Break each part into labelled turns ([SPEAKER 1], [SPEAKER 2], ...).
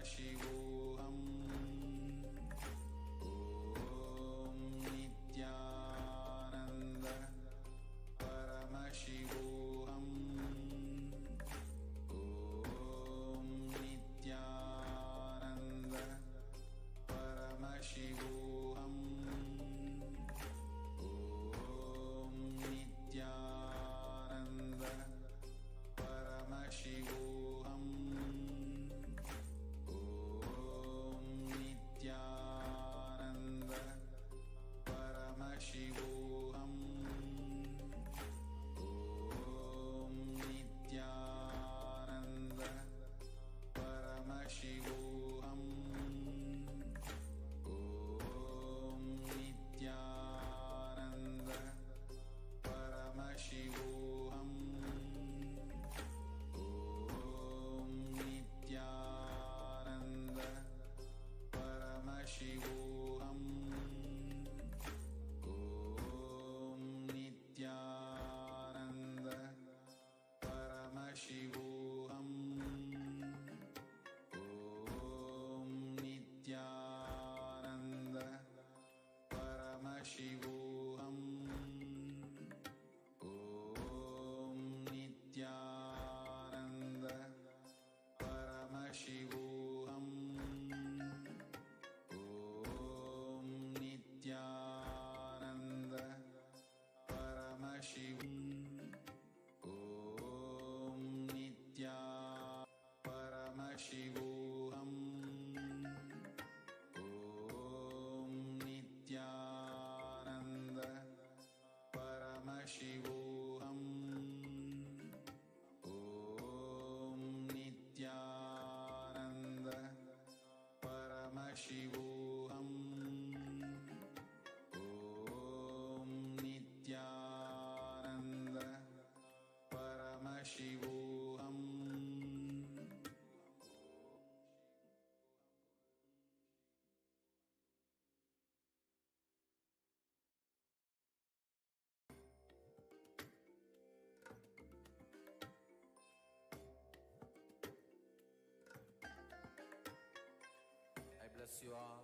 [SPEAKER 1] Paramashivoham. Om Nithyananda Paramashivoham. Om Nithyananda Paramashivoham. Om Nithyananda Paramashivoham. Om Nithyananda Paramashivoham. Om Nithyananda Paramashivoham. Om Nithyananda Paramashivoham. Om Nithyananda Paramashivoham. Om Nithyananda Paramashivoham. Om Nithyananda Paramashivoham. Om Nithyananda Paramashivoham. Om Nithyananda Paramashivoham. Om Nithya Paramashivoham. Om Nithyananda Paramashivoham. Om Nithyananda Paramashivoham. Om Nithyananda Paramashivoham.
[SPEAKER 2] I bless you all.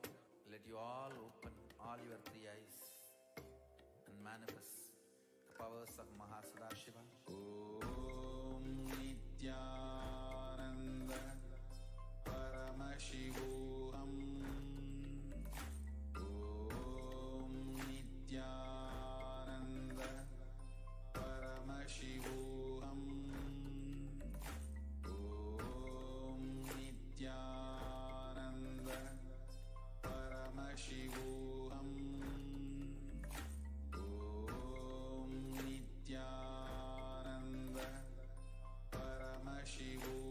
[SPEAKER 2] Let you all open all your three eyes and manifest the powers of Mahasadashiva.
[SPEAKER 1] Om Nithyananda Paramashivoham. Om Nithyananda Paramashivoham. Om Nithyananda Paramashivoham. Om Nithyananda Paramashivoham.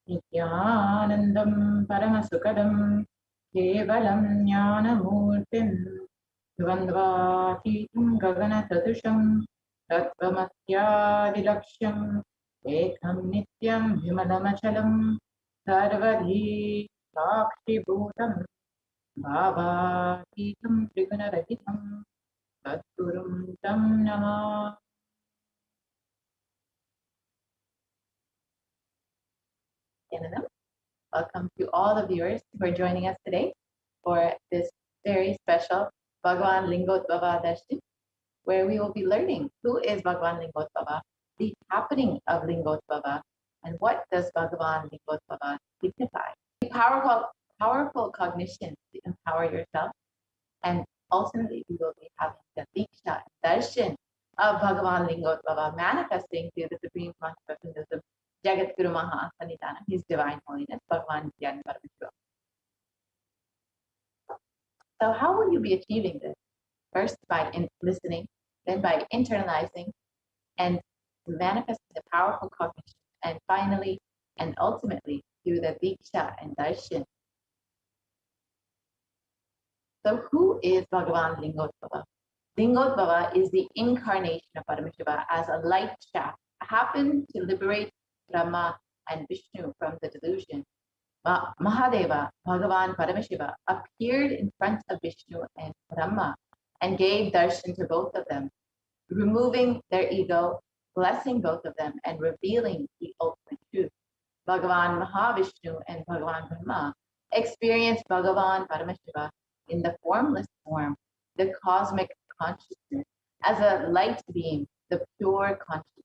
[SPEAKER 3] Nithyanandam Paramasukadam Kevalam Jnanamurtim Dvandvatitam Gaganatadusham Tattvamatyavilaksham Ekam Nityam Vimalamachalam Sarvadhi Sakshibhutam Bhavatītam Trigunarahitam Tatgurum Tam Namah. Welcome to all the viewers who are joining us today for this very special Bhagavan Lingotvava Darshan, where we will be learning who is Bhagavan Lingotvava, the happening of Lingotvava, and what does Bhagavan Lingotvava signify. Powerful cognition to empower yourself, and ultimately we will be having the Diksha Darshan of Bhagavan Lingotvava manifesting through the Supreme Consciousness of Jagat Guru Maha Sanitana, His Divine Holiness, Bhagavan Nithyananda Paramashivam. So how will you be achieving this? First by listening, then by internalizing and manifesting the powerful cognition, and finally and ultimately through the Diksha and Darshan. So who is Bhagavan Lingotvava? Lingotvava is the incarnation of Paramashiva as a light shaft, happened to liberate Brahma and Vishnu from the delusion. Mahadeva, Bhagavan Paramashiva, appeared in front of Vishnu and Brahma and gave darshan to both of them, removing their ego, blessing both of them, and revealing the ultimate truth. Bhagavan Mahavishnu and Bhagavan Brahma experienced Bhagavan Paramashiva in the formless form, the cosmic consciousness, as a light beam, the pure consciousness.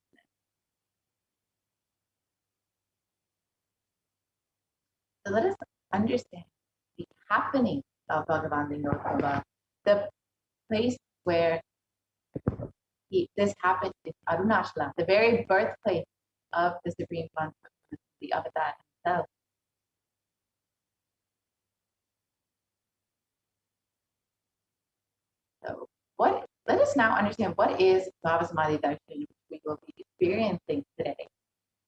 [SPEAKER 3] So let us understand the happening of Bhagavan Lingotvava, the place where this happened is Arunachala, the very birthplace of the Supreme Consciousness, the Avatar himself. So let us now understand what is Bhava Samadhi Darshan, which we will be experiencing today.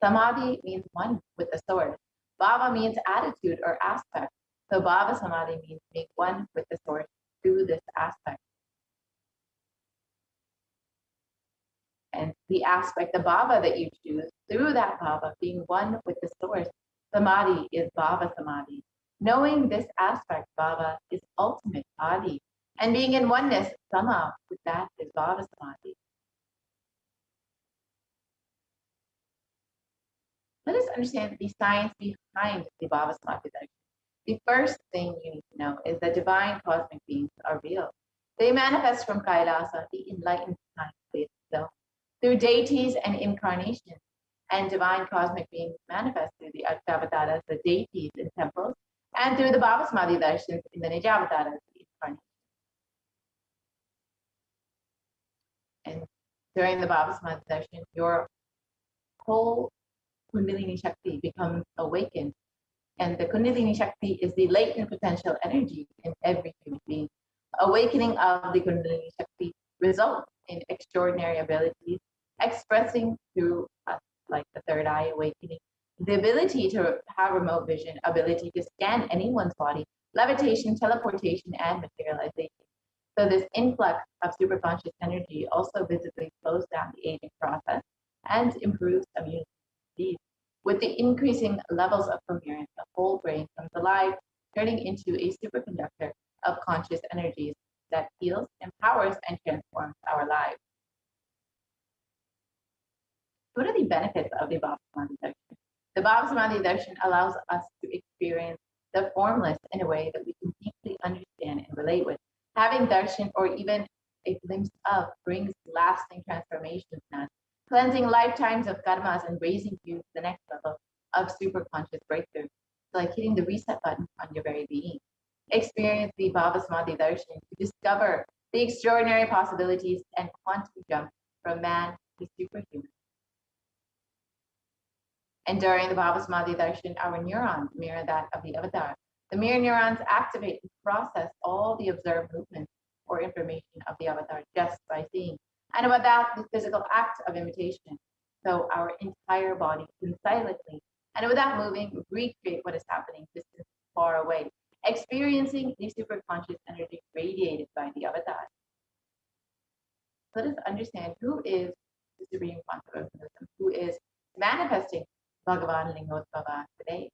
[SPEAKER 3] Samadhi means one with the source. Bhava means attitude or aspect. So Bhava Samadhi means being one with the source through this aspect. And the aspect, the bhava that you choose, through that bhava, being one with the source, samadhi is bhava samadhi. Knowing this aspect, bhava, is ultimate adi. And being in oneness, sama, with that is bhava samadhi. Let us understand the science behind the bhava samadhi. The first thing you need to know is that divine cosmic beings are real. They manifest from Kailasa, the enlightened time place itself, through deities and incarnations, and divine cosmic beings manifest through the Ashtavataras, the deities in temples, and through the Bhava Samadhi darshans in the Nijavataras, the incarnations. And during the Bhava Samadhi darshan, your whole Kundalini Shakti becomes awakened. And the Kundalini Shakti is the latent potential energy in every human being. Awakening of the Kundalini Shakti results in extraordinary abilities, expressing through us, like the third eye awakening, the ability to have remote vision, ability to scan anyone's body, levitation, teleportation, and materialization. So this influx of superconscious energy also visibly slows down the aging process and improves immunity. With the increasing levels of coherence, the whole brain comes alive, turning into a superconductor of conscious energies that heals, empowers, and transforms our lives. What are the benefits of the Bhava Samadhi darshan? The Bhava Samadhi darshan allows us to experience the formless in a way that we can deeply understand and relate with. Having darshan, or even a glimpse of, brings lasting transformations in us, cleansing lifetimes of karmas and raising you to the next level of superconscious breakthrough. It's like hitting the reset button on your very being. Experience the Bhava Samadhi darshan to discover the extraordinary possibilities and quantum jump from man to superhuman. And during the Bhava Samadhi darshan, our neurons mirror that of the avatar. The mirror neurons activate and process all the observed movements or information of the avatar just by seeing, and without the physical act of imitation. So our entire body can silently and without moving, recreate what is happening distant, far away, experiencing the superconscious energy radiated by the avatar. Let us understand who is the Supreme Concept of Buddhism, who is manifesting Bhagavan Lingottava today.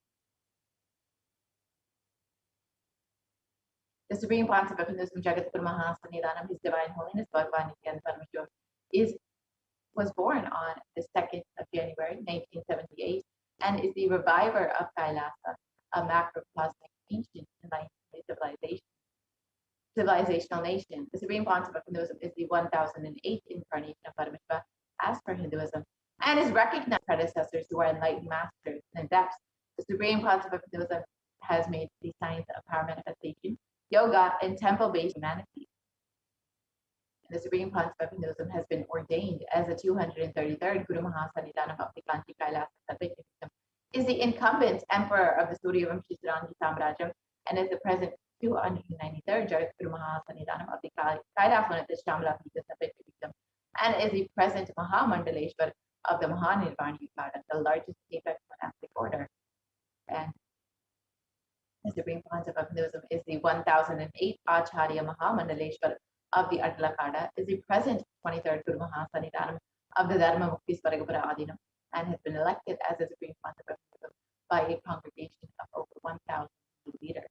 [SPEAKER 3] The Supreme Concept of Hinduism, Jagatguru Mahasannidhanam, His Divine Holiness Bhagavan Nithyananda Paramashivam, was born on the 2nd of January, 1978, and is the reviver of Kailasa, a macrocosmic ancient enlightenment civilizational nation. The Supreme Concept of Hinduism is the 1008th incarnation of Paramashiva as per Hinduism, and is recognized predecessors who are enlightened masters and adepts. The Supreme Concept of Hinduism has made the science of power manifestation, yoga, and temple-based humanity. The Supreme Concept of Hinduism has been ordained as the 233rd Guru Mahasannidhanam of the Kanchi Kailasa Sattva, is the incumbent emperor of the Suryavanshi Sarangi Samrajam, and is the present 293rd Jagatguru Mahasannidhanam of the Kailasa Shamla Sattva, and is the present Mahamandaleshwar of the Mahanirvana Yukata, the largest apex monastic order. And the Supreme Concept of Hinduism is the 1008th Acharya Mahamandaleshwar of the Atalakada, is the present 23rd Guru Mahasannidhanam of the Dharma Mukti Swaragapura Adinam, and has been elected as the Supreme Concept of Hinduism by a congregation of over 1,000 leaders.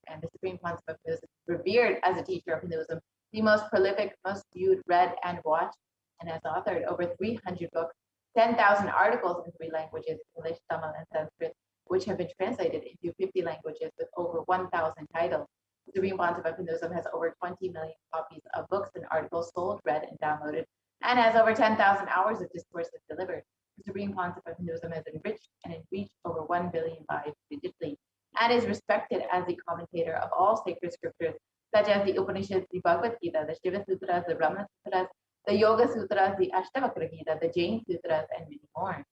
[SPEAKER 3] And the Supreme Concept of Hinduism is revered as a teacher of Hinduism, the most prolific, most viewed, read, and watched, and has authored over 300 books, 10,000 articles in 3 languages, English, Tamil, and Sanskrit, which have been translated into 50 languages with over 1,000 titles. The Supreme Concept of Hinduism has over 20 million copies of books and articles sold, read, and downloaded, and has over 10,000 hours of discourses delivered. The Supreme Concept of Hinduism has enriched and reached over 1 billion lives digitally, and is respected as the commentator of all sacred scriptures, such as the Upanishads, the Bhagavad Gita, the Shiva Sutras, the Brahma Sutras, the Yoga Sutras, the Ashtavakra Gita, the Jain Sutras, and many more.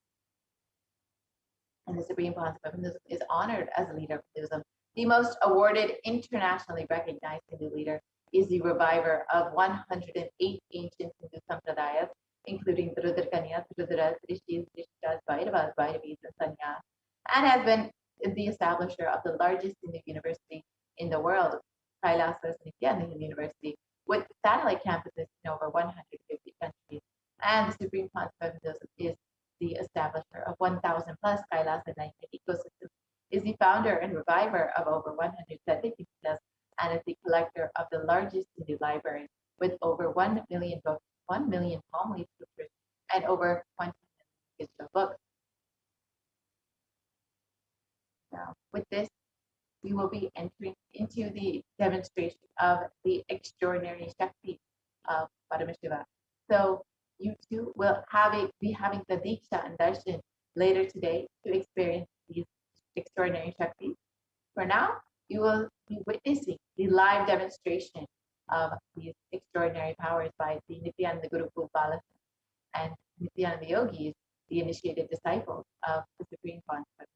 [SPEAKER 3] And the Supreme Concept of Hinduism is honored as a leader of Hinduism. The most awarded, internationally recognized Hindu leader is the reviver of 108 ancient Hindu sampradayas, including the Rudrakanyas, Rudras, Rishis, Rishkas, Bhairavas, Bhairavis, and Sanyas, and has been the establisher of the largest Hindu university in the world, Kailasa Nithyananda University, with satellite campuses in over 150 countries. And the Supreme Concept of Hinduism is the establisher of 1,000 plus Kailasa enlightenment ecosystems, is the founder and reviver of over 100 Sattva, and is the collector of the largest Hindu library with over 1 million books, 1 million palm leaf scriptures, and over 20 million digital books. Now, with this, we will be entering into the demonstration of the extraordinary Shakti of Paramashiva. So you too will be having the Diksha and Darshan later today to experience these extraordinary Shaktis. For now, you will be witnessing the live demonstration of these extraordinary powers by the Nithyananda Gurukul Balas and Nithyananda Yogis, the initiated disciples of the Supreme Concept.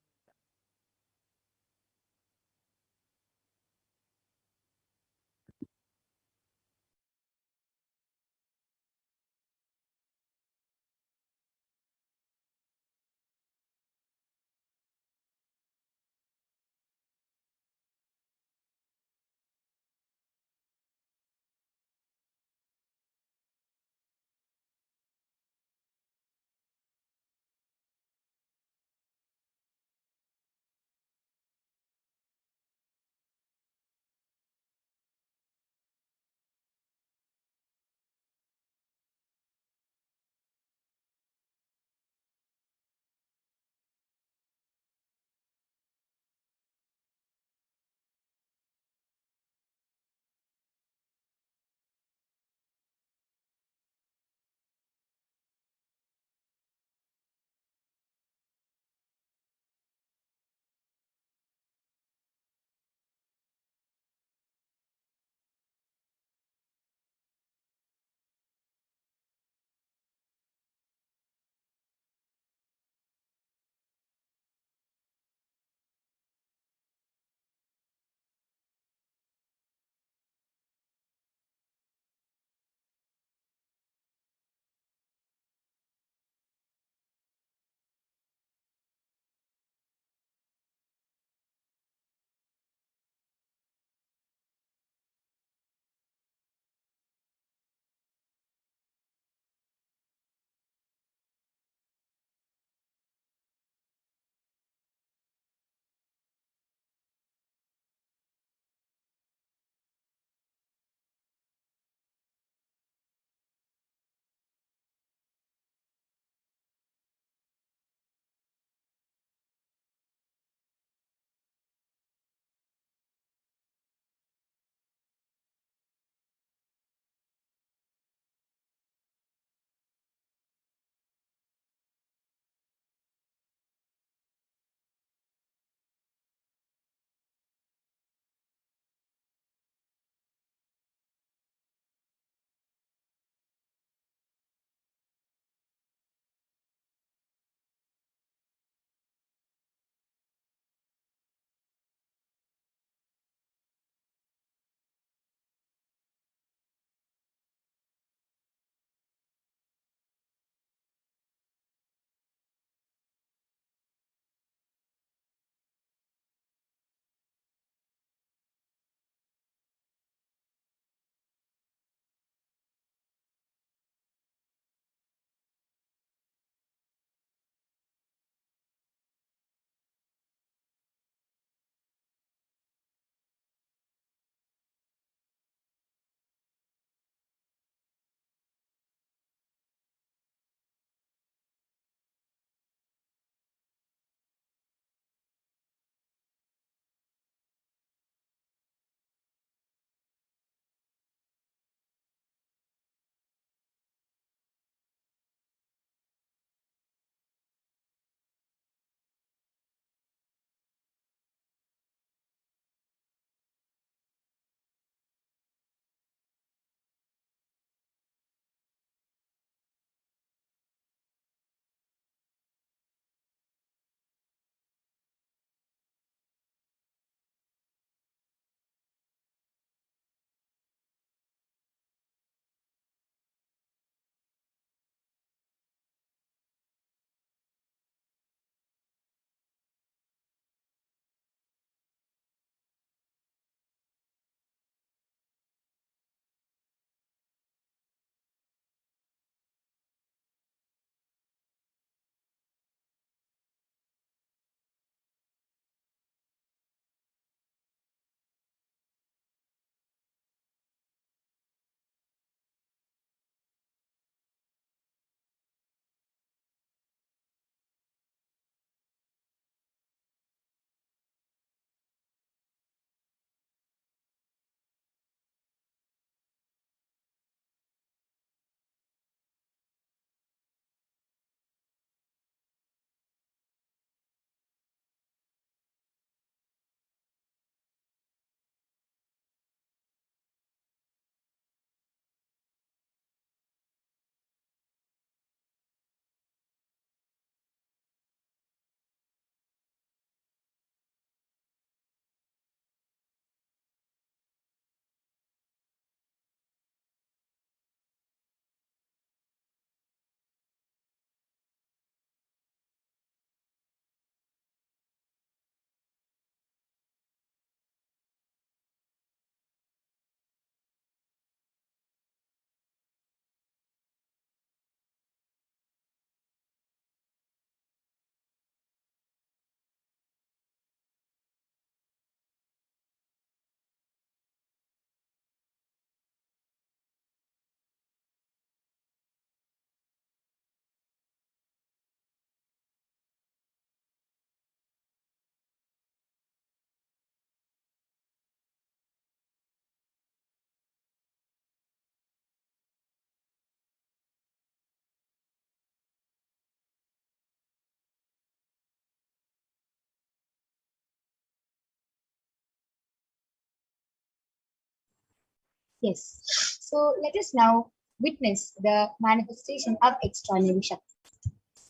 [SPEAKER 4] Yes. So let us now witness the manifestation of extraordinary Shakti.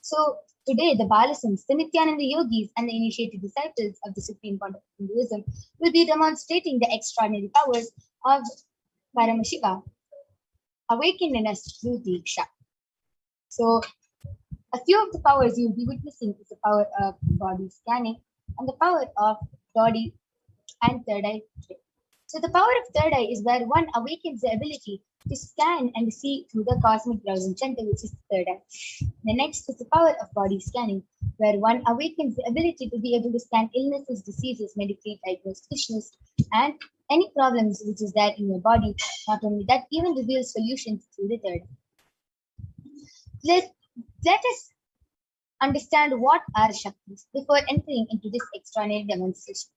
[SPEAKER 4] So today, the Balasams, the Nithyananda yogis, and the initiated disciples of the Supreme Pontiff of Hinduism will be demonstrating the extraordinary powers of Paramashiva, awakened in us through Diksha. So a few of the powers you will be witnessing is the power of body scanning and the power of body and third eye. So the power of third eye is where one awakens the ability to scan and see through the cosmic browsing center, which is the third eye. The next is the power of body scanning, where one awakens the ability to be able to scan illnesses, diseases, medically diagnosed issues, and any problems which is there in your body. Not only that, even reveals solutions through the third eye. Let us understand what are Shaktis before entering into this extraordinary demonstration.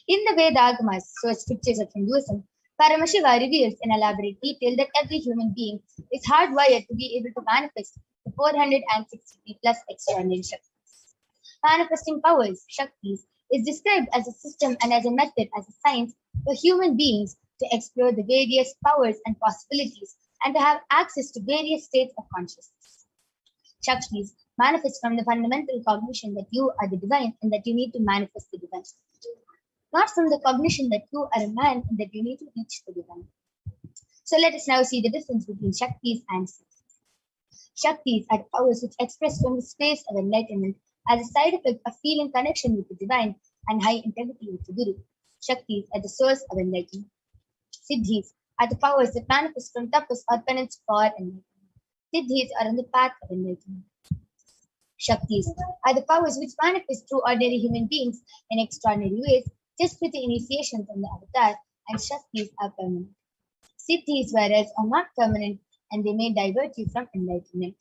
[SPEAKER 4] In the Veda-agamas, so scriptures of Hinduism, Paramashiva reveals in elaborate detail that every human being is hardwired to be able to manifest the 463 plus extraordinary Shaktis. Manifesting powers, Shaktis, is described as a system and as a method, as a science for human beings to explore the various powers and possibilities and to have access to various states of consciousness. Shaktis manifest from the fundamental cognition that you are the divine and that you need to manifest the divine. Not from the cognition that you are a man and that you need to reach the divine. So let us now see the difference between Shaktis and Siddhis. Shaktis are powers which express from the space of enlightenment as a side effect of feeling connection with the divine and high integrity with the Guru. Shaktis are the source of enlightenment. Siddhis are the powers that manifest from tapas or penance for enlightenment. Siddhis are on the path of enlightenment. Shaktis are the powers which manifest through ordinary human beings in extraordinary ways, just with the initiation from the avatar, and Shaktis are permanent. Siddhis, whereas, are not permanent and they may divert you from enlightenment.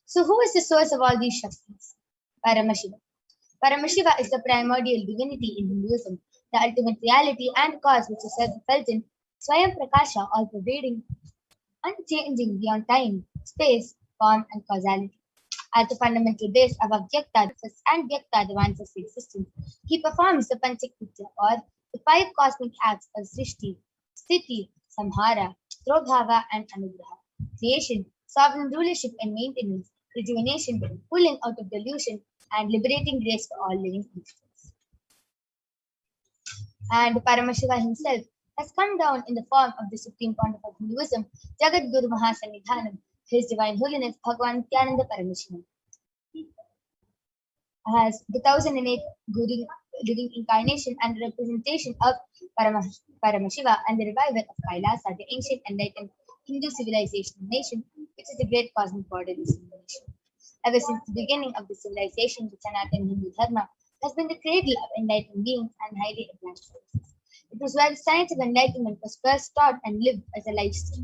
[SPEAKER 4] So, who is the source of all these Shaktis? Paramashiva. Paramashiva is the primordial divinity in Hinduism, the ultimate reality and cause which is self-effulgent, Swayam Prakasha, all pervading, unchanging beyond time, space, form, and causality. At the fundamental base of Avyakta and Vyakta, the ones of existence, he performs the Panchakritya, or the 5 cosmic acts of Srishti, Sthiti, Samhara, Trobhava, and Anugraha. Creation, sovereign rulership and maintenance, rejuvenation, pulling out of delusion, and liberating grace for all living entities. And Paramashiva himself has come down in the form of the Supreme Pontiff of Hinduism, Jagat Guru Mahasannidhanam, His Divine Holiness Bhagavan Nithyananda Paramashivam, as the 1008 living incarnation and representation of Paramashiva and the revival of Kailasa, the ancient enlightened Hindu civilization nation, which is the great cosmic border civilization. Ever since the beginning of the civilization, the Sanatana Hindu Dharma has been the cradle of enlightened beings and highly advanced services. It was where the science of enlightenment was first taught and lived as a lifestyle.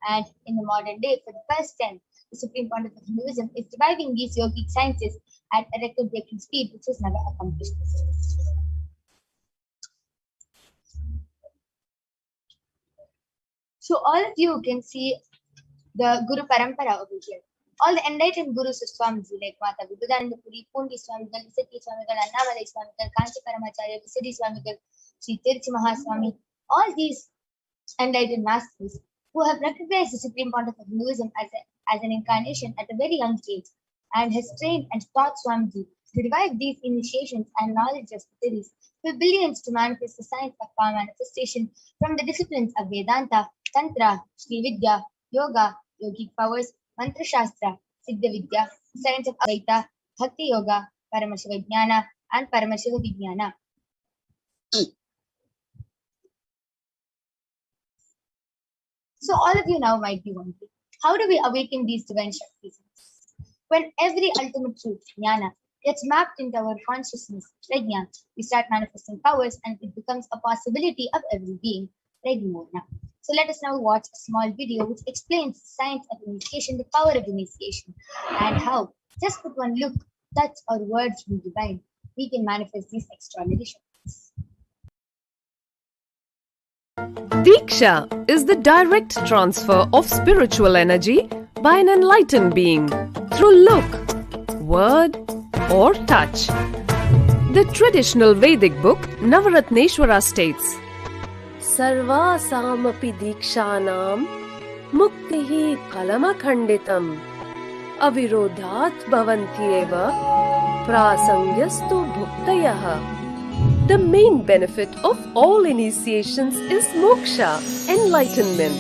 [SPEAKER 4] And in the modern day, for the first time, the Supreme Pontiff of Hinduism is reviving these yogic sciences at a record-breaking speed, which was never accomplished before. So all of you can see the Guru Parampara over here. All the enlightened Gurus of Swamiji, like Mata Vibhudananda Puri, Pundi Swamigal, Visati Swamigal, Annamalai Swamigal, Kanchi Paramacharya, Visadi Swamigal, Sri Tirchi Mahaswami, all these enlightened masters who have recognized the Supreme Pontiff of Hinduism as an incarnation at a very young age and has trained and taught Swamiji to revive these initiations and knowledge of theories for billions to manifest the science of power manifestation from the disciplines of Vedanta, Tantra, Sri Vidya, Yoga, Yogic powers, Mantra Shastra, Siddha Vidya, science of Advaita, Bhakti Yoga, Paramashiva Jnana, and Paramashiva Vijnana. So all of you now might be wondering, how do we awaken these divine Shaktis? When every ultimate truth, Jnana, gets mapped into our consciousness, Prajna, we start manifesting powers and it becomes a possibility of every being, Prajna. So let us now watch a small video which explains the science of initiation, the power of initiation, and how, just with one look, touch, or words from divine, we can manifest these extraordinary Shaktis.
[SPEAKER 5] Diksha is the direct transfer of spiritual energy by an enlightened being through look, word, or touch. The traditional Vedic book Navaratneshwara states, सर्वासामपि दीक्षानां मुक्तिः फलमखण्डितम् अविरोधात् भवन्त्येव प्रासङ्गस्तु भुक्तयः. The main benefit of all initiations is moksha, enlightenment.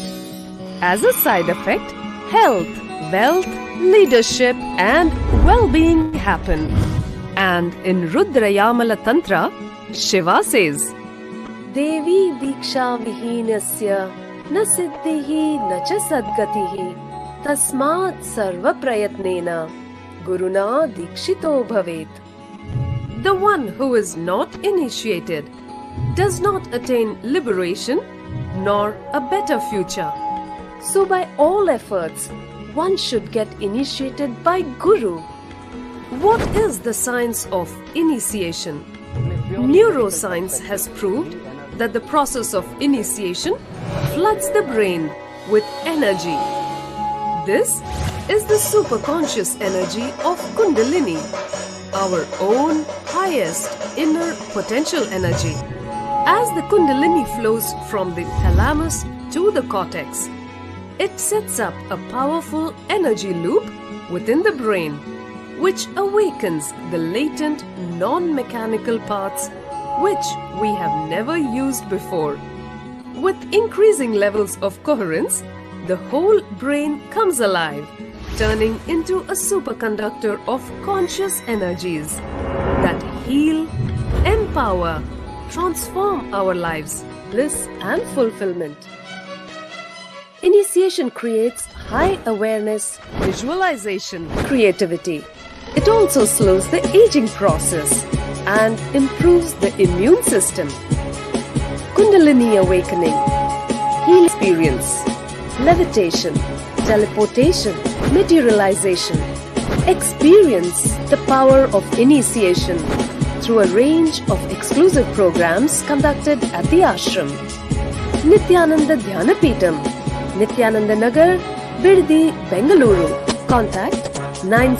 [SPEAKER 5] As a side effect, health, wealth, leadership and well-being happen. And in Rudrayamala Tantra, Shiva says, Devi Diksha Vihinasya na siddhihi na cha sadgatihi tasmat sarva prayatnena guruna dikshito bhavet. The one who is not initiated does not attain liberation nor a better future. So by all efforts, one should get initiated by Guru. What is the science of initiation? Neuroscience has proved that the process of initiation floods the brain with energy. This is the superconscious energy of Kundalini, our own highest inner potential energy. As the Kundalini flows from the thalamus to the cortex, it sets up a powerful energy loop within the brain, which awakens the latent non-mechanical parts which we have never used before. With increasing levels of coherence, the whole brain comes alive, turning into a superconductor of conscious energies that heal, empower, transform our lives, bliss and fulfillment. Initiation creates high awareness, visualization, creativity. It also slows the aging process and improves the immune system. Kundalini awakening, heal experience, levitation, teleportation, materialization. Experience the power of initiation through a range of exclusive programs conducted at the ashram. Nithyananda Dhyanapitham, Nithyananda Nagar, Biddi, Bengaluru. Contact 9.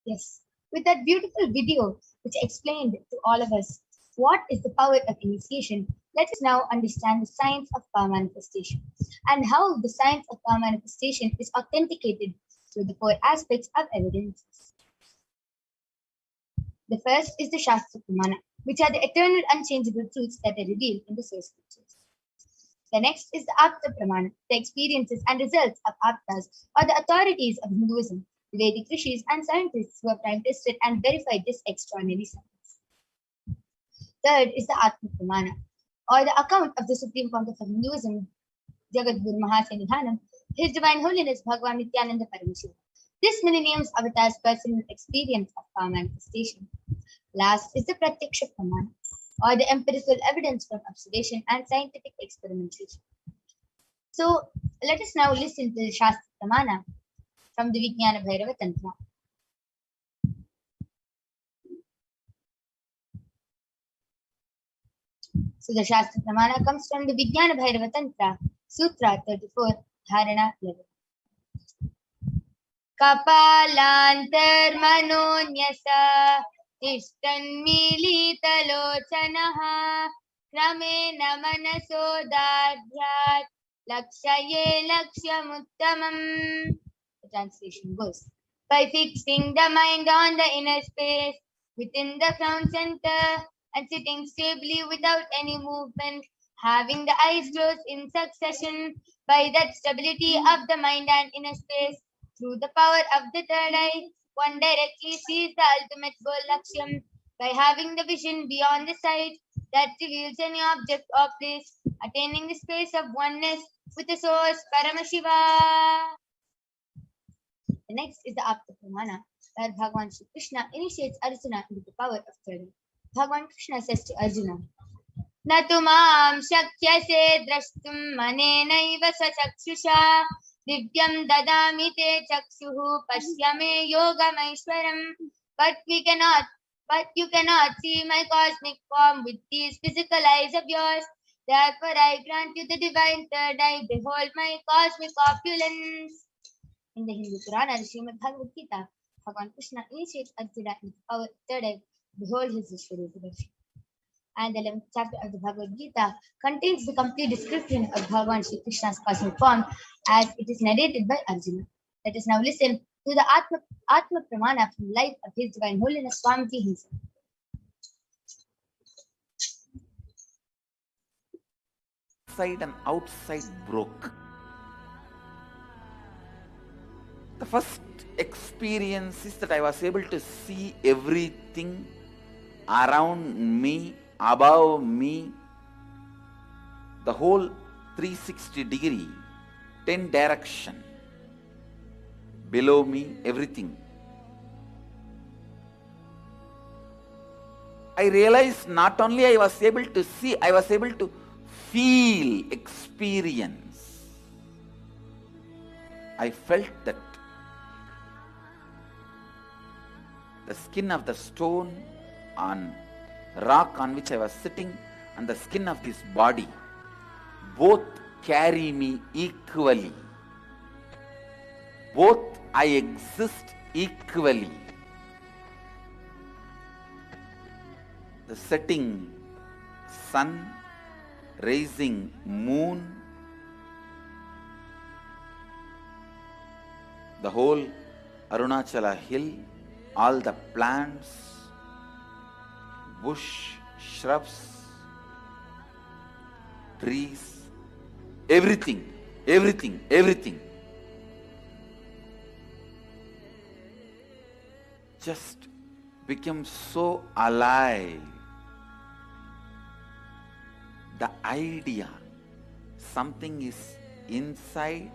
[SPEAKER 4] Yes, with that beautiful video which explained to all of us what is the power of initiation, let us now understand the science of power manifestation and how the science of power manifestation is authenticated through the four aspects of evidences. The first is the Shastra Pramana, which are the eternal unchangeable truths that are revealed in the source scriptures. The next is the Apta Pramana, the experiences and results of Aptas or the authorities of Hinduism, the Vedic rishis and scientists who have time tested and verified this extraordinary science. Third is the Atma Pramana, or the account of the Supreme Pontiff of Hinduism, Jagadguru Mahasenihanam, His Divine Holiness Bhagavan Nithyananda Paramashivam. This millennium's avatar's personal experience of power manifestation. Last is the Pratyaksha Pramana, or the empirical evidence from observation and scientific experimentation. So let us now listen to the Shastra Pramana from the Vijnana Bhairava Tantra. So the Shastra Pramana comes from the Vijnana Bhairava Tantra, Sutra 34, Dharana 11. Kapalantarmanonyasa Tishtanmilitalochanaha Kramen Manasodadhyat Lakshaye Lakshyamuttamam. The translation goes, by fixing the mind on the inner space within the crown center and sitting stably without any movement, having the eyes closed in succession, by that stability of the mind and inner space, through the power of the third eye, one directly sees the ultimate goal Lakshyam, by having the vision beyond the sight that reveals any object or place, attaining the space of oneness with the source Paramashiva. The next is the Apta Pramana, where Bhagavan Shri Krishna initiates Arjuna into the power of third eye. Bhagavan Krishna says to Arjuna, न तु मां शक्यसे द्रष्टुम् अनेनैव स्वचक्षुषा दिव्यं ददामि ते चक्षुः पश्य मे योगमैश्वरम् but you cannot see my cosmic form with these physical eyes of yours. Therefore I grant you the divine third eye. Behold my cosmic opulence. In the Hindu Purana, the Srimad Bhagavad Gita, Bhagavan Krishna initiates Arjuna into our third eye. Behold his Vishwarupa. And the 11th chapter of the Bhagavad Gita contains the complete description of Bhagavan Shri Krishna's cosmic form as it is narrated by Arjuna. Let us now listen to the Atma Pramana from the life of His Divine Holiness Swamiji himself.
[SPEAKER 2] Inside and outside broke. The first experience is that I was able to see everything around me, above me, the whole 360 degree, 10 direction, below me, everything. I realized not only I was able to see, I was able to feel, experience. I felt that the skin of the stone on rock on which I was sitting and the skin of this body both carry me equally. Both I exist equally. The setting sun, rising moon, the whole Arunachala hill, all the plants, bush, shrubs, trees, everything, everything, everything. Just became so alive. The idea, something is inside,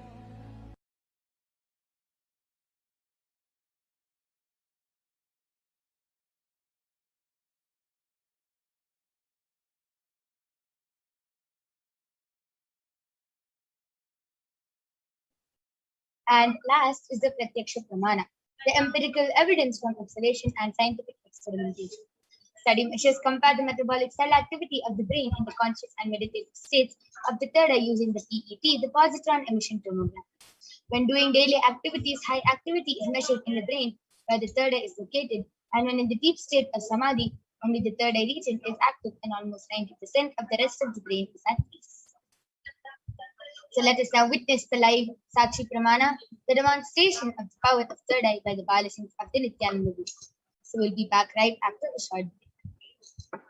[SPEAKER 4] And last is the Pratyaksha Pramana, the empirical evidence from observation and scientific experimentation. Study measures compare the metabolic cell activity of the brain in the conscious and meditative states of the third eye using the PET, the positron emission tomograph. When doing daily activities, high activity is measured in the brain where the third eye is located, and when in the deep state of samadhi, only the third eye region is active and almost 90% of the rest of the brain is at peace. So let us now witness the live Sakshi Pramana, the demonstration of the power of third eye by the Balasins of the Nithyananda Guru. So we'll be back right after a short break.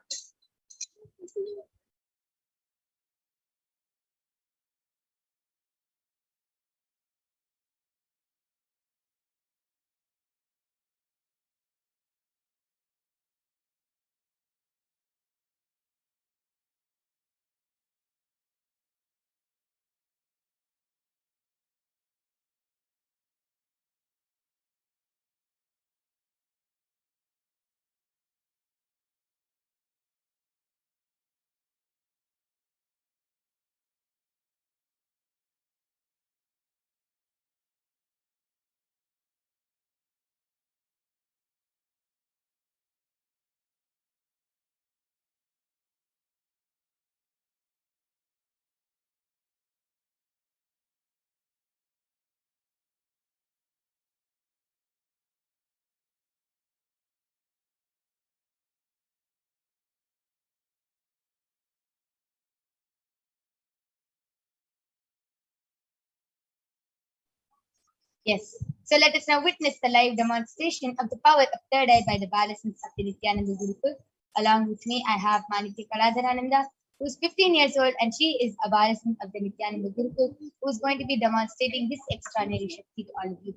[SPEAKER 4] Yes. So let us now witness the live demonstration of the power of third eye by the Balasins of the Nithyananda Gurukul. Along with me, I have Maniti Kaladharananda, who is 15 years old, and she is a Balasin of the Nithyananda Gurukul, who is going to be demonstrating this extraordinary Shakti to all of you.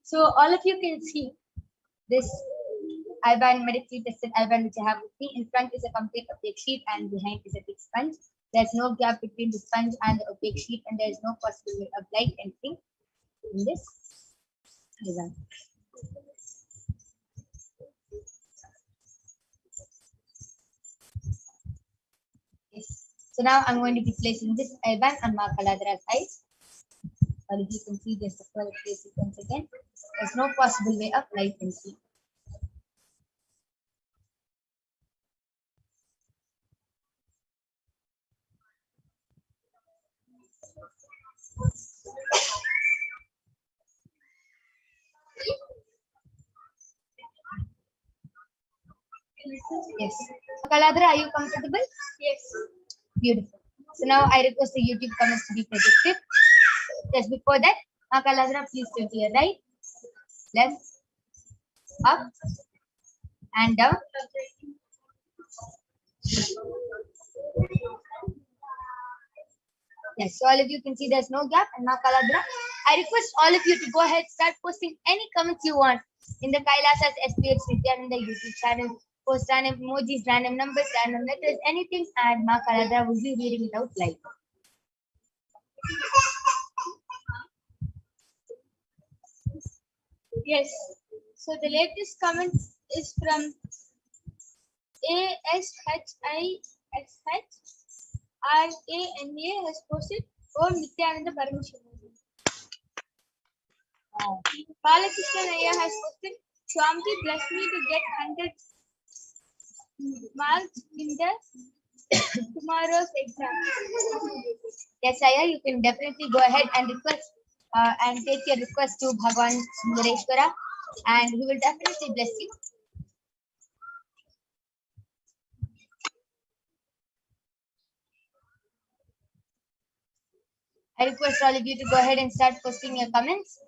[SPEAKER 4] So all of you can see this IBAN medically tested IBAN which I have with me. In front is a complete opaque sheet and behind is a thick sponge. There's no gap between the sponge and the opaque sheet, and there is no possibility of light entering in this design. So now I'm going to be placing this airband on Ma Kaladra's eyes. Or if you can see this, place it once again. There's no possible way of light and see. Yes. Kaladra, are you comfortable? Yes. Beautiful. So now I request the YouTube comments to be projected. Just before that, Kaladra, please turn to your right, left, up, and down. Yes, so all of you can see there's no gap. And now, Kaladra, I request all of you to go ahead, start posting any comments you want in the Kailasa's HDH Nithyananda YouTube channel. Post random emojis, random numbers, random letters, anything, and Ma Kaladra will be reading it out live.
[SPEAKER 6] Yes. So the latest comment is from ASHISHRANA has posted Om Nithyananda Paramashivam. Balakrishnan Ayya has posted Swamiji bless me to get 100 marks in the tomorrow's exam.
[SPEAKER 4] Yes, Ayya, you can definitely go ahead and request and take your request to Bhagwan Sundareshwara, and he will definitely bless you. I request all of you to go ahead and start posting your comments.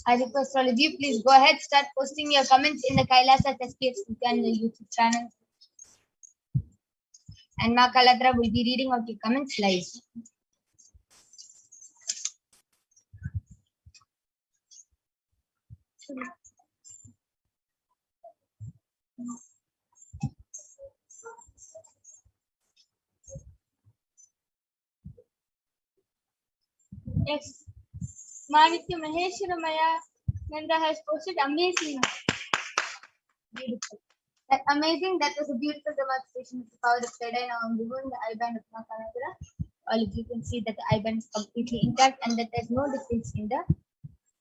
[SPEAKER 4] I request all of you, please go ahead, start posting your comments in the Kailasa HDH Nithyananda YouTube channel. And Ma Kaladra will be reading out your comments live.
[SPEAKER 6] Yes. Manitya Maheshwaramaya Nanda has posted amazing.
[SPEAKER 4] Beautiful. That amazing. That was a beautiful demonstration of the power of Third Eye. Now I'm removing the eyeband of Ma Kaladra. All of you can see that the eyeband is completely intact and that there's no difference in the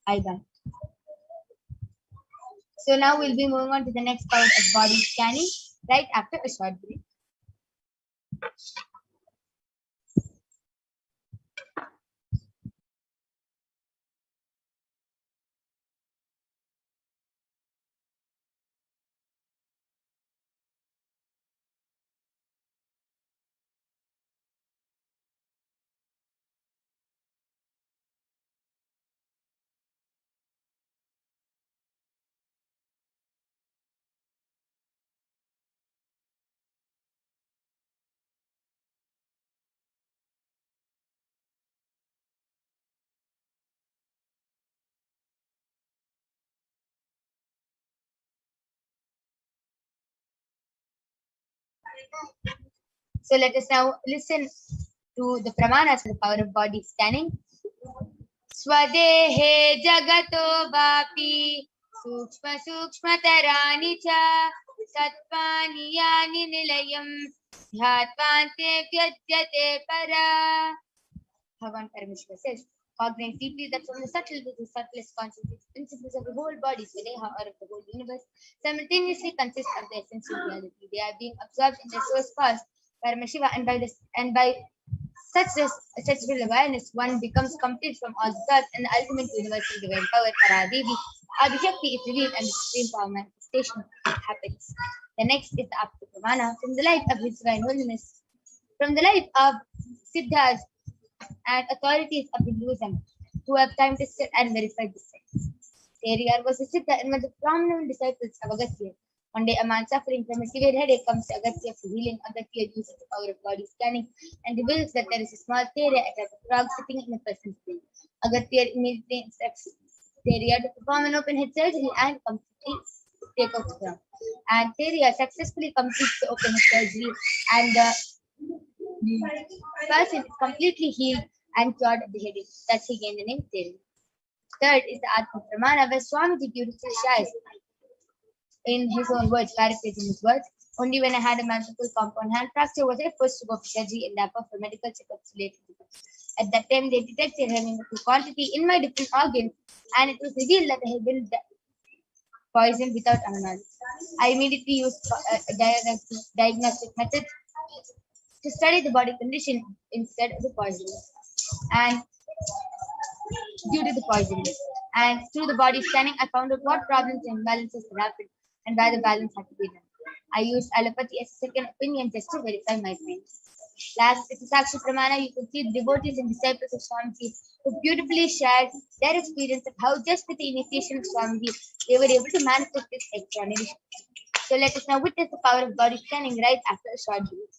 [SPEAKER 4] eyeband. So now we'll be moving on to the next part of body scanning right after a short break. So let us now listen to the pramanas for the power of body scanning. Swadehe jagato vapi sukshma sukshmatarani cha satvani yani nilayam dhyatvante vyajyate para. Bhagavan Parameshwara says, cognize deeply that from the subtle to the subtlest consciousness, principles of the whole body, Swadeha, or of the whole universe, simultaneously consist of the essential reality. They are being absorbed in the source cause, Paramashiva, and by such real awareness, one becomes complete from all the thoughts, and the ultimate universal divine power, Paradevi, Adishakti, is revealed, and the supreme power manifestation happens. The next is the Apta Pramana, from the light of His divine holiness, from the light of Siddhas and authorities of Hinduism who have time tested and verified this science. Teriyar was a Siddha and one of the prominent disciples of Agastya. One day, a man suffering from a severe headache comes to Agastya for healing. Agastya uses the power of body scanning and reveals that there is a small Teriyar, a type of frog, sitting in a person's brain. Agatya immediately instructs Theria to perform an open head surgery and completely take off the crown. And Theria successfully completes the open head surgery, and the person is completely healed and cured of the headache. Thus, he gained the name Theria. Third is the Atma Pramana, where Swamiji beautifully shares in his own words, paraphrasing his words. Only when I had a multiple compound hand fracture was I forced to go for surgery and therefore for medical checkups related to this. At that time, they detected heavy quantity in my different organs, and it was revealed that I had been poisoned without our knowledge. I immediately used diagnostic methods to study the body condition instead of the poison, and due to the poison. And through the body scanning, I found out what problems and imbalances had happened and why the balance had to be done. I used allopathy as a second opinion just to verify my claims. Last, with the Sakshi Pramana, you can see the devotees and disciples of Swamiji who beautifully shared their experience of how just with the initiation of Swamiji, they were able to manifest this extraordinary. So let us now witness the power of body scanning right after a short break.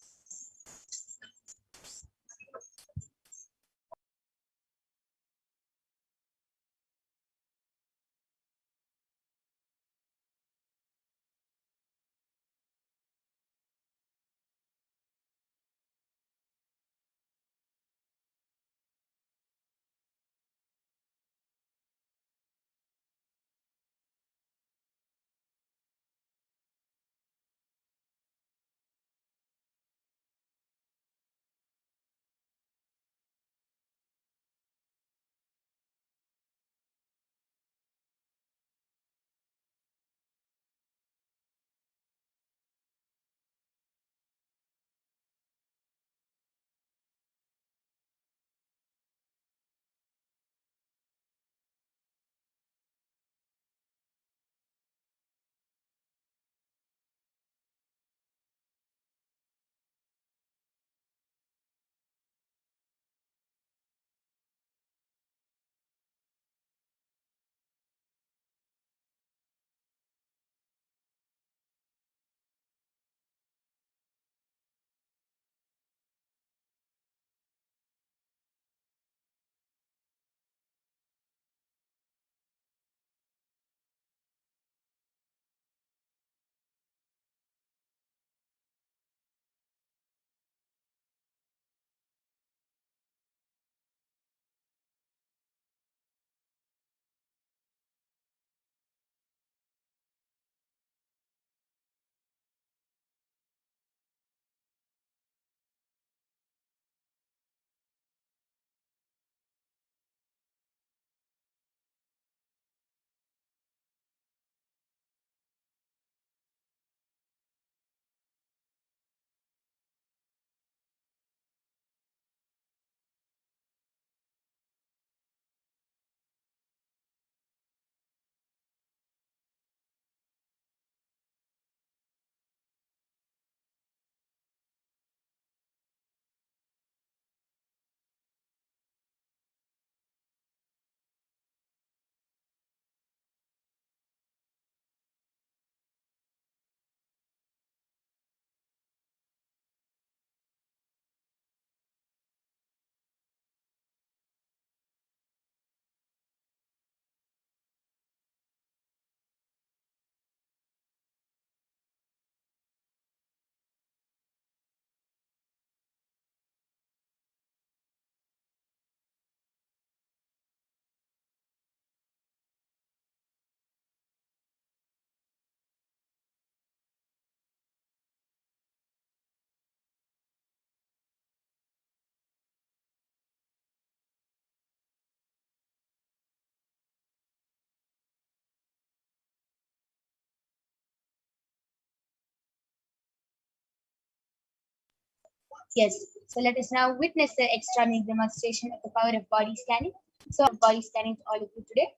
[SPEAKER 4] Yes, so let us now witness the extraordinary demonstration of the power of body scanning. So, body scanning to all of you today.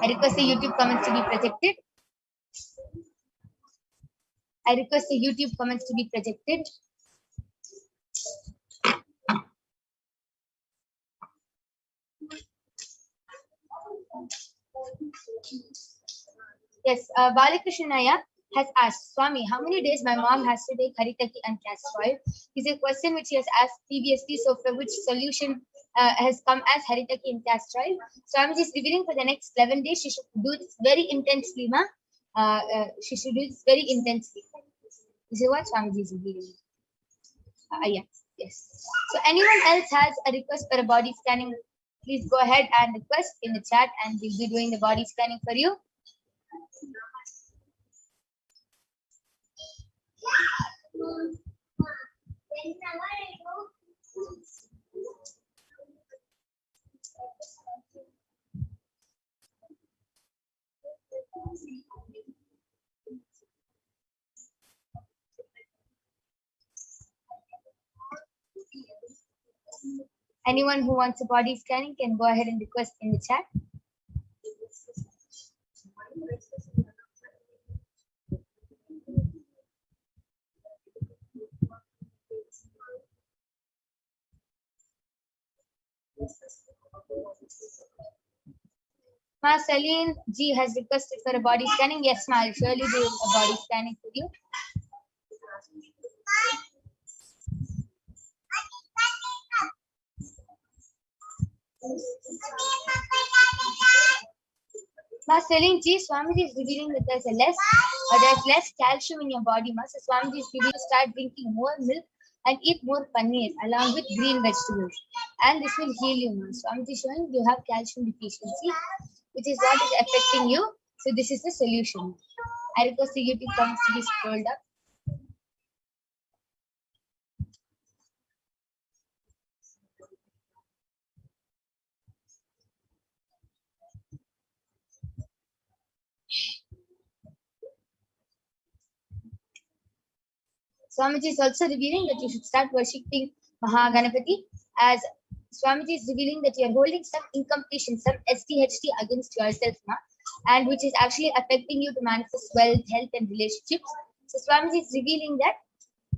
[SPEAKER 4] I request the YouTube comments to be projected. I request the YouTube comments to be projected. Yes, Balakrishnaya, has asked, Swami, how many days my mom has to take Haritaki and castor oil? Is a question which he has asked previously, so for which solution has come as Haritaki and castor oil. Swamiji is revealing for the next 11 days, she should do this very intensely, ma. She should do this very intensely. This is what Swamiji is revealing. Yes. So anyone else has a request for a body scanning, please go ahead and request in the chat and we'll be doing the body scanning for you. Anyone who wants a body scanning can go ahead and request in the chat. Ma Celine G has requested for a body scanning. Yes, ma, I'll surely do a body scanning for you. Ma Celine G, Swamiji is revealing that there's less calcium in your body, ma. So Swamiji is revealing to start drinking more milk and eat more paneer along with green vegetables. And this will heal you, ma. Swamiji is showing you have calcium deficiency, which is what is affecting you. So this is the solution. I request the YouTube comments to be scrolled up. Swamiji is also revealing that you should start worshipping Mahaganapati, as Swamiji is revealing that you are holding some incompletion, some SDHT against yourself, ma, and which is actually affecting you to manifest wealth, health, and relationships. So Swamiji is revealing that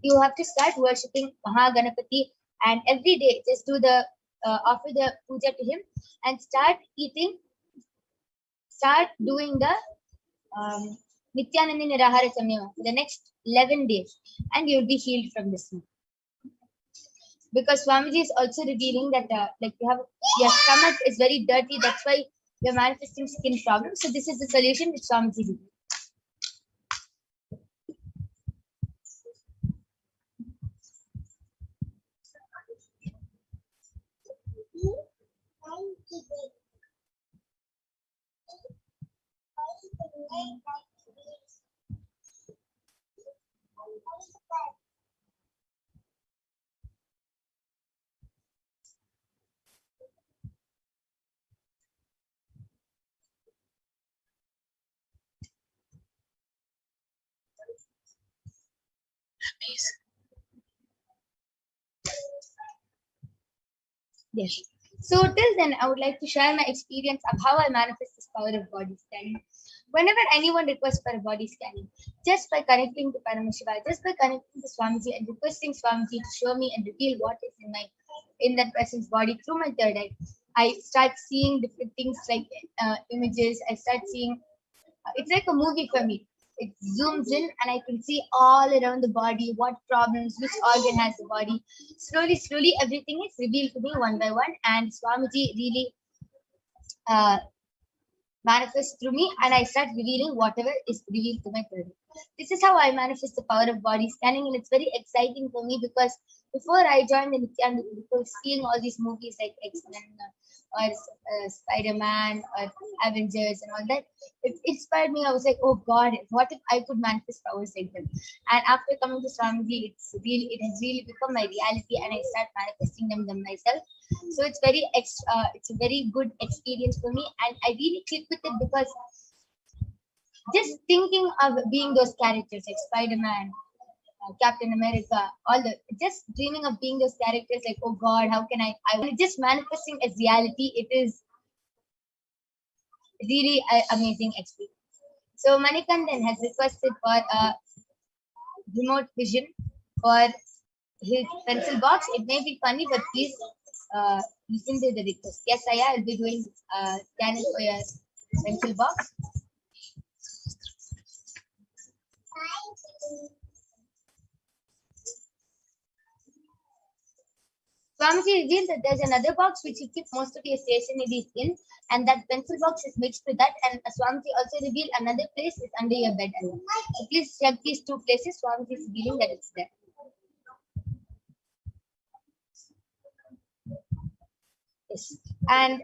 [SPEAKER 4] you have to start worshipping Mahaganapati, and every day just do the offer the puja to him and start doing the Nithyananda Nirahara Samyama for the next 11 days, and you will be healed from this. Because Swamiji is also revealing that like your stomach is very dirty, that's why you're manifesting skin problems. So this is the solution which Swamiji did. Yes. So till then, I would like to share my experience of how I manifest this power of body scanning. Whenever anyone requests for a body scanning, just by connecting to Paramashiva, just by connecting to Swamiji and requesting Swamiji to show me and reveal what is in that person's body through my third eye, I start seeing different things like images. I start seeing, it's like a movie for me. It zooms in and I can see all around the body, what problems, which organ has the body. Slowly, everything is revealed to me one by one, and Swamiji really manifests through me, and I start revealing whatever is revealed to my third eye. This is how I manifest the power of body scanning, and it's very exciting for me because before I joined the Nithyananda, before seeing all these movies like X-Men or Spider-Man or Avengers and all that, it inspired me. I was like, oh God, what if I could manifest powers like them? And after coming to Swamiji, it has really become my reality, and I start manifesting them myself. So it's it's a very good experience for me, and I really click with it because just thinking of being those characters like Spider-Man, Captain America, just dreaming of being those characters, like, oh God, how can I just manifesting as reality. It is really an amazing experience. So Manikandan has requested for a remote vision for his pencil box. It may be funny, but please listen to the request. Yes, I'll be doing scanning for your pencil box. Swamiji revealed that there's another box which you keep most of your stationery in, and that pencil box is mixed with that. And Swamiji also revealed another place is under your bed. So please check these two places. Swamiji is revealing that it's there. Yes. And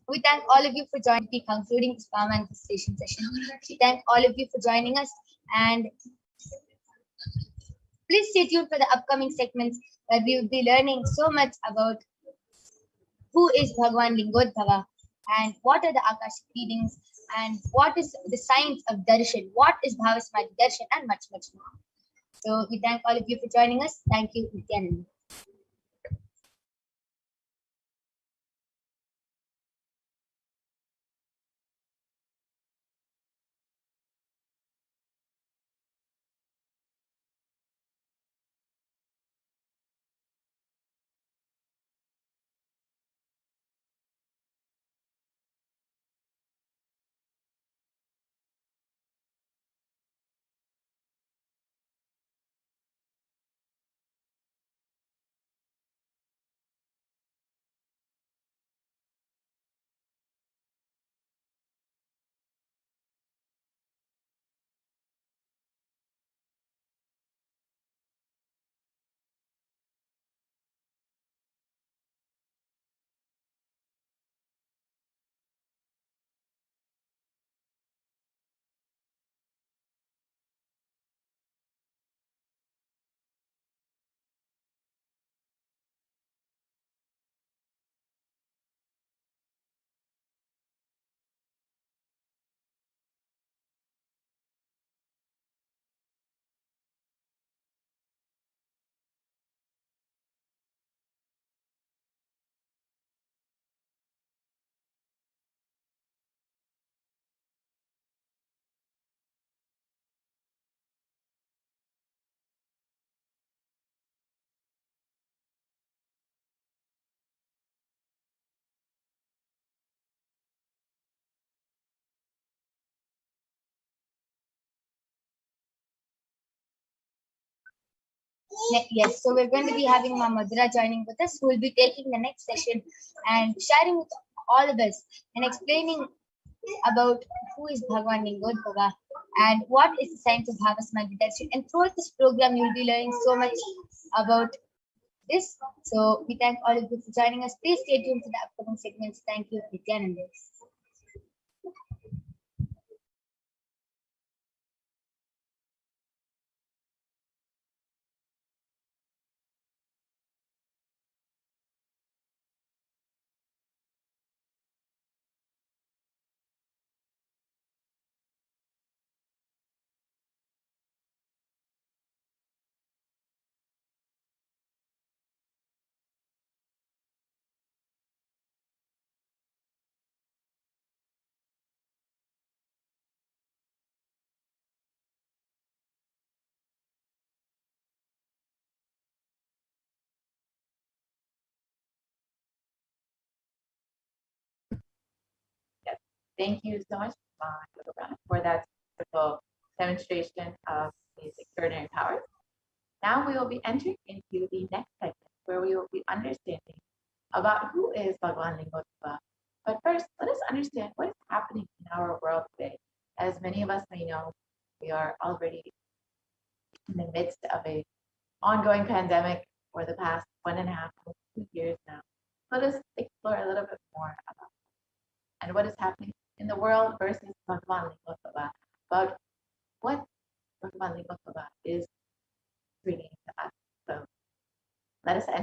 [SPEAKER 4] we thank all of you for joining me, concluding this power manifestation session. We thank all of you for joining us, and please stay tuned for the upcoming segments where we will be learning so much about who is Bhagwan Lingodbhava and what are the Akashic readings and what is the science of darshan, what is Bhavasmati darshan, and much, much more. So we thank all of you for joining us. Thank you, Nithyananda. Yes, so we're going to be having Ma Madhura joining with us, who will be taking the next session and sharing with all of us and explaining about who is Bhagwan Lingodbhava and what is the science of Bhavasmati darshan. And throughout this program, you'll be learning so much about this. So we thank all of you for joining us. Please stay tuned for the upcoming segments. Thank you, Nithyananda.
[SPEAKER 3] Thank you so much, for that wonderful demonstration of these extraordinary powers. Now we will be entering into the next segment where we will be understanding about who is Bhagwan Lingodbhava. But first, let us understand what is happening in our world today. As many of us may know, we are already in the midst of a ongoing pandemic for the past 1.5 to 2 years now. Let us explore a little bit more about and what is happening in the world versus Bhagwan Lingodbhava, about what Bhagwan Lingodbhava is bringing to us. So let us end.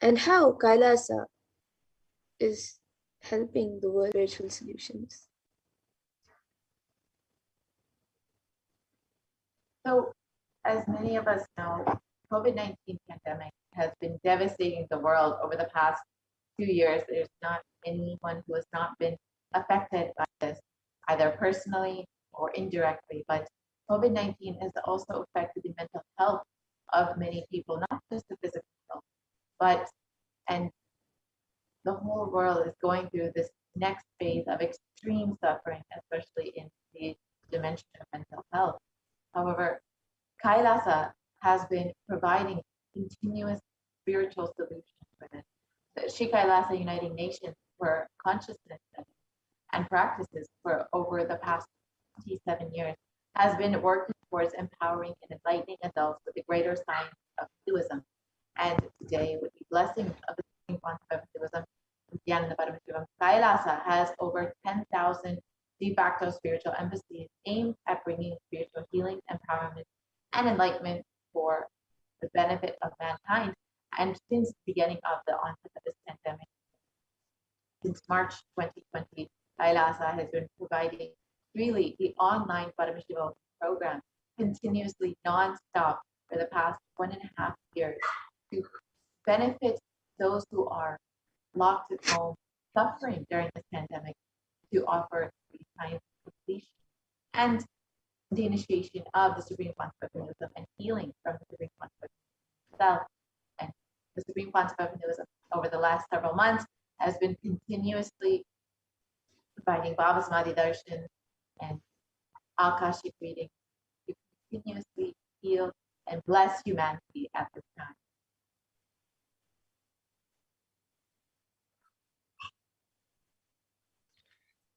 [SPEAKER 6] and how Kailasa is helping the world spiritual solutions.
[SPEAKER 3] So, as many of us know, COVID-19 pandemic has been devastating the world over the past 2 years. There's not anyone who has not been affected by this, either personally or indirectly. But COVID-19 has also affected the mental health of many people, not just the physical health, but and the whole world is going through this next phase of extreme suffering, especially in the dimension of mental health. However, Kailasa has been providing continuous spiritual solutions for this. The Sri Kailasa Uniting Nations for Consciousness and Practices for over the past 27 years has been working towards empowering and enlightening adults with the greater science of Hinduism. And today, with the blessing of the Supreme Concept of Hinduism, Nithyananda Paramashivam, Kailasa has over 10,000 de facto spiritual embassies aimed at bringing spiritual healing, empowerment, and enlightenment for the benefit of mankind. And since the beginning of the onset of this pandemic, since March 2020, Kailasa has been providing really the online Paramashivoham program continuously non-stop for the past 1.5 years to benefit those who are locked at home, suffering during this pandemic, to offer the science of completion and the initiation of the Supreme Concept of Hinduism and healing from the Supreme Concept of itself. And the Supreme Concept of Hinduism over the last several months has been continuously providing Baba Samadhi Darshan and Akashic reading to continuously heal and bless humanity at this time.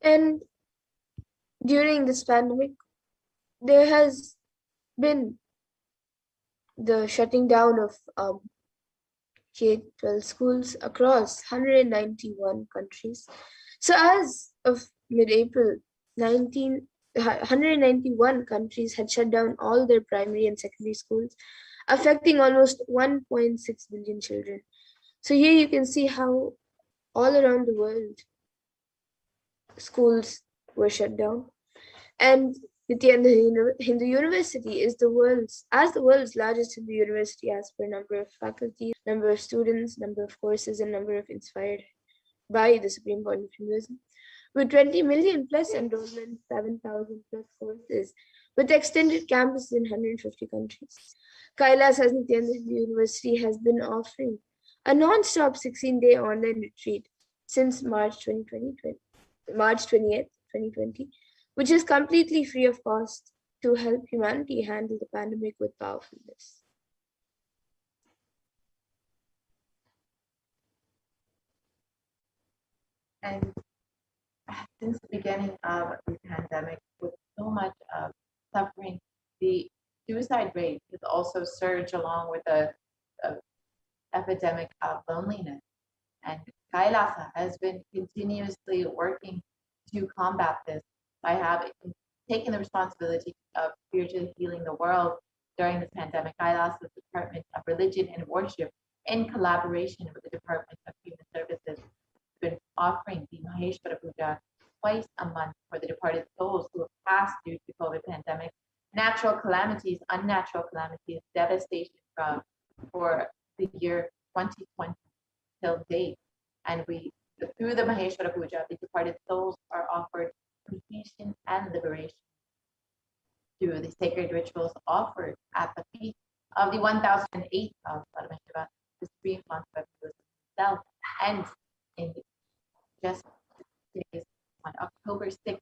[SPEAKER 6] And during this pandemic, there has been the shutting down of K-12 schools across 191 countries. So as of mid-April, 191 countries had shut down all their primary and secondary schools, affecting almost 1.6 billion children. So here you can see how all around the world schools were shut down. And Nithyananda Hindu University is the world's largest Hindu university as per number of faculty, number of students, number of courses, and number of inspired by the Supreme Point of Hinduism. With 20 million plus enrollment, 7,000 plus courses, with extended campuses in 150 countries. Kailas Nithyananda Hindu University has been offering a non-stop 16-day online retreat since March 28th, 2020, which is completely free of cost to help humanity handle the pandemic with powerfulness.
[SPEAKER 3] And since the beginning of the pandemic, with so much suffering, the suicide rate has also surged along with a epidemic of loneliness. And Kailasa has been continuously working to combat this by having taken the responsibility of spiritually healing the world during this pandemic. Kailasa's Department of Religion and Worship, in collaboration with the Department of Human Services, has been offering the Maheshwara Puja twice a month for the departed souls who have passed due to COVID pandemic, natural calamities, unnatural calamities, devastation for the year 2020 till date. And through the Maheshwara Puja, the departed souls are offered completion and liberation through the sacred rituals offered at the feet of the 1008 of Paramashiva, the Supreme Concept of himself. And in just days, on October 6th,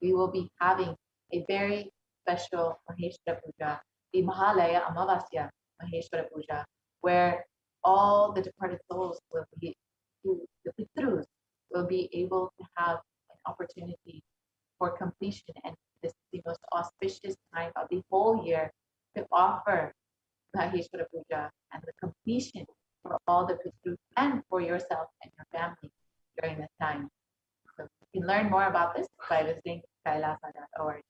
[SPEAKER 3] we will be having a very special Maheshwara Puja, the Mahalaya Amavasya Maheshwara Puja, where all the departed souls will be, the Pitrus will be able to have an opportunity for completion, and this is the most auspicious time of the whole year to offer Maheshwara Puja and the completion for all the Pitrus and for yourself and your family during this time. So you can learn more about this by visiting kailasa.org.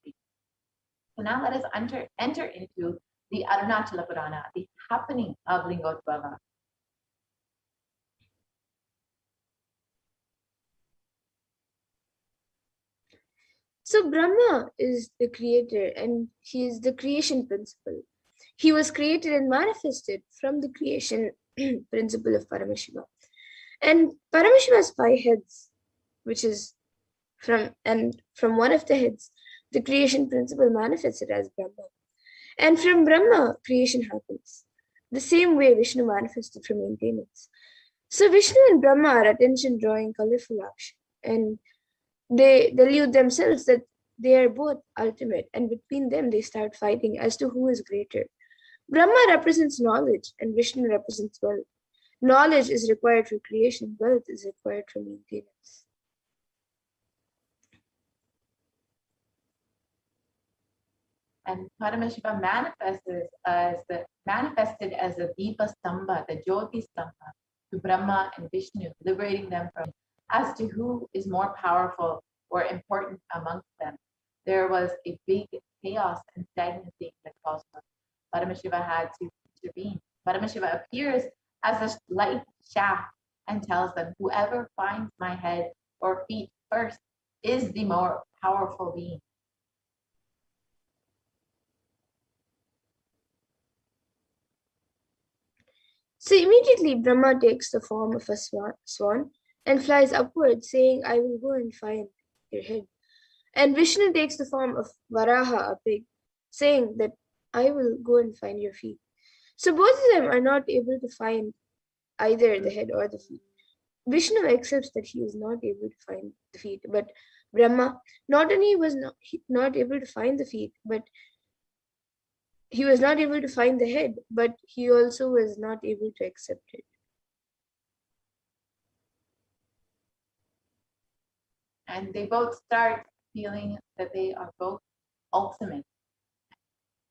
[SPEAKER 3] So now let us enter into the Arunachala Purana, the happening of Lingodvava.
[SPEAKER 6] So Brahma is the creator and he is the creation principle. He was created and manifested from the creation principle of Paramashiva. And Paramashiva has 5 heads, which is from one of the heads, the creation principle manifested as Brahma. And from Brahma, creation happens. The same way Vishnu manifested from maintenance. So Vishnu and Brahma are attention drawing, colorful action. And they delude themselves that they are both ultimate, and between them they start fighting as to who is greater. Brahma represents knowledge and Vishnu represents wealth. Knowledge is required for creation, wealth is required for maintenance.
[SPEAKER 3] And Paramashiva manifested as the Deepa Stamba, the Jyoti Stamba, to Brahma and Vishnu, liberating them from as to who is more powerful or important amongst them. There was a big chaos and stagnancy in the cosmos. Paramashiva had to intervene. Paramashiva appears as a light shaft and tells them, whoever finds my head or feet first is the more powerful being.
[SPEAKER 6] So immediately Brahma takes the form of a swan and flies upward, saying, I will go and find your head. And Vishnu takes the form of Varaha, a pig, saying that I will go and find your feet. So both of them are not able to find either the head or the feet. Vishnu accepts that he is not able to find the feet, but Brahma not only was not able to find the feet, but he was not able to find the head, but he also was not able to accept it.
[SPEAKER 3] And they both start feeling that they are both ultimate.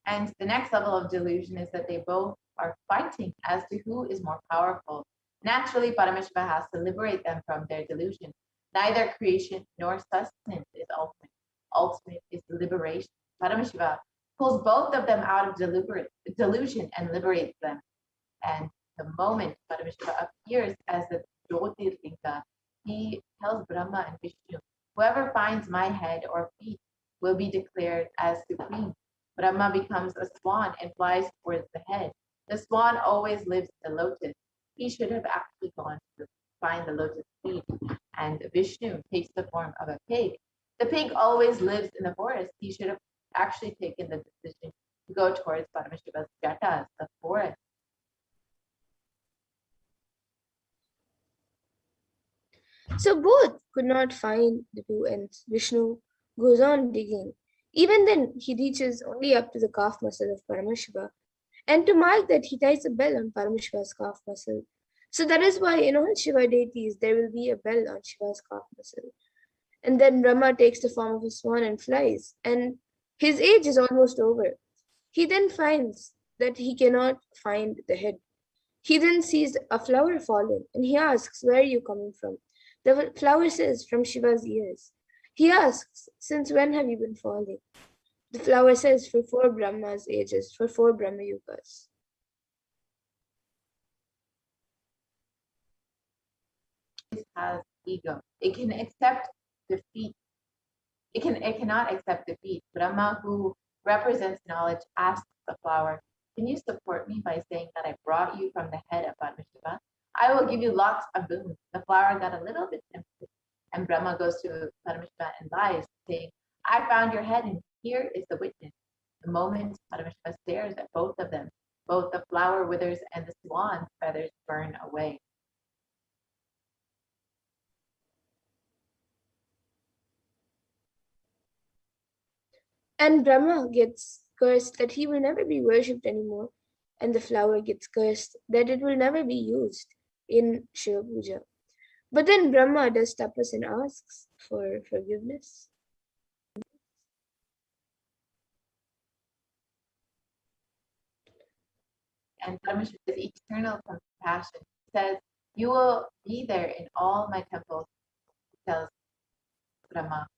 [SPEAKER 3] And the next level of delusion is that they both are fighting as to who is more powerful. Naturally, Paramashiva has to liberate them from their delusion. Neither creation nor sustenance is ultimate. Ultimate is liberation. Paramashiva pulls both of them out of delusion and liberates them. And the moment Paramashiva appears as the Jyotirlinga, he tells Brahma and Vishnu, whoever finds my head or feet will be declared as supreme. Brahma becomes a swan and flies towards the head. The swan always lives in the lotus. He should have actually gone to find the lotus feet. And Vishnu takes the form of a pig. The pig always lives in the forest. He should have actually taken the decision to go towards Paramashiva's jatas, the forest.
[SPEAKER 6] So both could not find the two ends. Vishnu goes on digging. Even then, he reaches only up to the calf muscle of Paramashiva. And to mark that, he ties a bell on Paramashiva's calf muscle. So that is why in all Shiva deities, there will be a bell on Shiva's calf muscle. And then Brahma takes the form of a swan and flies. And his age is almost over. He then finds that he cannot find the head. He then sees a flower falling and he asks, where are you coming from? The flower says, from Shiva's ears. He asks, since when have you been falling? The flower says, for 4 Brahma's ages, for 4 Brahma Yugas.
[SPEAKER 3] It has ego. It can accept defeat. It cannot accept defeat. Brahma, who represents knowledge, asks the flower, can you support me by saying that I brought you from the head of Paramashiva? I will give you lots of boons. The flower got a little bit tempted, and Brahma goes to Paramashiva and lies, saying, I found your head, and here is the witness. The moment Paramashiva stares at both of them, both the flower withers and the swan's feathers burn away.
[SPEAKER 6] And Brahma gets cursed that he will never be worshipped anymore, and the flower gets cursed that it will never be used in Shiva Puja. But then Brahma does tapas and asks for forgiveness.
[SPEAKER 3] And Paramashiva's eternal compassion says, you will be there in all my temples, tells Brahma.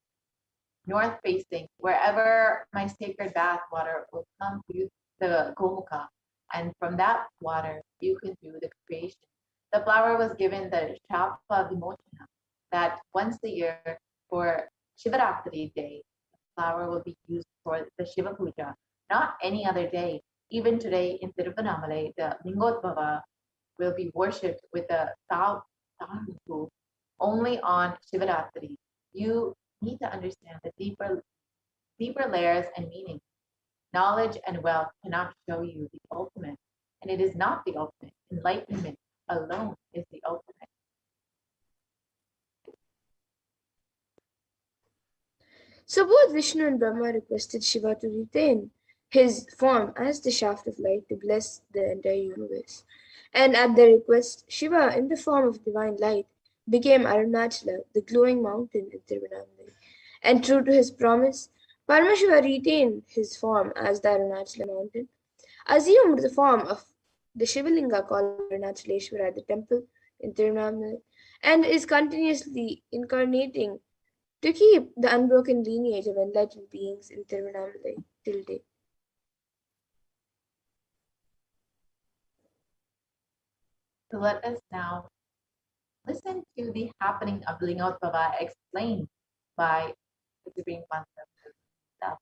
[SPEAKER 3] North facing, wherever my sacred bath water will come to the Gomukha, and from that water you can do the creation. The flower was given the Shapa Vimochana, that once a year for Shivaratri day, the flower will be used for the Shiva Puja, not any other day. Even today in Tiruvannamalai, the Lingotbhava will be worshipped with the Tharupu only on Shivaratri. You need to understand the deeper layers and meaning. Knowledge and wealth cannot show you the ultimate, and it is not the ultimate. Enlightenment alone is the ultimate.
[SPEAKER 6] So both Vishnu and Brahma requested Shiva to retain his form as the shaft of light to bless the entire universe. And at their request, Shiva, in the form of divine light, became Arunachala, the glowing mountain in Tiruvannamalai. And true to his promise, Paramashiva retained his form as the Arunachala mountain, assumed the form of the Shivalinga called Arunachaleshwara at the temple in Tiruvannamalai, and is continuously incarnating to keep the unbroken lineage of enlightened beings in Tiruvannamalai till date.
[SPEAKER 3] So let us now listen to the happening of Lingotbhava explained by the Supreme Concept himself.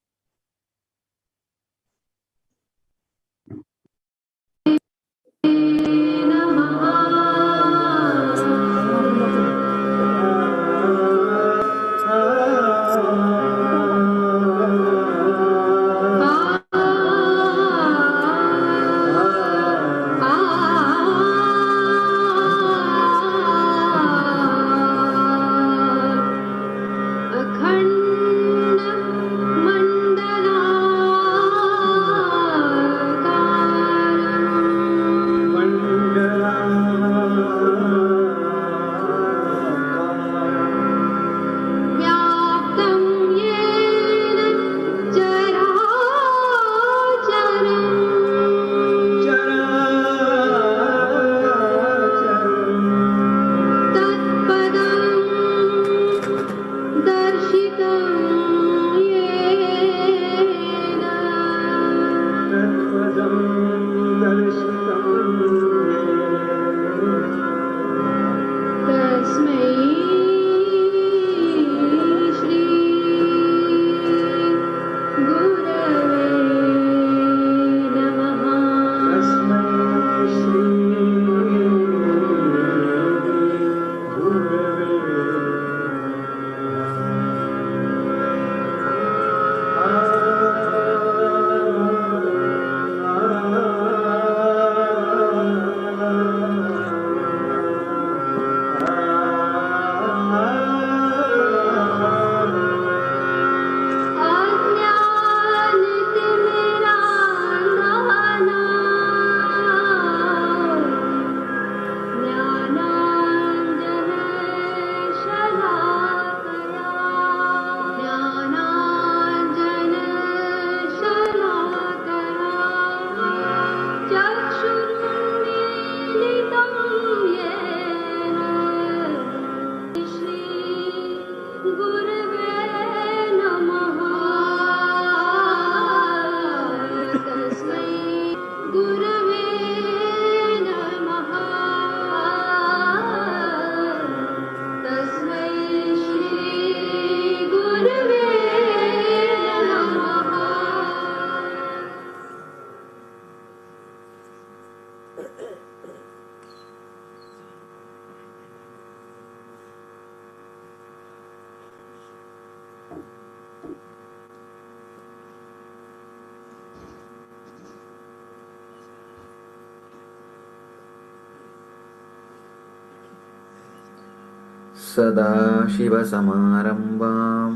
[SPEAKER 2] सदाशिवसमारम्भां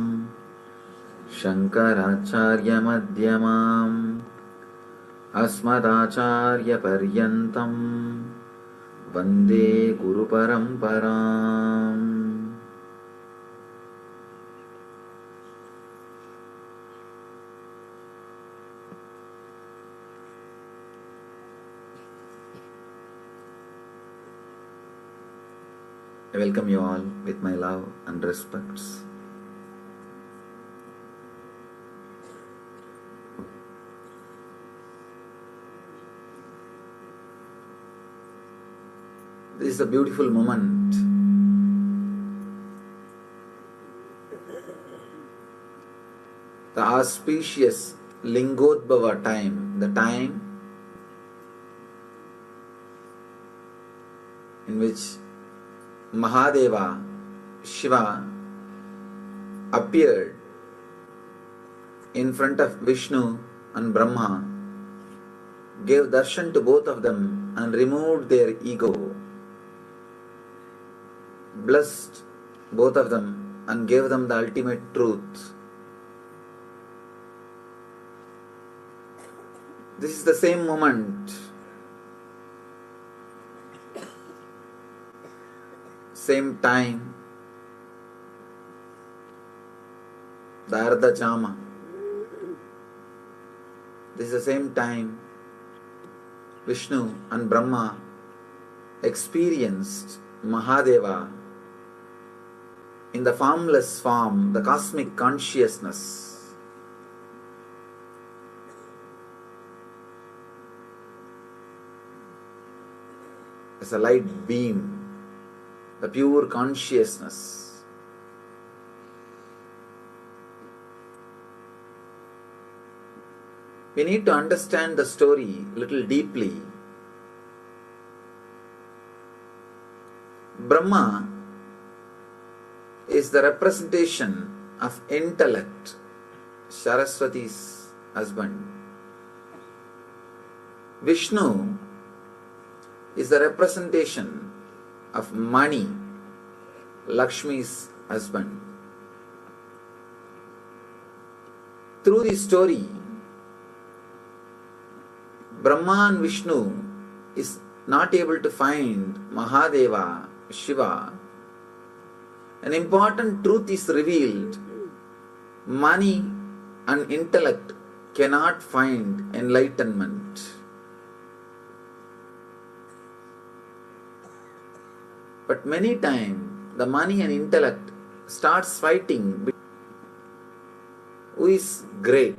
[SPEAKER 2] शङ्कराचार्यमध्यमाम् अस्मदाचार्यपर्यन्तं वन्दे गुरुपरम्पराम्. I welcome you all with my love and respects. This is a beautiful moment. the auspicious Lingodbhava time, the time in which Mahadeva, Shiva, appeared in front of Vishnu and Brahma, gave darshan to both of them and removed their ego, blessed both of them and gave them the ultimate truth. This is the same moment, same time, the Ardha Jama. This is the same time Vishnu and Brahma experienced Mahadeva in the formless form, the cosmic consciousness. As a light beam, the pure consciousness. We need to understand the story a little deeply. Brahma is the representation of intellect, Saraswati's husband. Vishnu is the representation of money, Lakshmi's husband. Through this story, Brahma and Vishnu is not able to find Mahadeva, Shiva. An important truth is revealed. Money and intellect cannot find enlightenment. But many times the money and intellect starts fighting. Who is great?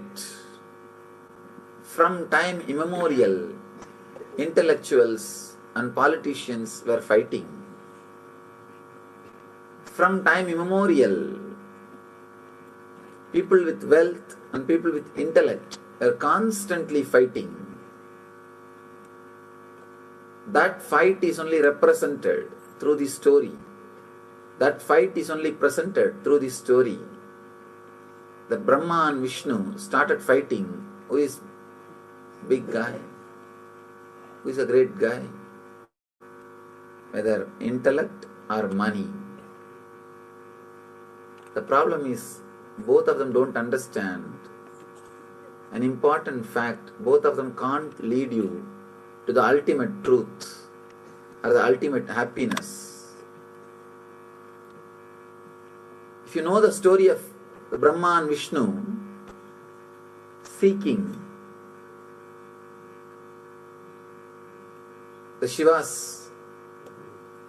[SPEAKER 2] From time immemorial, intellectuals and politicians were fighting. From time immemorial, people with wealth and people with intellect are constantly fighting. That fight is only represented through this story. That fight is only presented through this story. That Brahma and Vishnu started fighting. Who is big guy? Who is a great guy? Whether intellect or money. The problem is both of them don't understand an important fact. Both of them can't lead you to the ultimate truth or the ultimate happiness. If you know the story of Brahma and Vishnu seeking the Shiva's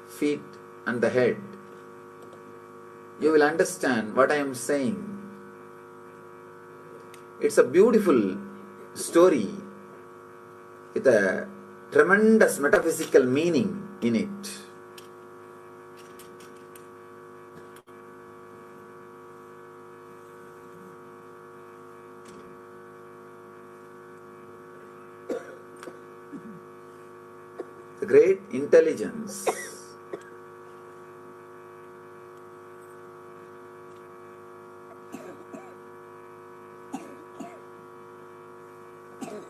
[SPEAKER 2] feet and the head, you will understand what I am saying. It's a beautiful story with a tremendous metaphysical meaning in it. The great intelligence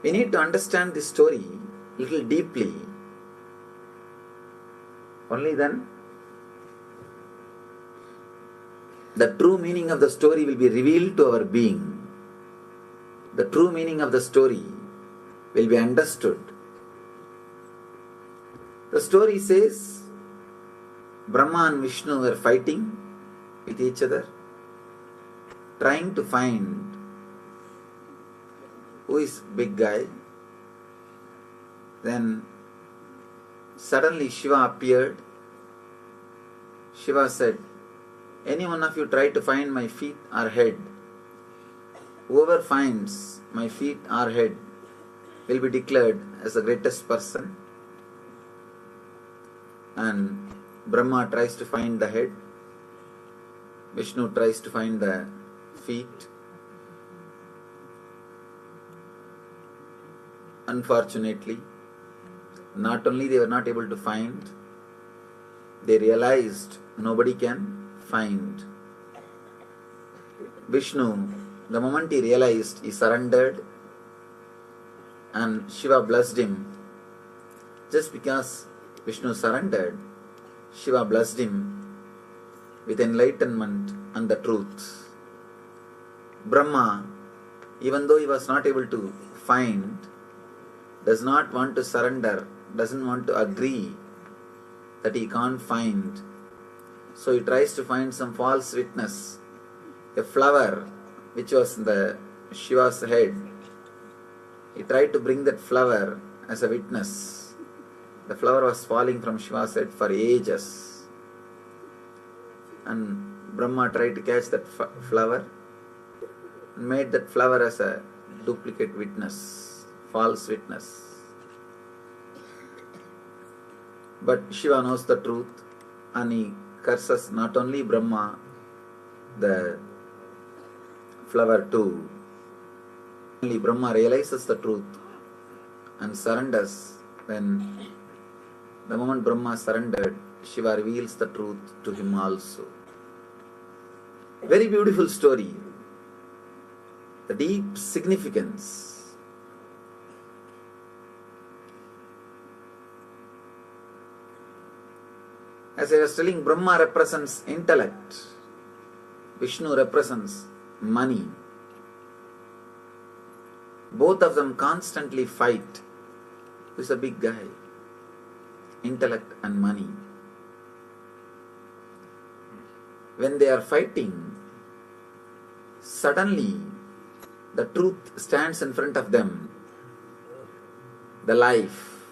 [SPEAKER 2] we need to understand this story a little deeply. Only then the true meaning of the story will be revealed to our being. The true meaning of the story will be understood. The story says Brahma and Vishnu were fighting with each other, trying to find who is big guy. Then suddenly Shiva appeared. Shiva said, any one of you try to find my feet or head. Whoever finds my feet or head will be declared as the greatest person. And Brahma tries to find the head. Vishnu tries to find the feet. Unfortunately, not only they were not able to find, they realized nobody can find. Vishnu, the moment he realized, he surrendered, and Shiva blessed him. Just because Vishnu surrendered, Shiva blessed him with enlightenment and the truth. Brahma, even though he was not able to find, does not want to surrender, doesn't want to agree that he can't find. So he tries to find some false witness, a flower which was in the Shiva's head. He tried to bring that flower as a witness. The flower was falling from Shiva's head for ages. And Brahma tried to catch that flower and made that flower as a duplicate witness, false witness. But Shiva knows the truth and he curses not only Brahma, the flower too. Only Brahma realizes the truth and surrenders. Then the moment Brahma surrendered, Shiva reveals the truth to him also. Very beautiful story. The deep significance. As I was telling, Brahma represents intellect. Vishnu represents money. Both of them constantly fight. Who's a big guy? Intellect and money. When they are fighting, suddenly the truth stands in front of them. The life.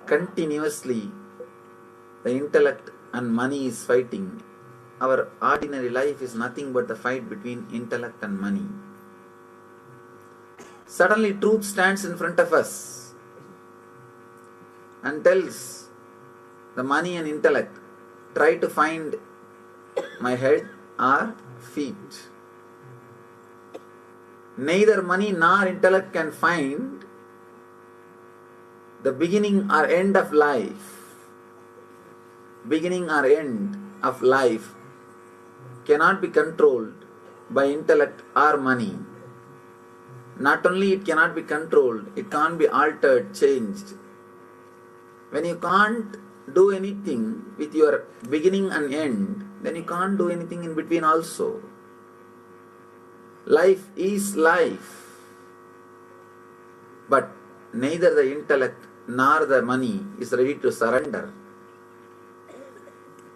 [SPEAKER 2] Continuously, the intellect and money is fighting. Our ordinary life is nothing but the fight between intellect and money. Suddenly truth stands in front of us and tells the money and intellect, try to find my head or feet. Neither money nor intellect can find the beginning or end of life. Beginning or end of life cannot be controlled by intellect or money. Not only it cannot be controlled, it can't be altered, changed. When you can't do anything with your beginning and end, then you can't do anything in between also. Life is life. But neither the intellect nor the money is ready to surrender.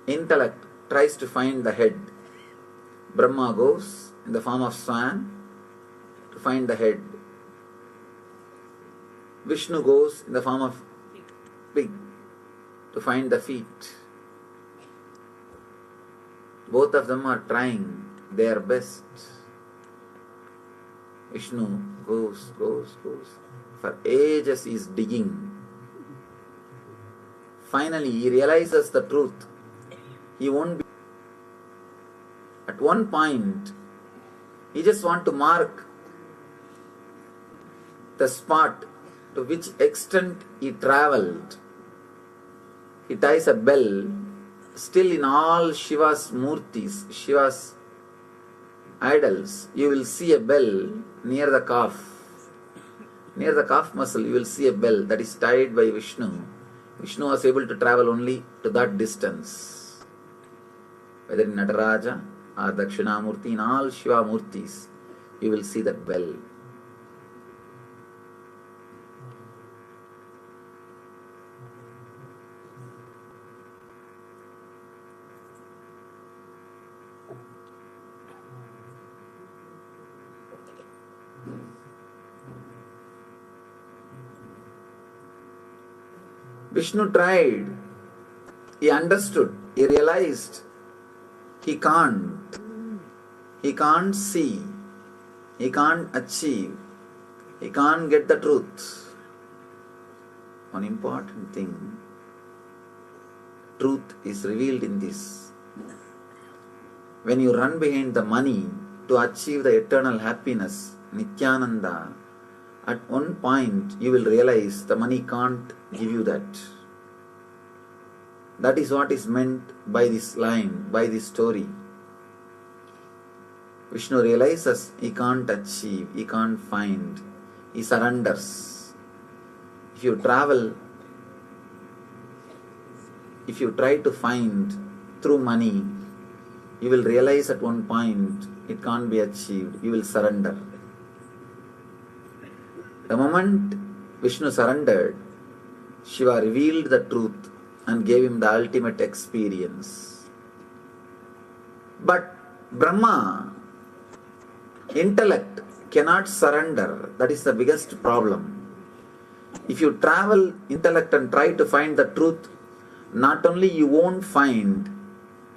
[SPEAKER 2] Intellect tries to find the head. Brahma goes in the form of swan to find the head. Vishnu goes in the form of pig to find the feet. Both of them are trying their best. Vishnu goes. For ages he is digging. Finally he realizes the truth. He won't be. At one point, he just wants to mark the spot to which extent he travelled. He ties a bell. Still in all Shiva's murtis, Shiva's idols, you will see a bell near the calf. Near the calf muscle, you will see a bell that is tied by Vishnu. Vishnu was able to travel only to that distance. Whether in Nataraja or Dakshinamurti, in all Shiva murtis, you will see that bell. Vishnu tried, he understood, he realized he can't see, he can't achieve, he can't get the truth. One important thing, truth is revealed in this. When you run behind the money to achieve the eternal happiness, Nithyananda, At one point, you will realize the money can't give you that. That is what is meant by this line, by this story. Vishnu realizes he can't achieve, he can't find, he surrenders. If you travel, if you try to find through money, you will realize at one point it can't be achieved, you will surrender. The moment Vishnu surrendered, Shiva revealed the truth and gave him the ultimate experience. But Brahma, intellect, cannot surrender. That is the biggest problem. If you travel intellect and try to find the truth, not only you won't find,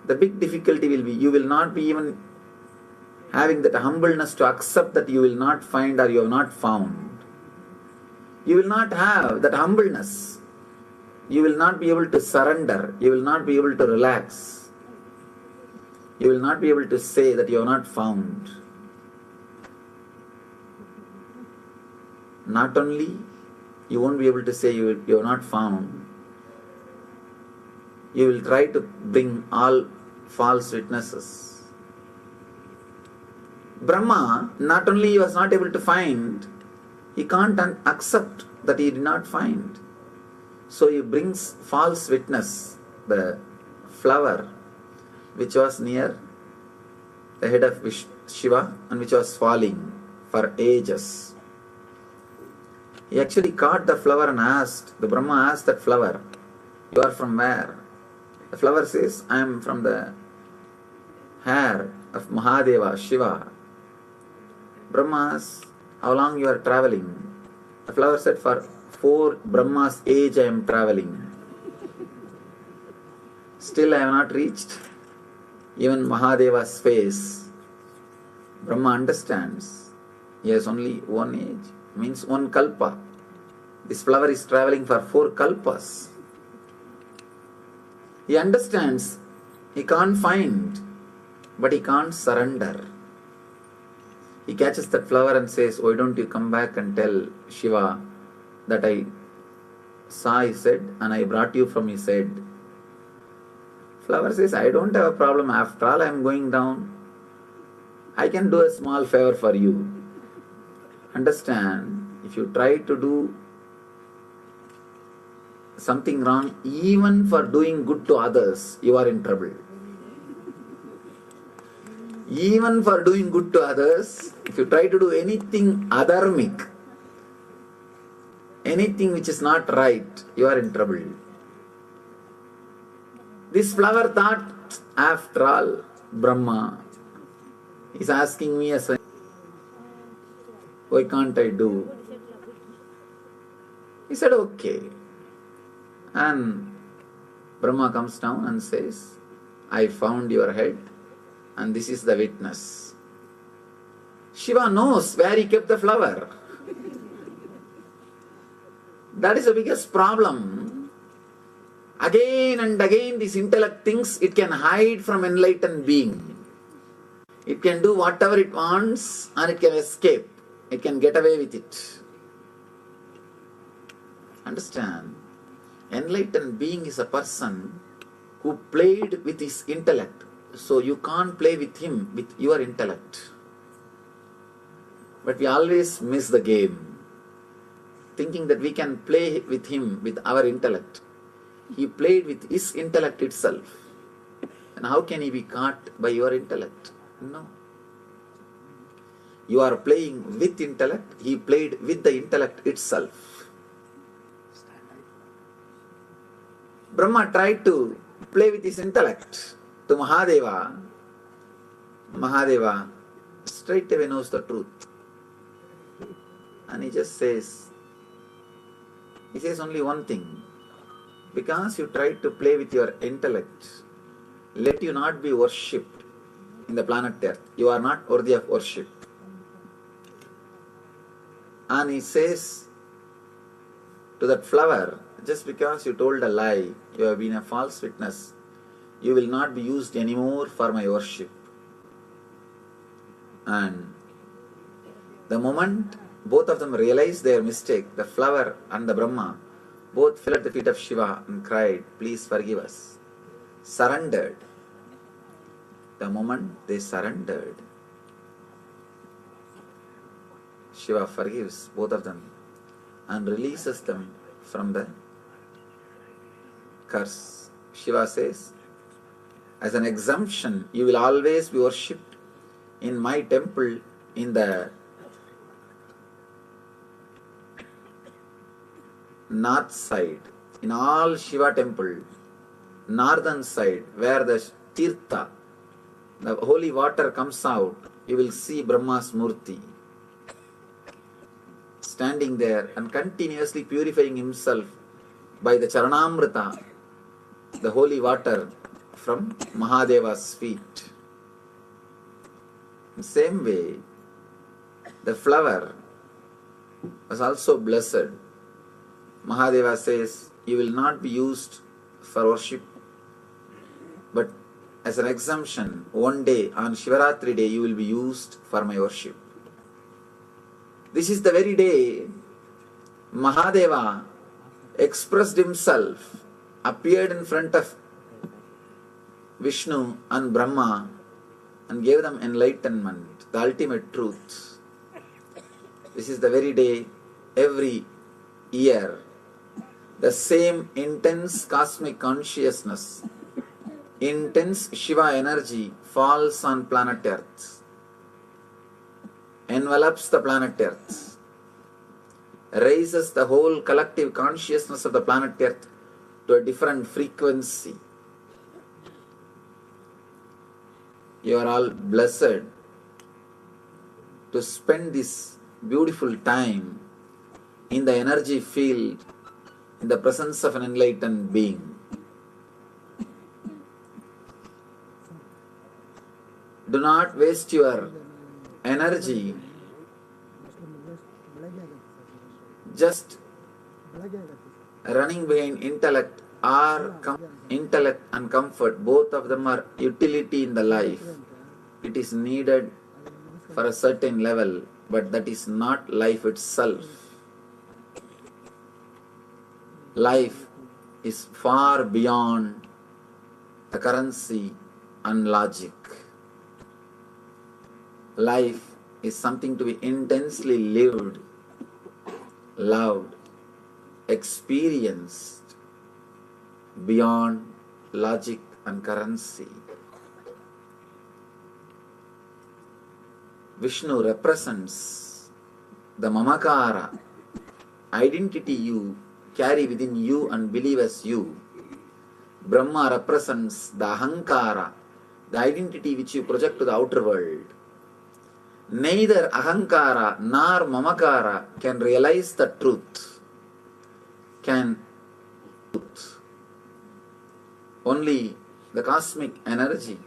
[SPEAKER 2] the big difficulty will be you will not be even having that humbleness to accept that you will not find or you have not found. You will not have that humbleness. You will not be able to surrender. You will not be able to relax. You will not be able to say that you have not found. Not only you won't be able to say you have not found, you will try to bring all false witnesses. Brahma, not only he was not able to find, he can't accept that he did not find. So he brings false witness, the flower which was near the head of Shiva and which was falling for ages. He actually caught the flower and asked, the Brahma asked that flower, "You are from where?" The flower says, "I am from the hair of Mahadeva, Shiva." Brahma asked, "How long you are traveling?" The flower said, "For 4 Brahma's age I am traveling. Still I have not reached even Mahadeva's face." Brahma understands. He has only one age, means one kalpa. This flower is traveling for 4 kalpas. He understands he can't find, but he can't surrender. He catches that flower and says, "Why don't you come back and tell Shiva that I saw his head and I brought you from his head?" Flower says, "I don't have a problem. After all, I am going down. I can do a small favor for you." Understand, if you try to do something wrong, even for doing good to others, you are in trouble. Even for doing good to others, if you try to do anything adharmic, anything which is not right, you are in trouble. This flower thought, after all, Brahma is asking me as a, why can't I do? He said, "Okay." And Brahma comes down and says, "I found your head and this is the witness." Shiva knows where he kept the flower. That is the biggest problem. Again and again this intellect thinks it can hide from enlightened being. It can do whatever it wants and it can escape. It can get away with it. Understand? Enlightened being is a person who played with his intellect. So you can't play with him with your intellect. But we always miss the game, thinking that we can play with him with our intellect. He played with his intellect itself. And how can he be caught by your intellect? No. You are playing with intellect. He played with the intellect itself. Brahma tried to play with his intellect to Mahadeva. Mahadeva straight away knows the truth. And he just says only one thing. Because you tried to play with your intellect, let you not be worshipped in the planet Earth. You are not worthy of worship. And he says to that flower, just because you told a lie, you have been a false witness, you will not be used anymore for my worship. And the moment both of them realized their mistake. The flower and the Brahma both fell at the feet of Shiva and cried, "Please forgive us." Surrendered. The moment they surrendered, Shiva forgives both of them and releases them from the curse. Shiva says, as an exemption, you will always be worshipped in my temple in the north side. In all Shiva temple, northern side, where the Tirtha, the holy water comes out, you will see Brahma's Murti standing there and continuously purifying himself by the Charanamrita, the holy water from Mahadeva's feet. In the same way, the flower was also blessed. Mahadeva says, you will not be used for worship, but as an exemption, one day on Shivaratri day, you will be used for my worship. This is the very day Mahadeva expressed himself, appeared in front of Vishnu and Brahma and gave them enlightenment, the ultimate truth. This is the very day every year the same intense cosmic consciousness, intense Shiva energy falls on planet Earth, envelops the planet Earth, raises the whole collective consciousness of the planet Earth to a different frequency. You are all blessed to spend this beautiful time in the energy field, in the presence of an enlightened being. Do not waste your energy just running behind intellect or intellect and comfort. Both of them are utility in the life. It is needed for a certain level, but that is not life itself. Life is far beyond the currency and logic. Life is something to be intensely lived, loved, experienced beyond logic and currency. Vishnu represents the Mamakara, identity you carry within you and believe as you. Brahma represents the Ahankara, the identity which you project to the outer world. Neither Ahankara nor Mamakara can realize the truth. Only the cosmic energy,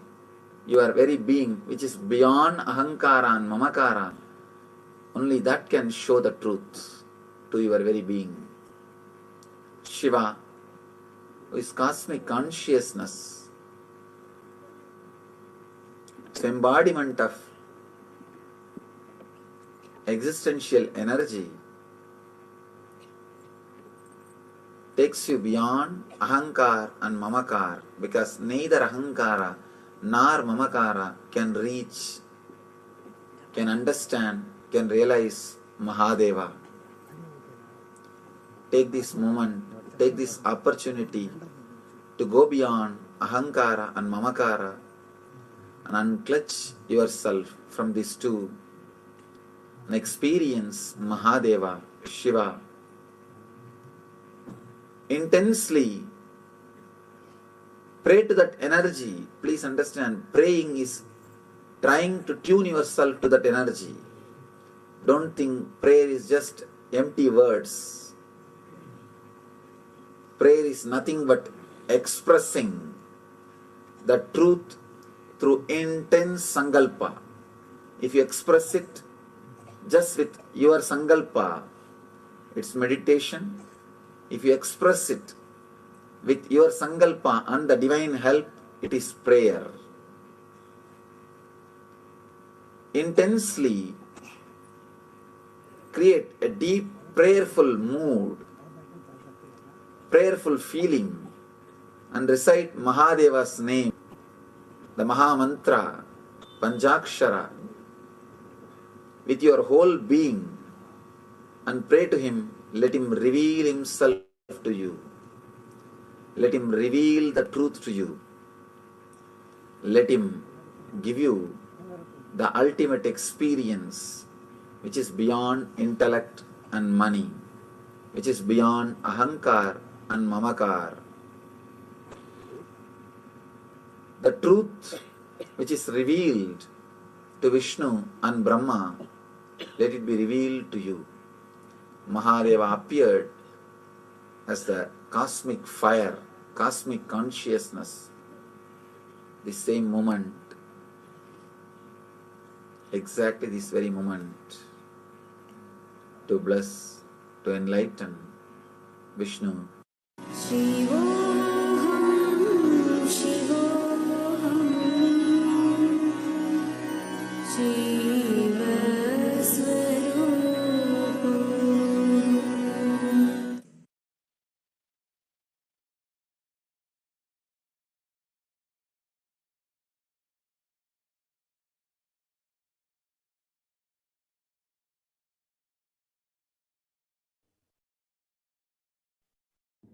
[SPEAKER 2] your very being, which is beyond Ahankara and Mamakara, only that can show the truth to your very being. Shiva, who is cosmic consciousness, it's embodiment of existential energy, takes you beyond Ahankar and Mamakar, because neither Ahankara nor Mamakara can reach, can understand, can realize Mahadeva. Take this moment, take this opportunity to go beyond Ahankara and Mamakara and unclutch yourself from these two and experience Mahadeva, Shiva. Intensely pray to that energy. Please understand, praying is trying to tune yourself to that energy. Don't think prayer is just empty words. Prayer is nothing but expressing the truth through intense sankalpa. If you express it just with your sankalpa, it's meditation. If you express it with your sankalpa and the divine help, it is prayer. Intensely create a deep prayerful mood, prayerful feeling, and recite Mahadeva's name, the Maha Mantra, Panjakshara, with your whole being, and pray to him. Let him reveal himself to you. Let him reveal the truth to you. Let him give you the ultimate experience, which is beyond intellect and money, which is beyond ahankar and mamakar. The truth which is revealed to Vishnu and Brahma, let it be revealed to you. Mahadeva appeared as the cosmic fire, cosmic consciousness, the same moment, exactly this very moment, to bless, to enlighten Vishnu.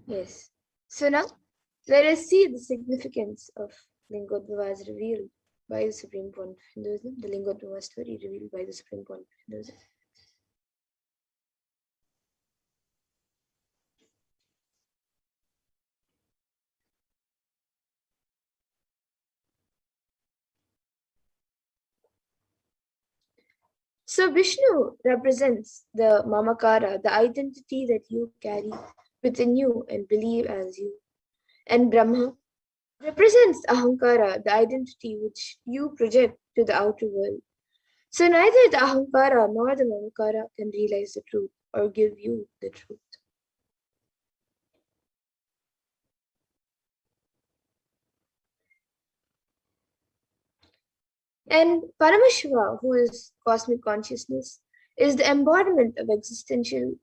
[SPEAKER 6] Yes. So now let us see the significance of Lingodvavas revealed by the Supreme Pontiff of Hinduism, the Lingodvava story revealed by the Supreme Pontiff of Hinduism. So Vishnu represents the Mamakara, the identity that you carry within you and believe as you. And Brahma represents Ahankara, the identity which you project to the outer world. So neither the Ahankara nor the Mamakara can realize the truth or give you the truth. And Paramashiva, who is cosmic consciousness, is the embodiment of existential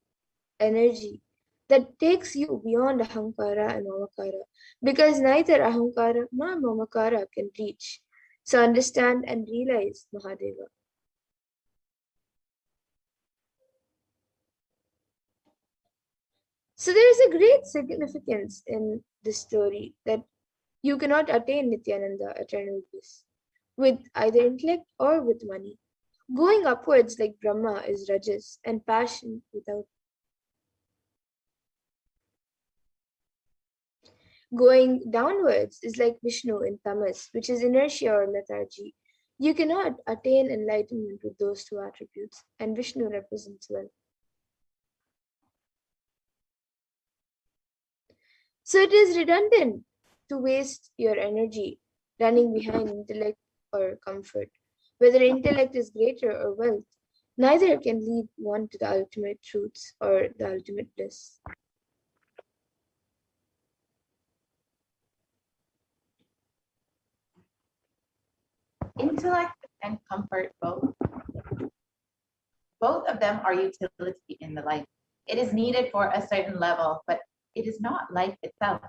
[SPEAKER 6] energy that takes you beyond Ahankara and Mamakara, because neither Ahankara nor Mamakara can reach, so understand and realize Mahadeva. So there is a great significance in this story that you cannot attain Nithyananda, eternal bliss, with either intellect or with money. Going upwards like Brahma is rajas and passion without. Going downwards is like Vishnu in tamas, which is inertia or lethargy. You cannot attain enlightenment with those two attributes, and Vishnu represents wealth. So it is redundant to waste your energy running behind intellect or comfort. Whether intellect is greater or wealth, neither can lead one to the ultimate truths or the ultimate bliss.
[SPEAKER 3] Intellect and comfort both of them are utility in the life. It is needed for a certain level, but it is not life itself.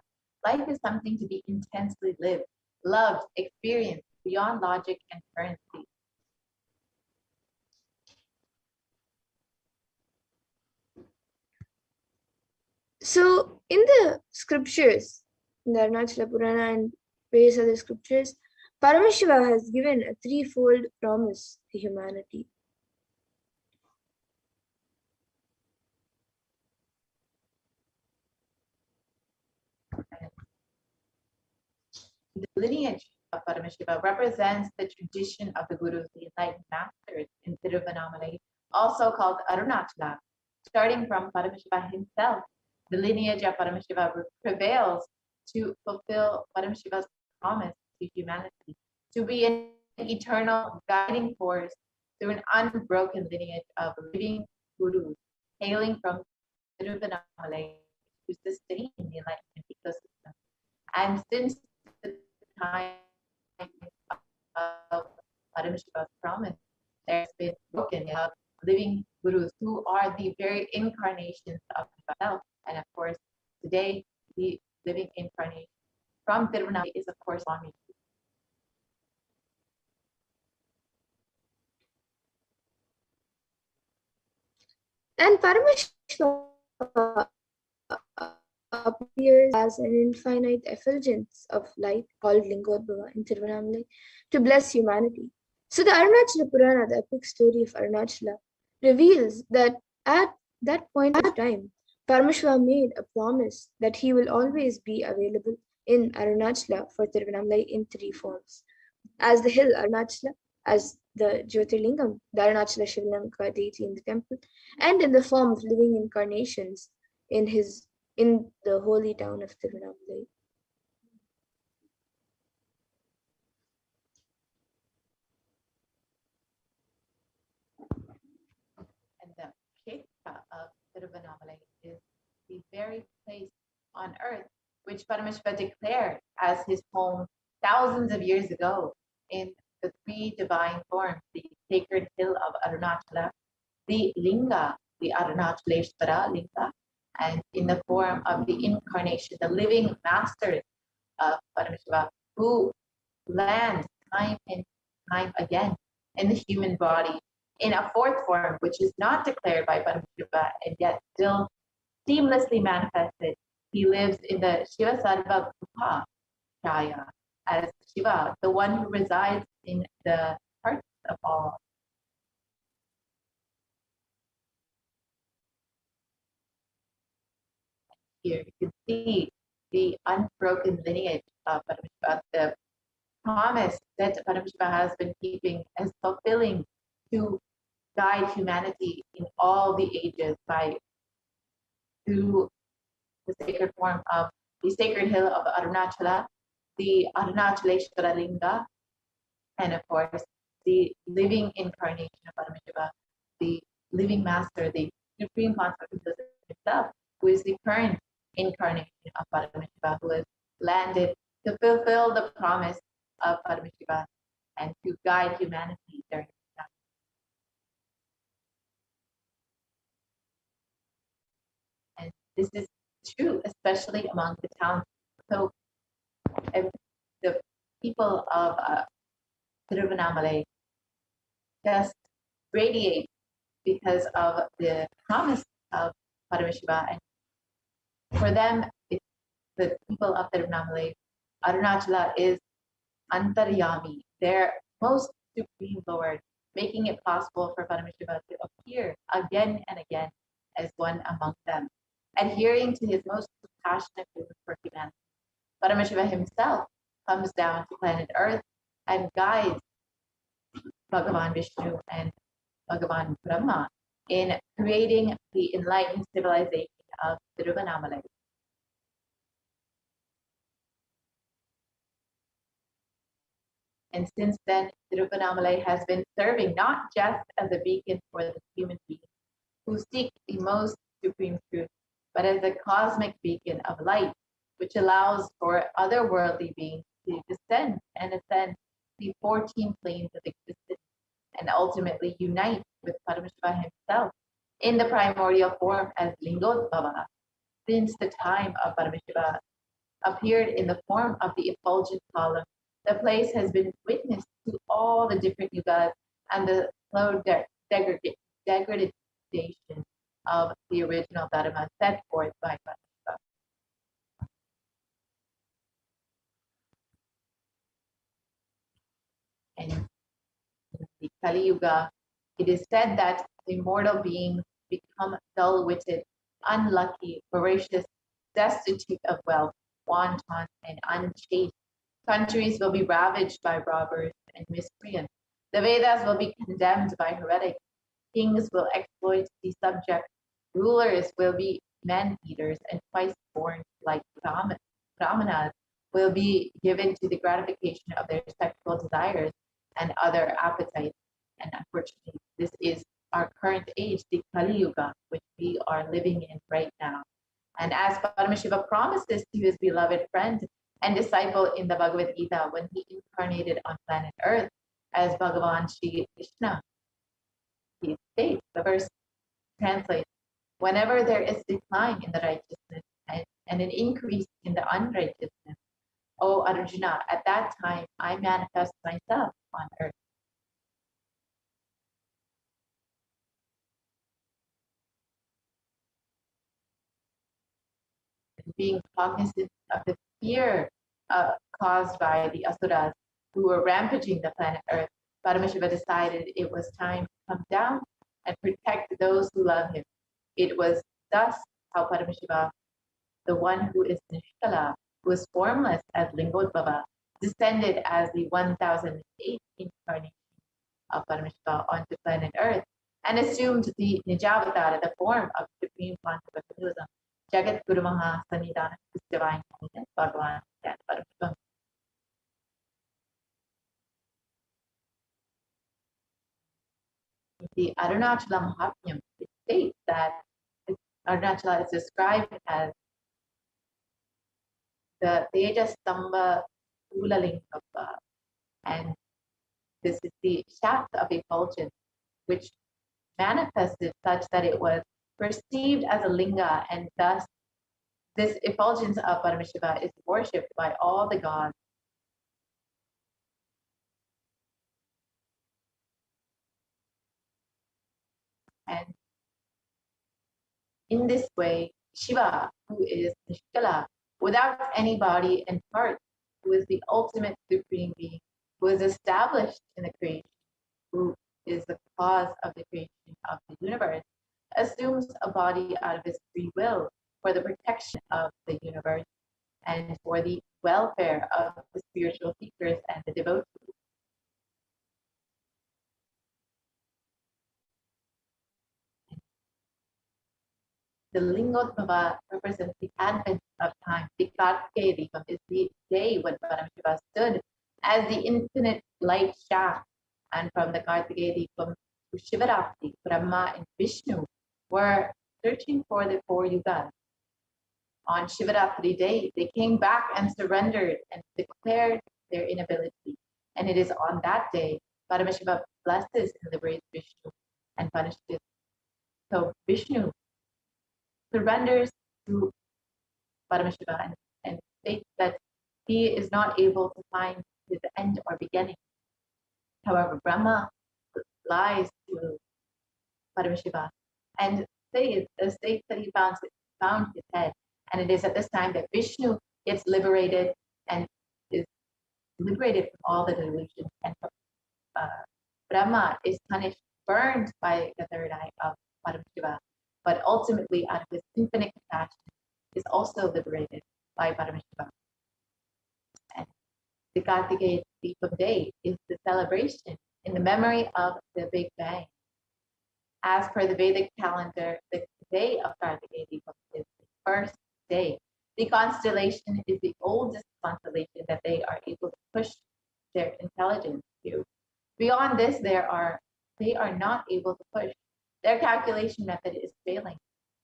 [SPEAKER 3] Life is something to be intensely lived, loved, experienced beyond logic and currency.
[SPEAKER 6] So in the scriptures, in the Arunachala Purana and various other scriptures, Paramashiva has given a threefold promise to humanity.
[SPEAKER 3] The lineage of Paramashiva represents the tradition of the Gurus, the enlightened masters in Tiruvannamalai, also called Arunachala. Starting from Paramashiva himself, the lineage of Paramashiva prevails to fulfill Paramashiva's promise to humanity, to be an eternal guiding force through an unbroken lineage of living Gurus, hailing from Tiruvannamalai to sustain the enlightenment ecosystem. And since the time of Paramashiva's promise, there's been broken love living gurus who are the very incarnations of Himself. And of course, today, the living incarnation from Tiruvannamalai is, of course, Swami.
[SPEAKER 6] And Paramashiva appears as an infinite effulgence of light called Lingodbhava in Tiruvannamalai to bless humanity. So the Arunachala Purana, the epic story of Arunachala, reveals that at that point of time, Paramashiva made a promise that he will always be available in Arunachala for Tiruvannamalai in three forms. As the hill Arunachala, as the Jyotirlingam, the Arunachala Shivalinga deity in the temple, and in the form of living incarnations in the holy town of Tiruvannamalai.
[SPEAKER 3] And the Kshetra of Tiruvannamalai is the very place on earth which Paramashiva declared as his home thousands of years ago in the three divine forms, the sacred hill of Arunachala, the Linga, the Arunachaleshvara Linga, and in the form of the incarnation, the living master of Paramashiva, who lands time and time again in the human body in a fourth form, which is not declared by Paramashiva and yet still seamlessly manifested. He lives in the Shiva Sarva Bhuta Chaya as Shiva, the one who resides in the hearts of all. Here you can see the unbroken lineage of Paramashiva, the promise that Paramashiva has been keeping as fulfilling to guide humanity in all the ages through the sacred form of the sacred hill of Arunachala, the Arunachaleshvara Linga, and of course, the living incarnation of Paramashiva, the living master, the supreme consciousness himself, who is the current incarnation of Paramashiva, who has landed to fulfill the promise of Paramashiva and to guide humanity during this time. And this is true, especially among the towns. So the people of Tiruvannamalai just radiate because of the promise of Paramashiva. And for them, the people of Tiruvannamalai, Arunachala is Antaryami, their most supreme Lord, making it possible for Paramashiva to appear again and again as one among them, adhering to his most passionate vision for humanity. Paramashiva himself comes down to planet Earth and guides Bhagavan Vishnu and Bhagavan Brahma in creating the enlightened civilization of Tiruvannamalai. And since then, Tiruvannamalai has been serving not just as a beacon for the human beings who seek the most supreme truth, but as a cosmic beacon of light, which allows for otherworldly beings to descend and ascend the 14 planes of existence and ultimately unite with Paramashiva himself in the primordial form as Lingodbhava. Since the time of Paramashiva appeared in the form of the effulgent column, the place has been witness to all the different yugas and the slow degradation of the original Dharma set forth by Paramashiva. And in the Kali Yuga, it is said that the mortal beings become dull-witted, unlucky, voracious, destitute of wealth, wanton, and unchaste. Countries will be ravaged by robbers and miscreants. The Vedas will be condemned by heretics. Kings will exploit the subjects. Rulers will be man-eaters, and twice-born like brahmanas will be given to the gratification of their sexual desires and other appetites. And unfortunately, this is our current age, the Kali Yuga, which we are living in right now. And as Paramashiva promises to his beloved friend and disciple in the Bhagavad Gita when he incarnated on planet Earth as Bhagavan Shri Krishna, he states verse translates, whenever there is decline in the righteousness and an increase in the unrighteousness, O Arjuna, at that time I manifest myself on earth. Being cognizant of the fear caused by the asuras who were rampaging the planet Earth, Paramashiva decided it was time to come down and protect those who love him. It was thus how Paramashiva, the one who is Nishkala, who is formless as Lingodbhava, descended as the 1008th incarnation of Paramashiva onto planet Earth and assumed the Nijavatara, the form of Supreme Quantum Buddhism, Jagat Guru Maha Sanidana, his divine holiness, Bhagavan and Paramashivam. The Arunachala Mahatmyam, it states that Arunachala is described as the Tejastamba Ulalinga, and this is the shaft of effulgence which manifested such that it was perceived as a linga, and thus this effulgence of Paramashiva is worshipped by all the gods. And in this way, Shiva, who is Nishkala, without any body and part, who is the ultimate supreme being, who is established in the creation, who is the cause of the creation of the universe, assumes a body out of his free will for the protection of the universe and for the welfare of the spiritual seekers and the devotees. The Lingodbhava represents the advent of time. The Kartikeya Deepam is the day when Paramashiva stood as the infinite light shaft. And from the Kartikeya Deepam to Shivaratri, Brahma and Vishnu were searching for the 4 yugas. On Shivaratri day, they came back and surrendered and declared their inability. And it is on that day, Paramashiva blesses and liberates Vishnu and punishes him. So Vishnu surrenders to Paramashiva and states that he is not able to find his end or beginning. However, Brahma lies to Paramashiva and states that he found his head. And it is at this time that Vishnu gets liberated and is liberated from all the delusions. And Brahma is punished, burned by the third eye of Paramashiva, but ultimately, out of his infinite compassion, is also liberated by Paramashiva. And the Kartikeya Deepam Day is the celebration in the memory of the Big Bang. As per the Vedic calendar, the day of Kartikeya Deepam is the first day. The constellation is the oldest constellation that they are able to push their intelligence to. Beyond this, they are not able to push. Their calculation method is failing.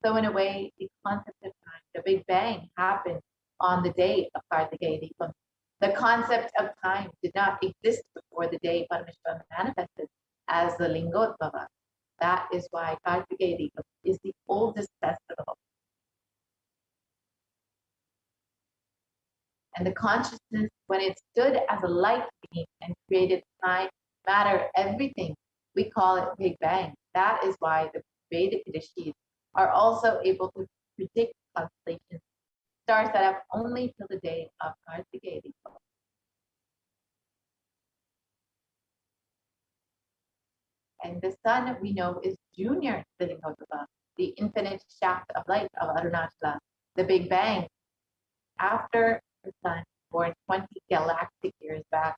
[SPEAKER 3] So in a way, the concept of time, the Big Bang, happened on the day of Kartikeya Deepam. The concept of time did not exist before the day Paramashiva manifested as the Lingodbhava. That is why Kartikeya Deepam is the oldest festival. And the consciousness, when it stood as a light beam and created time, matter, everything, we call it Big Bang. That is why the Vedic rishis are also able to predict constellations, stars that have only till the day of Kartikeya Deepam. And the sun, we know, is junior to the Lingodbhava, the infinite shaft of light of Arunachala, the Big Bang. After the sun, born 20 galactic years back,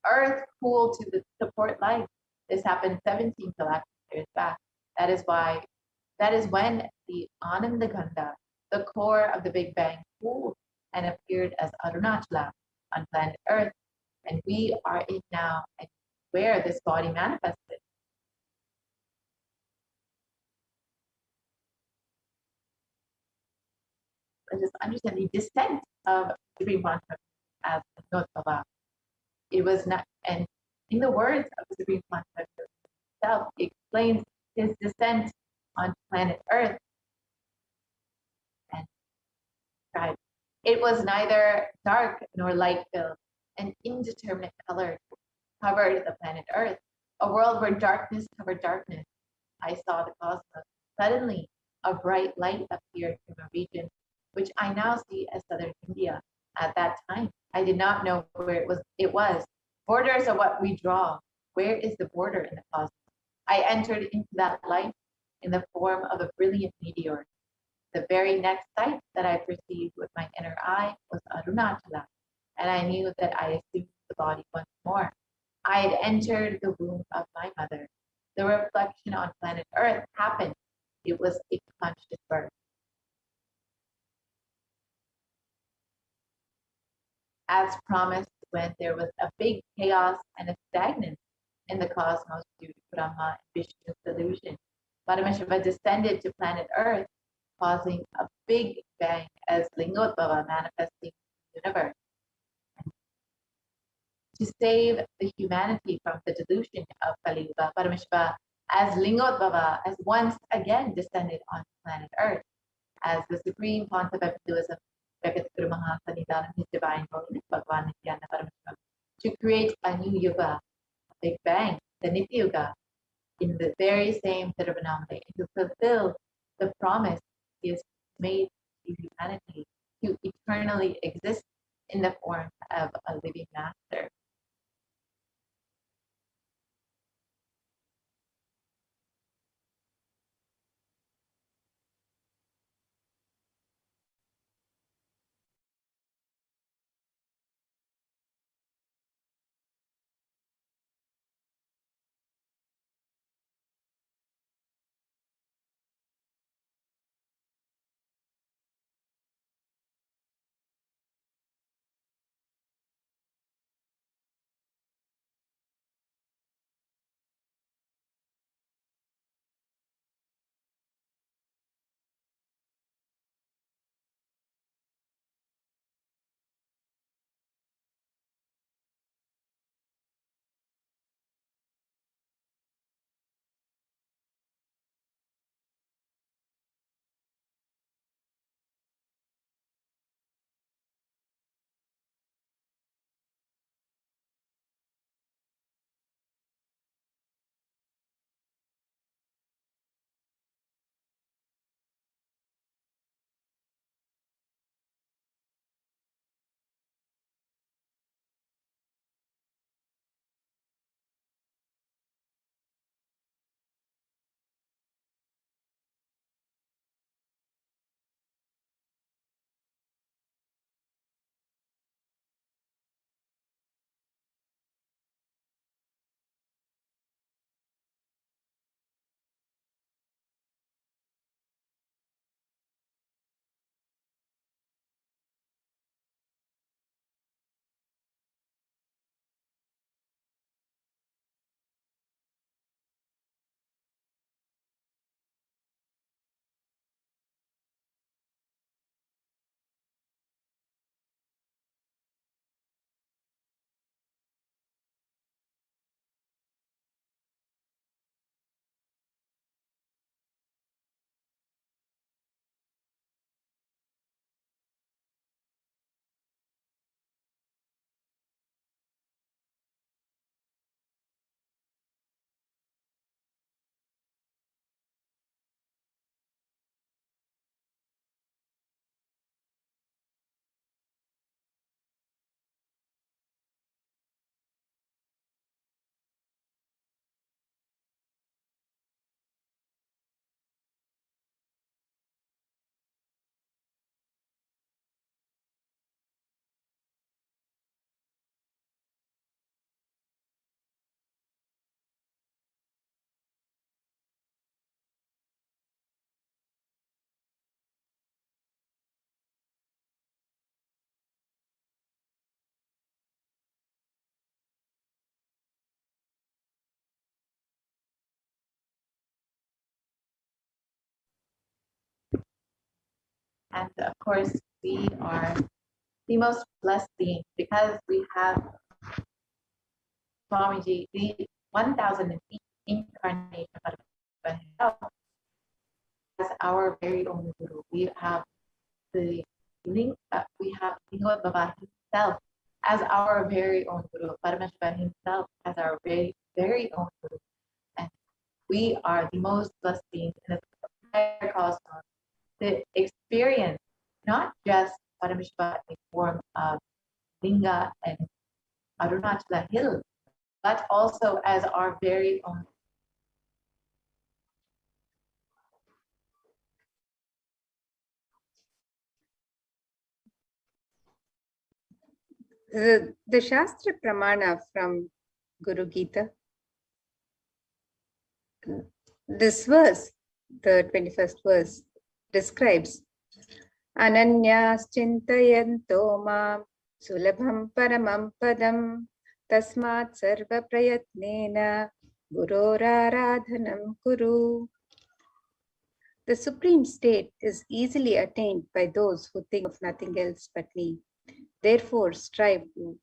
[SPEAKER 3] Earth cooled to support life. This happened 17 galactic years back. That is when the Anandaganda, the core of the Big Bang, cooled and appeared as Arunachala on planet Earth. And we are in now and where this body manifested. Let's just understand the descent of Supreme Quantum as Notbhava. It was not, and in the words of the Supreme Quantum itself, it explains his descent on planet Earth and described. It was neither dark nor light-filled. An indeterminate color covered the planet Earth, a world where darkness covered darkness. I saw the cosmos. Suddenly, a bright light appeared from a region which I now see as southern India. At that time, I did not know where it was. Borders are what we draw. Where is the border in the cosmos? I entered into that light in the form of a brilliant meteor. The very next sight that I perceived with my inner eye was Arunachala, and I knew that I assumed the body once more. I had entered the womb of my mother. The reflection on planet Earth happened. It was a conscious birth. As promised, when there was a big chaos and a stagnance in the cosmos due to Brahma and Vishnu's delusion, Paramashiva descended to planet Earth, causing a big bang as Lingodbhava manifesting the universe. To save the humanity from the delusion of Kali Yuga, Paramashiva, as Lingodbhava, has once again descended on planet Earth as the supreme pontiff of Hinduism, his divine holiness, Bhagavan Nithyananda Paramashivam, to create a new yuga, a big bang, the Nitya Yuga, in the very same Thiruvannamalai, and to fulfill the promise he has made to humanity to eternally exist in the form of a living master. And of course, we are the most blessed beings because we have Swamiji, the 1000 incarnation of himself as our very own Guru. We have the link, we have Lingam Baba himself as our very own Guru, Paramashivoham himself as our very, very own Guru. And we are the most blessed beings in the entire cosmos to experience not just Paramashivoham in form of Linga and Arunachala Hill, but also as our very own.
[SPEAKER 7] The Shastra Pramana from Guru Gita, this verse, the 21st verse, describes Ananyas Chintayanto Mam Sulabham Paramam Padam Tasmat Sarva Prayatnena Guroraradhanam Kuru. The supreme state is easily attained by those who think of nothing else but me. Therefore, strive to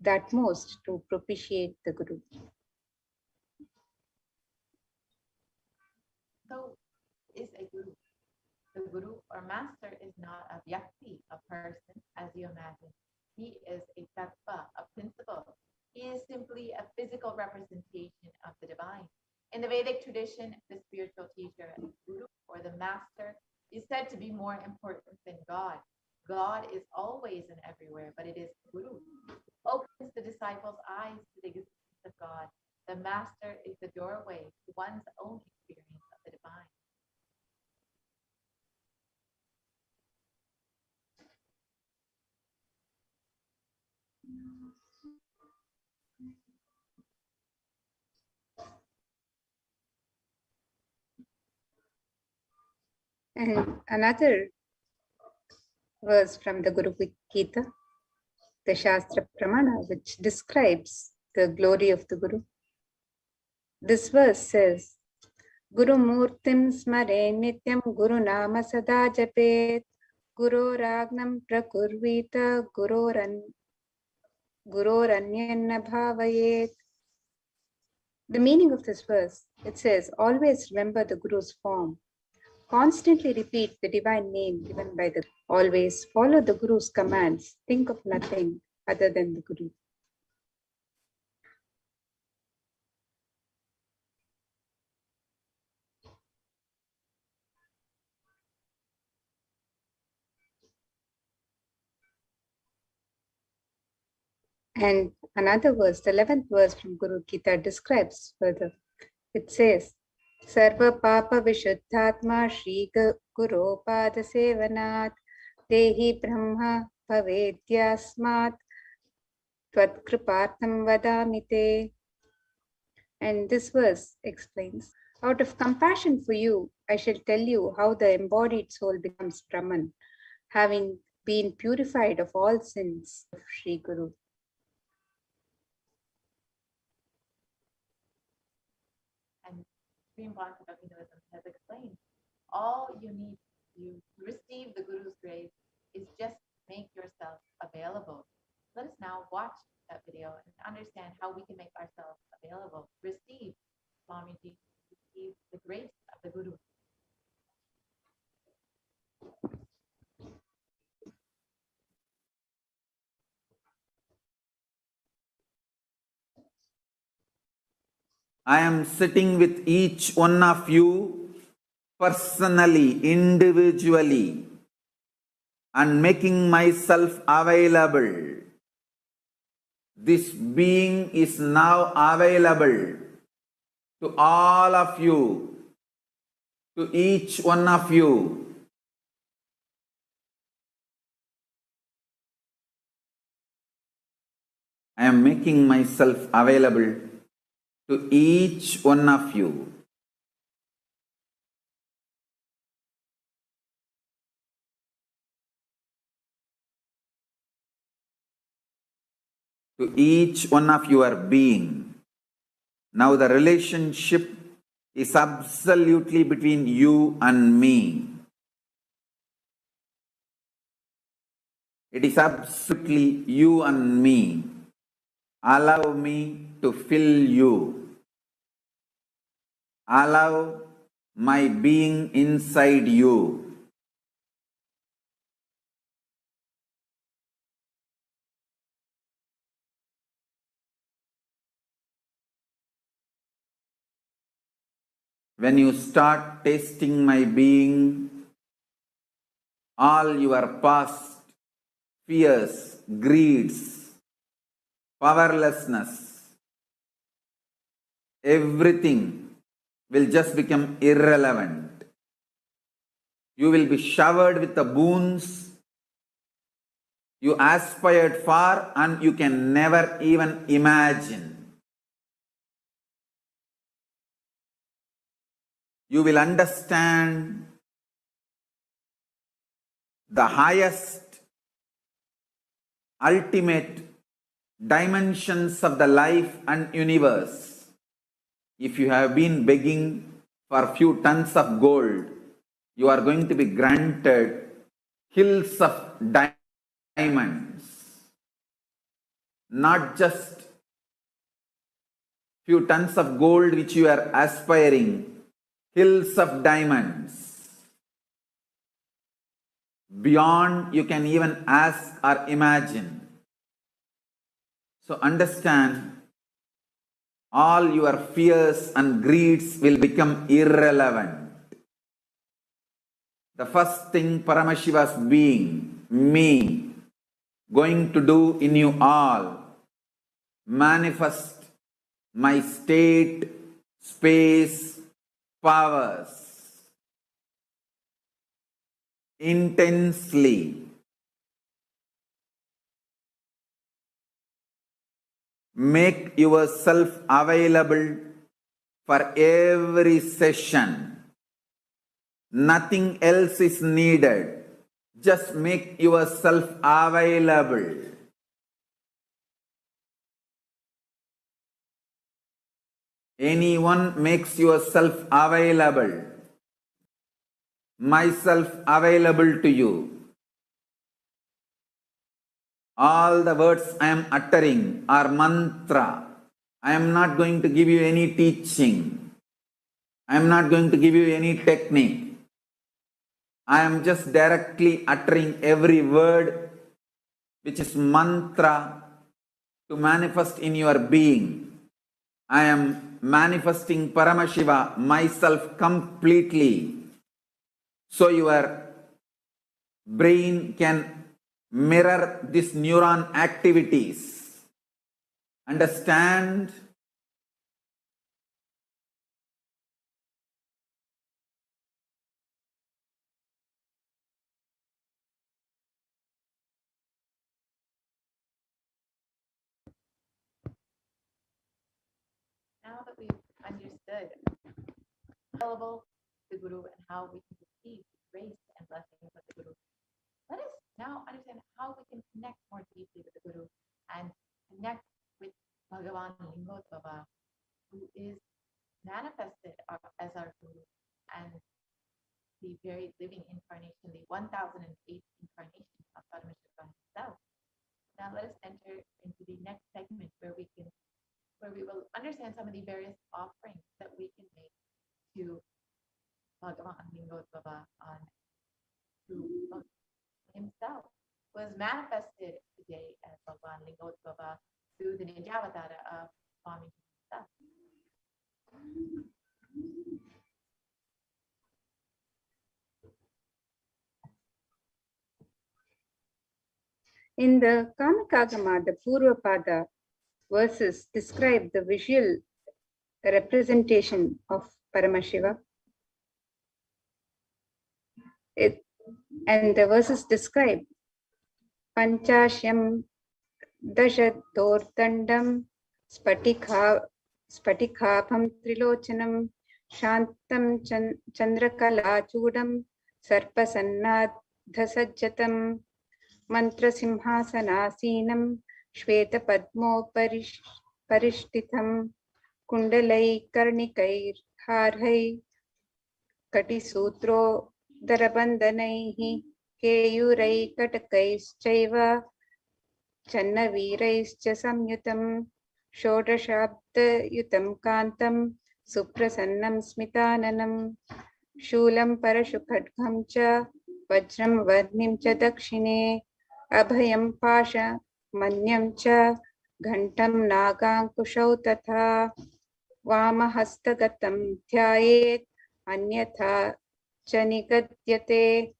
[SPEAKER 7] that most to propitiate the Guru.
[SPEAKER 3] So, is a Guru. The Guru or Master is not a Vyakti, a person, as you imagine. He is a Tattva, a principle. He is simply a physical representation of the divine. In the Vedic tradition, the spiritual teacher, the Guru or the Master, is said to be more important than God. God is always and everywhere, but it is Guru who opens the disciples' eyes to the existence of God. The Master is the doorway to one's own experience of the divine.
[SPEAKER 7] And another verse from the Guru Gita, the Shastra Pramana, which describes the glory of the Guru. This verse says, Guru Murtim Smare Nityam Guru Nama Sada Japet Guru Ragnam Prakurvita Guroranyanna Bhavayet. The meaning of this verse, it says, always remember the Guru's form. Constantly repeat the divine name given by the Guru. Always follow the Guru's commands. Think of nothing other than the Guru. And another verse, the 11th verse from Guru Gita describes further. It says, Sarva Papa Vishuddhatma Shri Guru Pada Sevanat Dehi Brahma Pavedyasmat Tvat Kripartham Vadamite. And this verse explains, out of compassion for you, I shall tell you how the embodied soul becomes Brahman, having been purified of all sins of Sri Guru.
[SPEAKER 3] And Supreme Concept of Hinduism has explained, all you need to receive the Guru's grace is just make yourself available. Let us now watch that video and understand how we can make ourselves available. Receive Swamiji, receive the grace of the Guru.
[SPEAKER 2] I am sitting with each one of you personally, individually, and making myself available. This being is now available to all of you, to each one of you. I am making myself available to each one of you. To each one of your being. Now the relationship is absolutely between you and me. It is absolutely you and me. Allow me to fill you. Allow my being inside you. When you start tasting my being, all your past fears, greeds, powerlessness, everything will just become irrelevant. You will be showered with the boons you aspired for and you can never even imagine. You will understand the highest, ultimate dimensions of the life and universe. If you have been begging for a few tons of gold, you are going to be granted hills of diamonds. Not just few tons of gold which you are aspiring, hills of diamonds. Beyond you can even ask or imagine. So understand, all your fears and greeds will become irrelevant. The first thing Paramashiva's being, me, going to do in you all, manifest my state, space, powers intensely. Make yourself available for every session. Nothing else is needed. Just make yourself available. Anyone makes yourself available. Myself available to you. All the words I am uttering are mantra. I am not going to give you any teaching. I am not going to give you any technique. I am just directly uttering every word which is mantra to manifest in your being. I am manifesting Paramashiva, myself completely. So your brain can mirror these neuron activities. Understand?
[SPEAKER 3] Now that we've understood available the Guru and how we can receive the grace and blessings of the Guru, let us now understand how we can connect more deeply with the Guru and connect with Bhagavan Lingotbaba, who is manifested as our Guru and the very living incarnation, the 1008 incarnation of Paramashiva himself. Now let us enter into the next segment where we will understand some of the various offerings that we can make to Bhagavan Lingotbaba to himself, was manifested today as Bhagavan Lingotbaba through the Nijavatara of Swami himself.
[SPEAKER 7] In the Kamikagama, the Purvapada verses describe the visual representation of Paramashiva. And the verses describe Panchashyam Dashadortandam Spatikhabham Trilochanam Shantam Chandrakalachudam Sarpasannadhasajjatam Mantrasimhasanasinam Shweta Padmoparishtitam Kundalai Karnikair Harhai Katisutro Darabandhanaihi Keyurai Katakaishchaiva Channaviraischya Samyutam Shodashabda Yutam Kantam Suprasannam Smitananam Shulam Parashukadgham cha Vajram Varnim cha Dakshine Abhayam Pasha Manyam cha Ghantam Nagankushau Tatha Vamahastagatam Dhyayet Anyatha Chanigadyate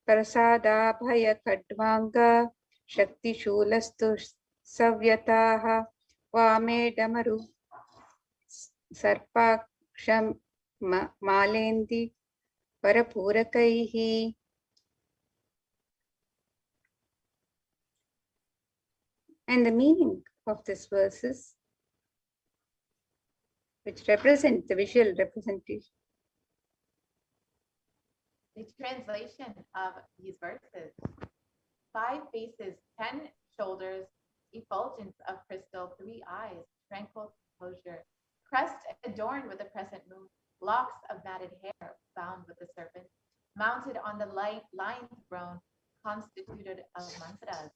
[SPEAKER 7] Prasadabhaya Kadvanga Shakti Shulastu Savyataha Vame Damaru Sarpaksham Malendi Parapurakaihi. And the meaning of this verses, which represent the visual representation.
[SPEAKER 3] The translation of these verses: 5 faces, 10 shoulders, effulgence of crystal, 3 eyes, tranquil composure, crest adorned with the crescent moon, locks of matted hair bound with the serpent, mounted on the lion throne, constituted of mantras,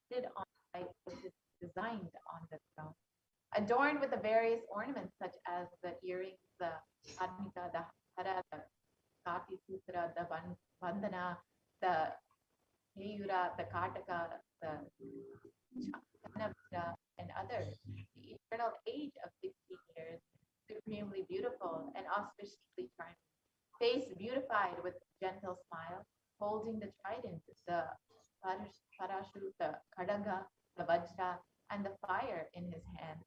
[SPEAKER 3] seated on the light which is designed on the throne, adorned with the various ornaments such as the earrings, the admika, the hara, the kati sutra, the vandana, the Heyura, the Kataka, the Chanavira, and others. The eternal age of 16 years, supremely beautiful and auspiciously charming, face beautified with gentle smile, holding the trident, the parashu, the kadanga, the vajra, and the fire in his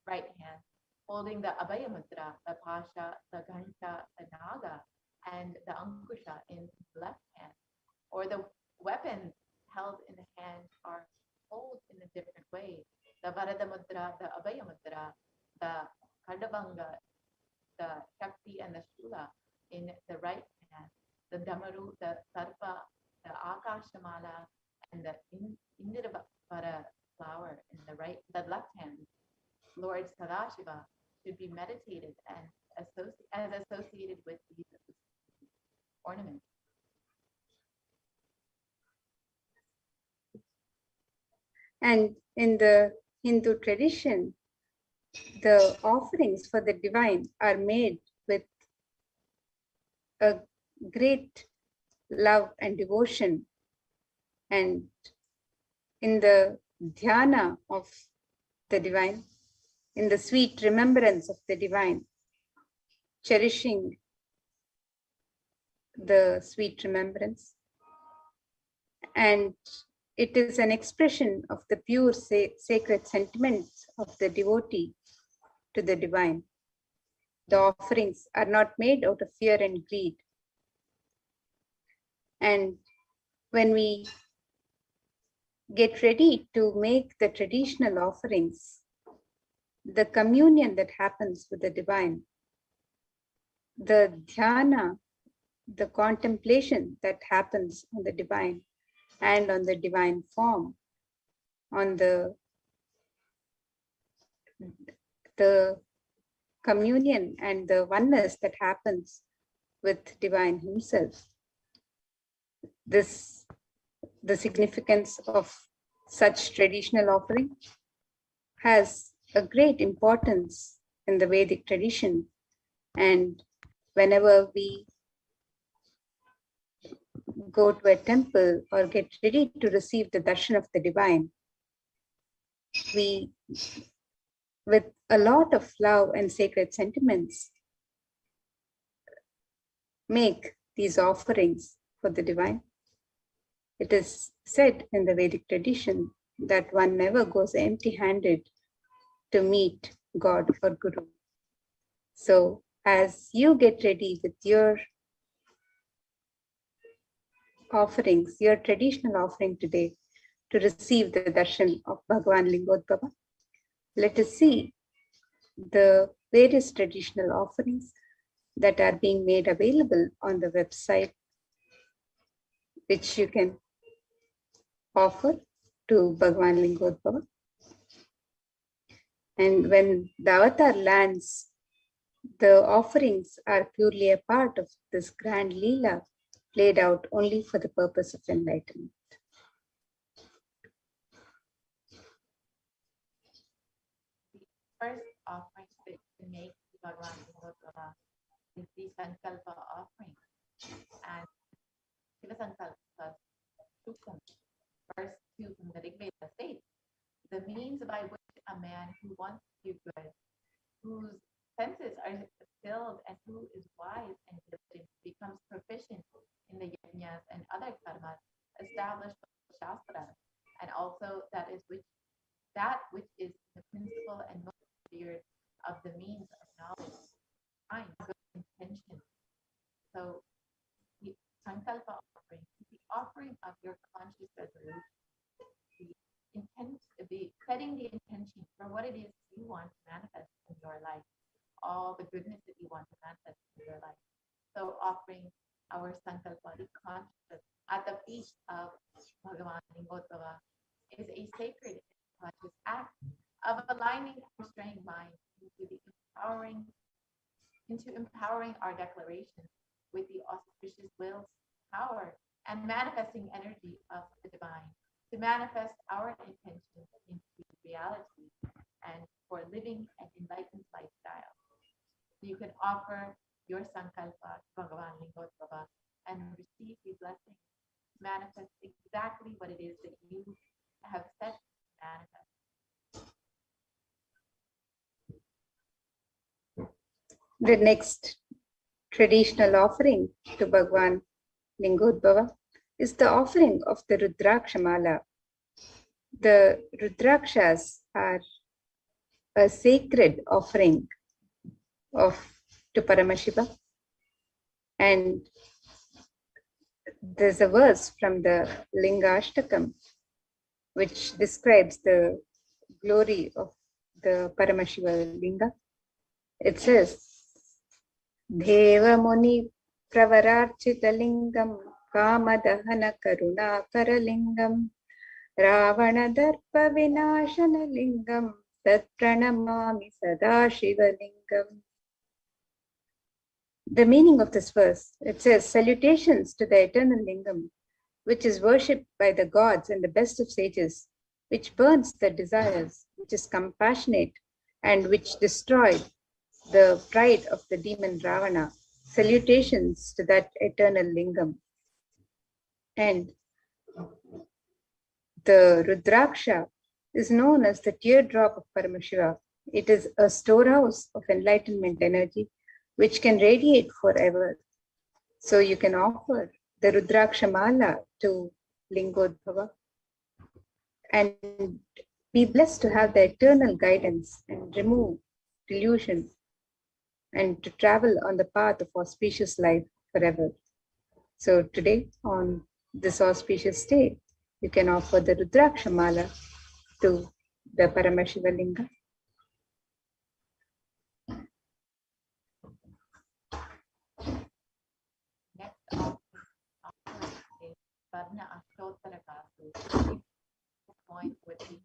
[SPEAKER 3] right hand, holding the abhaya mudra, the pasha, the ghanta, the naga, and the ankusha in his left hand, or the weapons held in the hand are held in a different way. The Varada Mudra, the Abhaya Mudra, the Kardavanga, the Shakti, and the Shula in the right hand, the Damaru, the Sarpa, the Akashamala, and the Indirvara flower in the left hand. Lord Sadashiva should be meditated and associated with these ornaments.
[SPEAKER 7] And in the Hindu tradition, the offerings for the divine are made with a great love and devotion. And in the dhyana of the divine, in the sweet remembrance of the divine, cherishing the sweet remembrance, and it is an expression of the pure sacred sentiments of the devotee to the divine. The offerings are not made out of fear and greed. And when we get ready to make the traditional offerings, the communion that happens with the divine, the dhyana, the contemplation that happens on the divine and on the divine form, on the communion and the oneness that happens with divine himself. The significance of such traditional offering has a great importance in the Vedic tradition. And whenever we go to a temple or get ready to receive the darshan of the divine, we, with a lot of love and sacred sentiments, make these offerings for the divine. It is said in the Vedic tradition that one never goes empty-handed to meet God or Guru. So as you get ready with your offerings, your traditional offering today, to receive the darshan of Bhagavan Lingodbhava, let us see the various traditional offerings that are being made available on the website, which you can offer to Bhagavan Lingodbhava. And when the avatar lands, the offerings are purely a part of this grand Leela played out only for the purpose of enlightenment.
[SPEAKER 3] The first offering that you make Bhagavan Lingottvara is the Sankalpa offering. And Shiva Sankalpa Suktam, verse 2 from the Rig Veda states, the means by which a man who wants to do good, whose senses are filled and who is wise and diligent, becomes proficient in the yajnas and other karmas established by the Shastras, and also that which is the principle and most spirit of the means of knowledge, mind, good intention. So the Sankalpa offering is the offering of your conscious resolution, setting the intention for what it is you want to manifest in your life, all the goodness that you want to manifest in your life. So offering our Sankalpa, the consciousness, at the feet of Bhagavan Lingottvara is a sacred conscious act of aligning our straying mind into empowering our declarations with the auspicious will, power, and manifesting energy of the divine, to manifest our intentions into reality and for living an enlightened lifestyle. You can offer your Sankalpa to Bhagavan Lingottvara and receive the blessing, manifest exactly what it is that you have set to manifest.
[SPEAKER 7] The next traditional offering to Bhagavan Lingottvara is the offering of the Rudrakshamala. The Rudrakshas are a sacred offering to Paramashiva, and there's a verse from the Lingashtakam which describes the glory of the Paramashiva Linga. It says, Deva Muni Pravararchita Lingam Kamadahana Karuna Karalingam Ravana Darpa Vinashana Lingam Tat Pranamami Sada Shiva Lingam. The meaning of this verse, it says, salutations to the eternal Lingam, which is worshipped by the gods and the best of sages, which burns the desires, which is compassionate, and which destroyed the pride of the demon Ravana. Salutations to that eternal Lingam. And the Rudraksha is known as the teardrop of Paramashiva. It is a storehouse of enlightenment energy which can radiate forever. So you can offer the Rudrakshamala to Lingottvara and be blessed to have the eternal guidance and remove delusion and to travel on the path of auspicious life forever. So today, on this auspicious day, you can offer the Rudrakshamala to the Paramashiva Linga.
[SPEAKER 3] Next offering is Varna Ashtotarakasu, point with the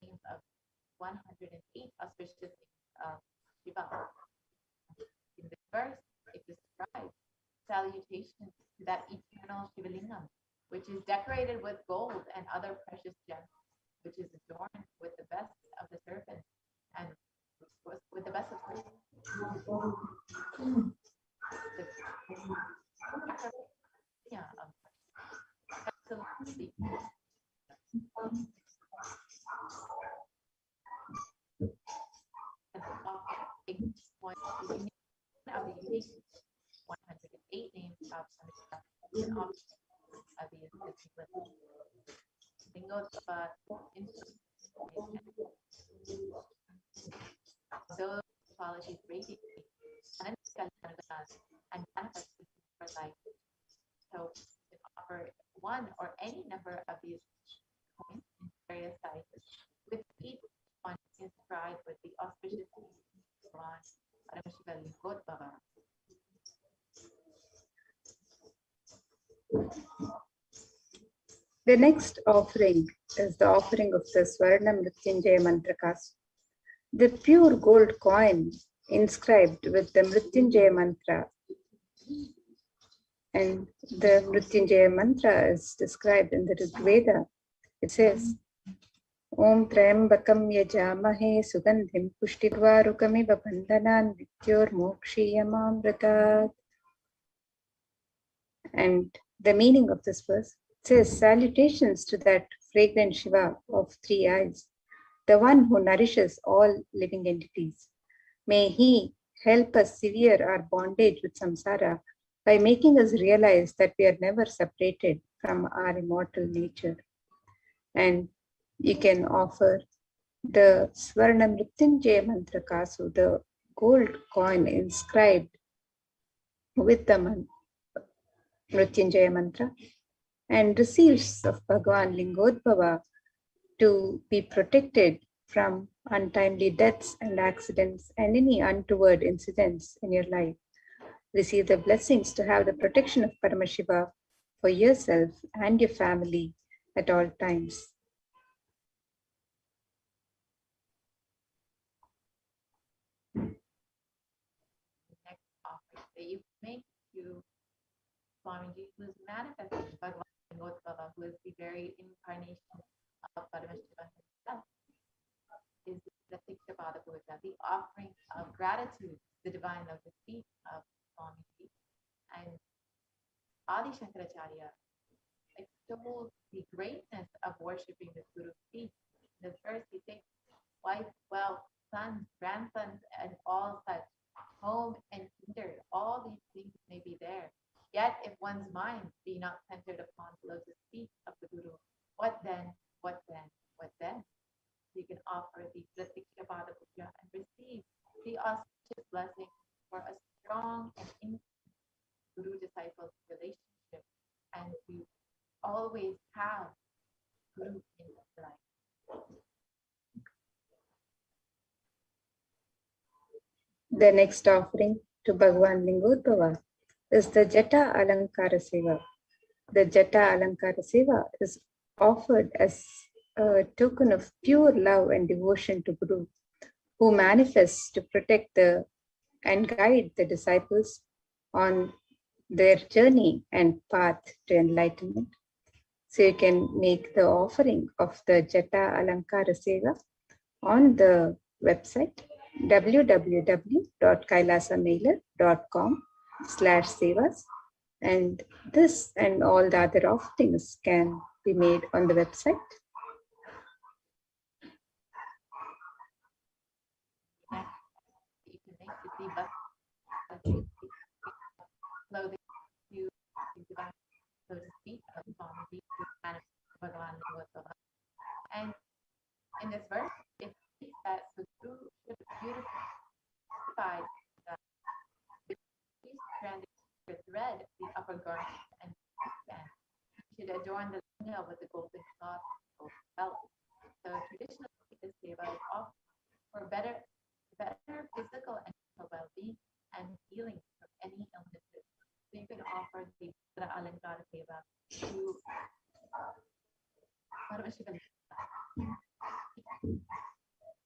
[SPEAKER 3] names of 108 auspicious names of Shiva. In this verse, it describes salutations to that eternal Shivalingam, which is decorated with gold and other precious gems, which is adorned with the best of the serpents and with the best of of the unique 108 names of those qualities radiate and manifest for life. So you can offer one or any number of these coins in various sizes, with each one inscribed with the auspicious Paramashiva Lingottvara.
[SPEAKER 7] The next offering is the offering of the Swarnam Mrityunjaya Mantrakas, the pure gold coin inscribed with the Mrityunjaya Mantra. And the Mrityunjaya Mantra is described in the Rig Veda. It says, Om Trayambakam Yajamahe Sugandhim Pushtirvarukamiva Bandhanan Mrityurmokshiyamamritat. And the meaning of this verse says, salutations to that fragrant Shiva of three eyes, the one who nourishes all living entities. May he help us sever our bondage with samsara by making us realize that we are never separated from our immortal nature. And you can offer the Swarna Mrityunjaya Mantra Kasu, the gold coin inscribed with the Mrityunjaya Mantra, and receives of Bhagavan Lingodbhava to be protected from untimely deaths and accidents and any untoward incidents in your life. Receive the blessings to have the protection of Paramashiva for yourself and your family at all times.
[SPEAKER 3] Next offering that you make to Swamiji, who is manifesting Bhagavan Lingodbhava, who is the very incarnation of Paramashiva himself, is the Tikshapada Puja, the offering of gratitude to the divine lotus feet of Swamiji. And Adi Shankaracharya extols the greatness of worshipping the Guru's feet. In this verse, he takes wife, wealth, sons, grandsons, and all such, home and kindred, all these things may be there. Yet if one's mind be not centered upon the lotus feet of the Guru, what then, what then, what then? You can offer the Tikshapada Puja and receive the auspicious blessing for a strong and intimate Guru-disciple relationship, and to always have Guru in your life.
[SPEAKER 7] The next offering to Bhagavan Lingodbhava is the Jata Alankara Seva. The Jata Alankara Seva is offered as a token of pure love and devotion to Guru, who manifests to protect and guide the disciples on their journey and path to enlightenment. So you can make the offering of the Jata Alankara Seva on the website www.kailasamailer.com/sevas, and this and all the other offerings can be made on the website.
[SPEAKER 3] You can make the clothing you divine lotus feet of Swamiji to manifest Bhagavan Lingodbhava. And in this verse, it states that the Guru should beautify the stranded thread, the upper garment, and should adorn the linga with the golden cloth or belt. So traditionally, this seva is offered for better physical and mental well-being and healing from any illnesses. So you can offer the Alankara seva to Paramashiva,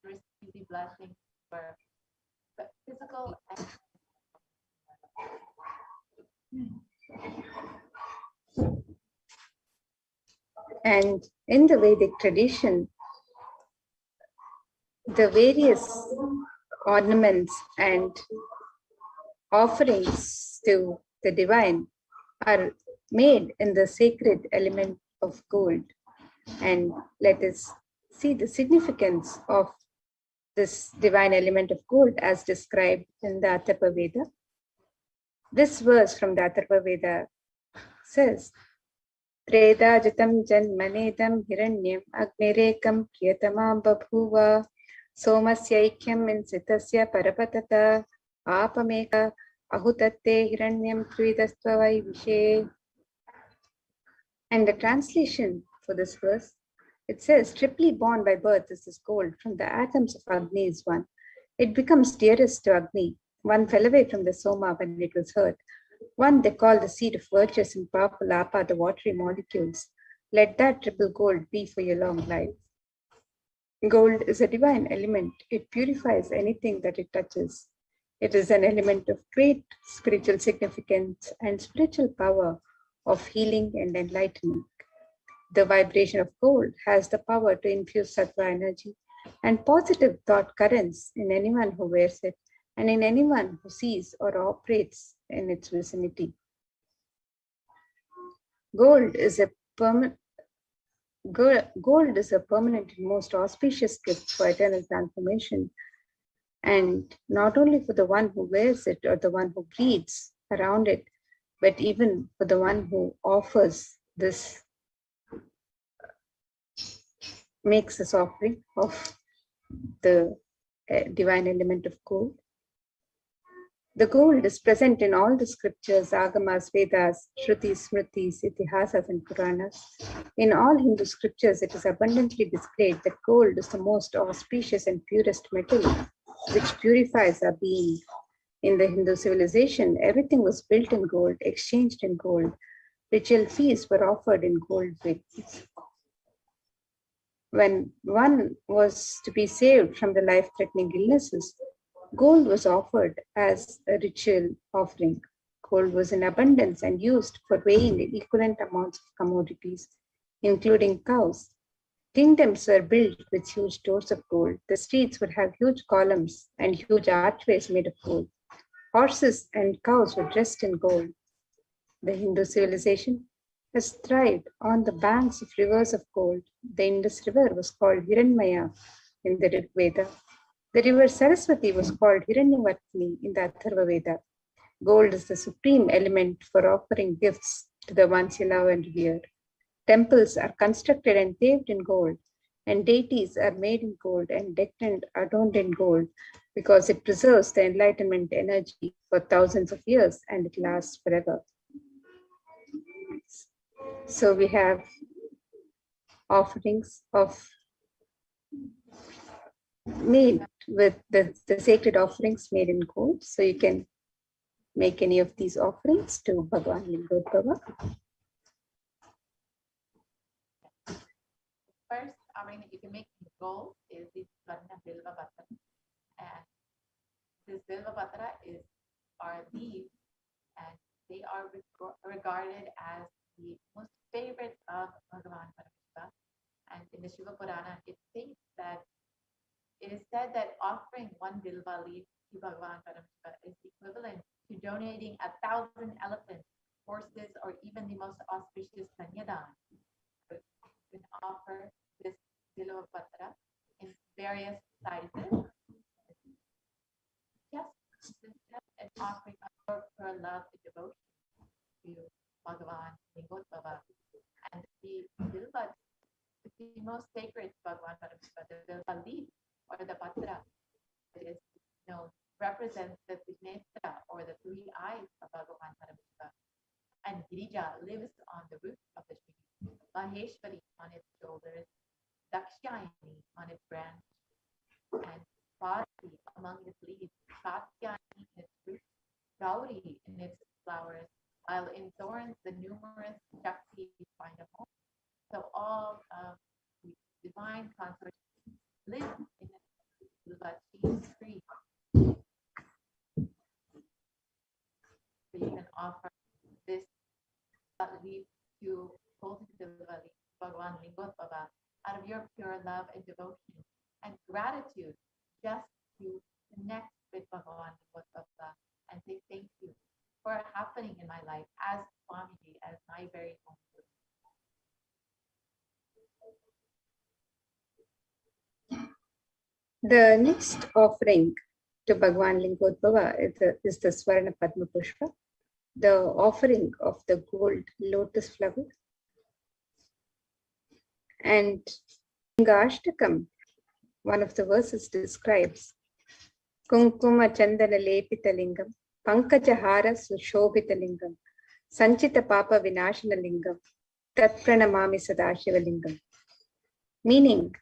[SPEAKER 3] receive the blessing for physical and
[SPEAKER 7] And in the Vedic tradition, the various ornaments and offerings to the divine are made in the sacred element of gold. And let us see the significance of this divine element of gold as described in the Atharva Veda. This verse from the Atharva Veda says, Tredajatam janmanedam hiranyam agnirekam priyatamam babhuva somasyaikyam insitasya parapatata apameka ahutatte hiranyam trividastvavai vishe. And the translation for this verse, it says, triply born by birth is this gold. From the atoms of Agni is one. It becomes dearest to Agni. One fell away from the Soma when it was hurt. One they call the seed of virtuous and powerful Apa, the watery molecules. Let that triple gold be for your long life. Gold is a divine element. It purifies anything that it touches. It is an element of great spiritual significance and spiritual power of healing and enlightenment. The vibration of gold has the power to infuse sattva energy and positive thought currents in anyone who wears it and in anyone who sees or operates in its vicinity. Gold is a permanent and most auspicious gift for eternal transformation, and not only for the one who wears it or the one who breathes around it, but even for the one who offers this, makes this offering of the divine element of gold. The gold is present in all the scriptures, agamas, Vedas, Shrutis, Smritis, Itihasas, and Puranas. In all Hindu scriptures, it is abundantly displayed that gold is the most auspicious and purest metal, which purifies our being. In the Hindu civilization, everything was built in gold, exchanged in gold. Ritual feasts were offered in gold vessels. When one was to be saved from the life-threatening illnesses, gold was offered as a ritual offering. Gold was in abundance and used for weighing equivalent amounts of commodities, including cows. Kingdoms were built with huge stores of gold. The streets would have huge columns and huge archways made of gold. Horses and cows were dressed in gold. The Hindu civilization has thrived on the banks of rivers of gold. The Indus River was called Hiranmaya in the Rig Veda. The river Saraswati was called Hiranyavartini in the Atharva Veda. Gold is the supreme element for offering gifts to the ones you love and revere. Temples are constructed and paved in gold, and deities are made in gold and decked and adorned in gold because it preserves the enlightenment energy for thousands of years and it lasts forever. So we have offerings of made with the sacred offerings made in gold. So you can make any of these offerings to Bhagavan Lingodbhava.
[SPEAKER 3] First offering that you can make in gold is the Swarna Bilva Patra. And this Bilva Patra are leaves, and they are regarded as the most favorite of Bhagavan Paramashiva. And in the Shiva Purana, it states that it is said that offering one Bilva leaf to Bhagavan Paramashiva is equivalent to donating 1,000 elephants, horses, or even the most auspicious Kanyadan. You can offer this Bilva Patra in various sizes. Just an offering of her love and devotion to Bhagavan Lingodbhava. And the Bilva is the most sacred to Bhagavan Paramashiva. The Bilva leaf or the Patra is known represents the Trishnetra or the three eyes of Bhagavan Paramashiva. And Girija lives on the root of the tree, Maheshwari on its shoulders, Dakshayani on its branch, and Parvati among its leaves, Katyayani in its roots, Gauri in its flowers, while in thorns the numerous Shaktis find a home. So all of the divine consorts live in the Bilva tree. So you can offer this leaf to Bhagavan Lingodbhava out of your pure love and devotion and gratitude, just to connect with Bhagavan Lingodbhava and say thank you for happening in my life as Swamiji, as my very own.
[SPEAKER 7] The next offering to Bhagavan Lingodbhava is the Swarna Padma Pushpa, the offering of the gold lotus flower. And Ashtakam, one of the verses describes Kunkuma Chandana Lepita Lingam, Pankajahara Sushobhita Lingam, Sanchita Papa Vinashana Lingam, Tat Pranamami Sadashiva Lingam. Meaning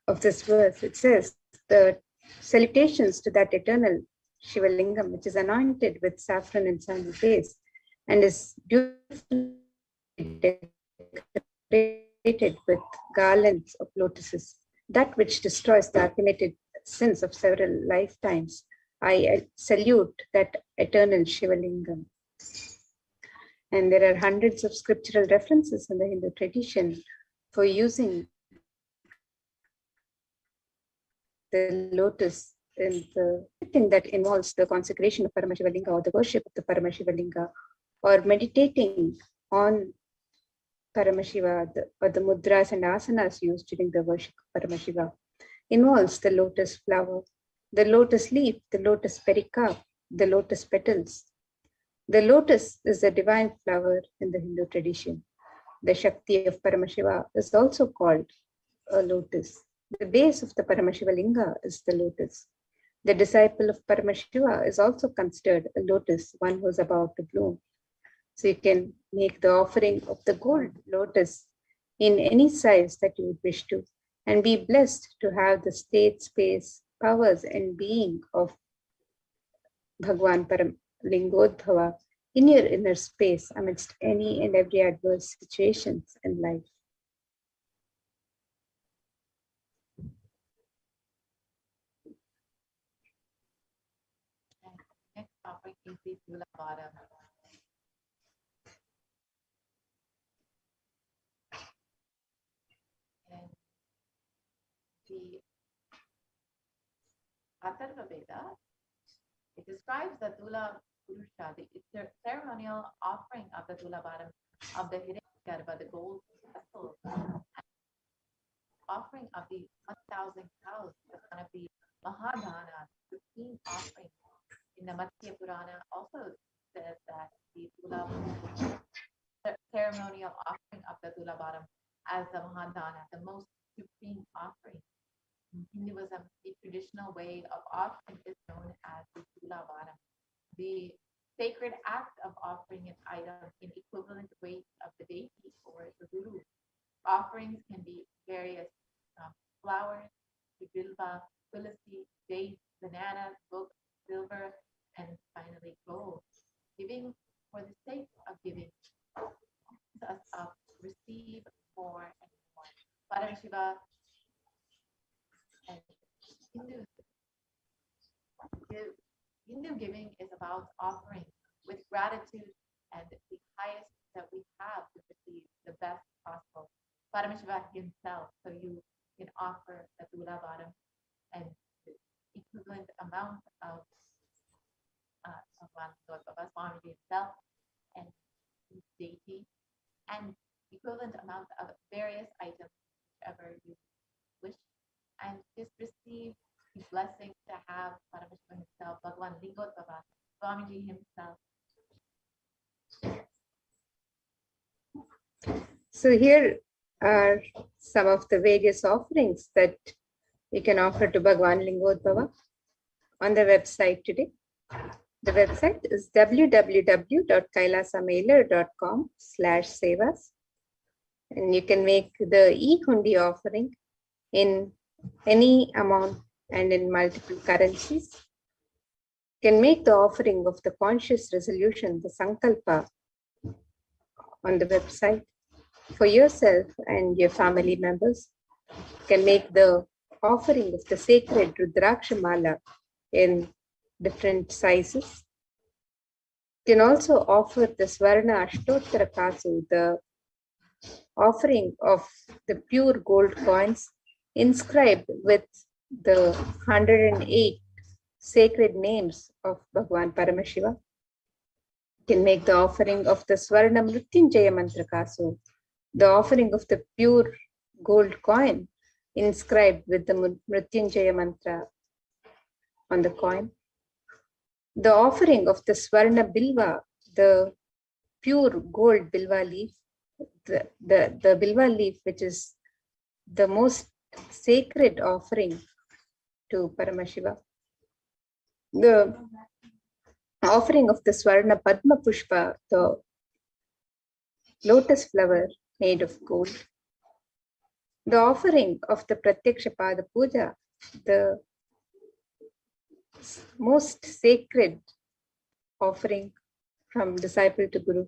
[SPEAKER 7] of this verse, it says the salutations to that eternal Shiva Lingam, which is anointed with saffron and sandal paste and is beautifully decorated with garlands of lotuses, that which destroys the accumulated sins of several lifetimes. I salute that eternal Shiva Lingam. And there are hundreds of scriptural references in the Hindu tradition for using the lotus in the thing that involves the consecration of Paramashiva or the worship of the Paramashiva or meditating on Paramashiva or the mudras and asanas used during the worship of Paramashiva involves the lotus flower, the lotus leaf, the lotus pericarp, the lotus petals. The lotus is the divine flower in the Hindu tradition. The Shakti of Paramashiva is also called a lotus. The base of the Paramashiva Linga is the lotus. The disciple of Paramashiva is also considered a lotus, one who is about to bloom. So you can make the offering of the gold lotus in any size that you would wish to, and be blessed to have the state, space, powers, and being of Bhagwan Lingodbhava in your inner space amidst any and every adverse situations in life.
[SPEAKER 3] Next offering is the Tula Bottom. And the Atharva Veda, it describes the Tula Purusha, the ceremonial offering of the Tula Bottom of the Hiranyagarbha, the gold vessel, offering of the 1,000 cows, the son of the Mahadana, the 15th offering. In the Matsya Purana also says that the Tula ceremonial offering of the Tula Bottom as the Mahadana, the most supreme offering. In Hinduism, the traditional way of offering is known as the Tula Bottom. The sacred act of offering an item in equivalent weight of the deity or the guru. Offerings can be various flowers, bilva, tulsi, dates, bananas, books, silver, and finally gold. Giving for the sake of giving us up, receive more and more. Paramashiva and Hindu giving is about offering with gratitude and the highest that we have to receive the best possible. Paramashiva himself, so you can offer the Tula Bottom and the equivalent amount of Swamiji himself and his deity, and equivalent amount of various items, whichever you wish, and just receive the blessing to have Paramashiva himself, Bhagwan Lingodbhava, Swamiji himself.
[SPEAKER 7] So here are some of the various offerings that you can offer to Bhagwan Lingodbhava on the website today. The website is www.kailasamailer.com/sevas, and you can make the e-hundi offering in any amount and in multiple currencies. You can make the offering of the conscious resolution, the sankalpa, on the website for yourself and your family members. You can make the offering of the sacred Rudraksha Mala in different sizes. You can also offer the Swarna Ashtottara Kasu, the offering of the pure gold coins inscribed with the 108 sacred names of Bhagwan Paramashiva. You can make the offering of the Swarna Mrityunjaya Mantra Kasu, the offering of the pure gold coin inscribed with the Mrityunjaya Mantra on the coin. The offering of the Swarna Bilva, the pure gold Bilva leaf, the Bilva leaf, which is the most sacred offering to Paramashiva. The offering of the Swarna Padma Pushpa, the lotus flower made of gold. The offering of the Pratyaksha Pada Puja, the most sacred offering from disciple to guru.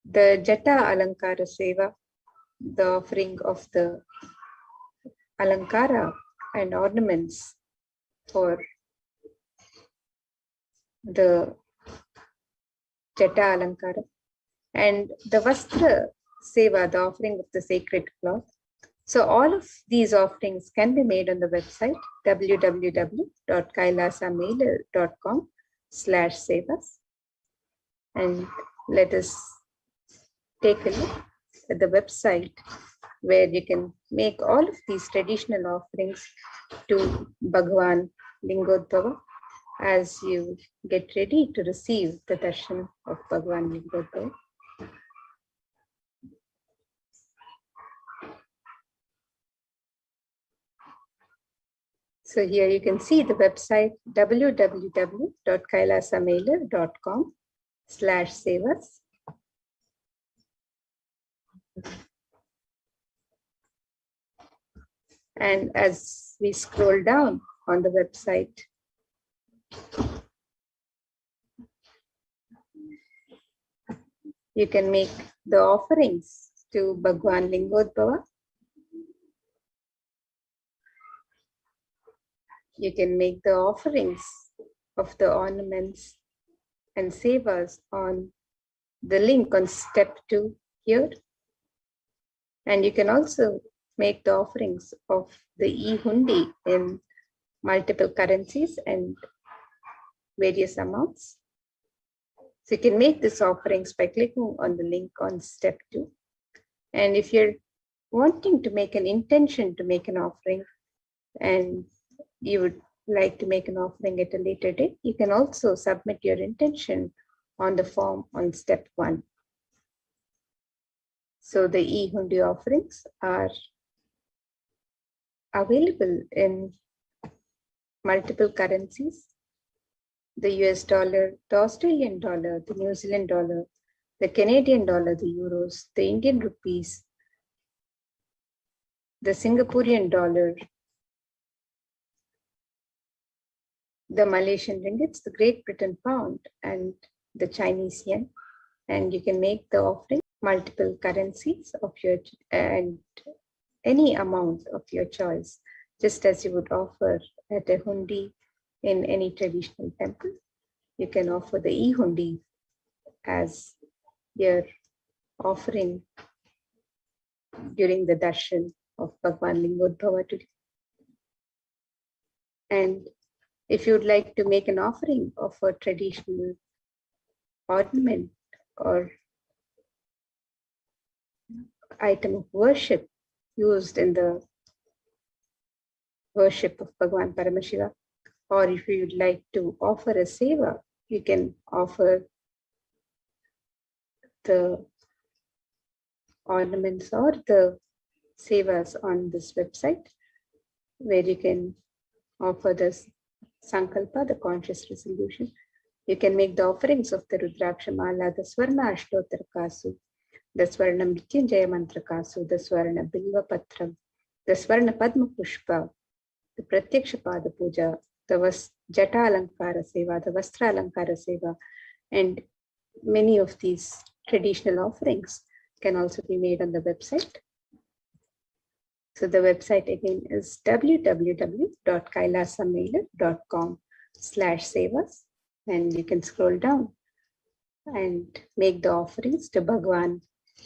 [SPEAKER 7] The Jata Alankara Seva, the offering of the Alankara and ornaments for the Jata Alankara. and the Vastra Seva, the offering of the sacred cloth. So all of these offerings can be made on the website www.kailasamailer.com/sevas. And let us take a look at the website where you can make all of these traditional offerings to Bhagwan Lingodbhava as you get ready to receive the darshan of Bhagwan Lingodbhava. So here you can see the website www.kailasamailer.com/sevas. And as we scroll down on the website, you can make the offerings to Bhagwan Lingodbhava. You can make the offerings of the ornaments and sevas on the link on step 2 here. And you can also make the offerings of the e-hundi in multiple currencies and various amounts. So you can make these offerings by clicking on the link on step 2. And if you're wanting to make an intention to make an offering and you would like to make an offering at a later date, you can also submit your intention on the form on step 1. So the e-hundi offerings are available in multiple currencies: the US dollar, the Australian dollar, the New Zealand dollar, the Canadian dollar, the euros, the Indian rupees, the Singaporean dollar, the Malaysian ringgits, the Great Britain pound, and the Chinese yen. And you can make the offering multiple currencies of your and any amount of your choice, just as you would offer at a hundi in any traditional temple. You can offer the e-hundi as your offering during the darshan of Bhagwan Lingodbhava today. And if you would like to make an offering of a traditional ornament or item of worship used in the worship of Bhagwan Paramashiva, or if you would like to offer a seva, you can offer the ornaments or the sevas on this website, where you can offer this Sankalpa, the conscious resolution. You can make the offerings of the Rudraksha Mala, the Swarna Ashtottara Kasu, the Swarna Mrityunjaya Mantra Kasu, the Swarna Bilva Patram, the Swarna Padma Pushpa, the Pratyaksha Pada Puja, the Jata Alankara Seva, the Vastra Alankara Seva, and many of these traditional offerings can also be made on the website. So the website again is www.kailasamailer.com/sevas, and you can scroll down and make the offerings to Bhagwan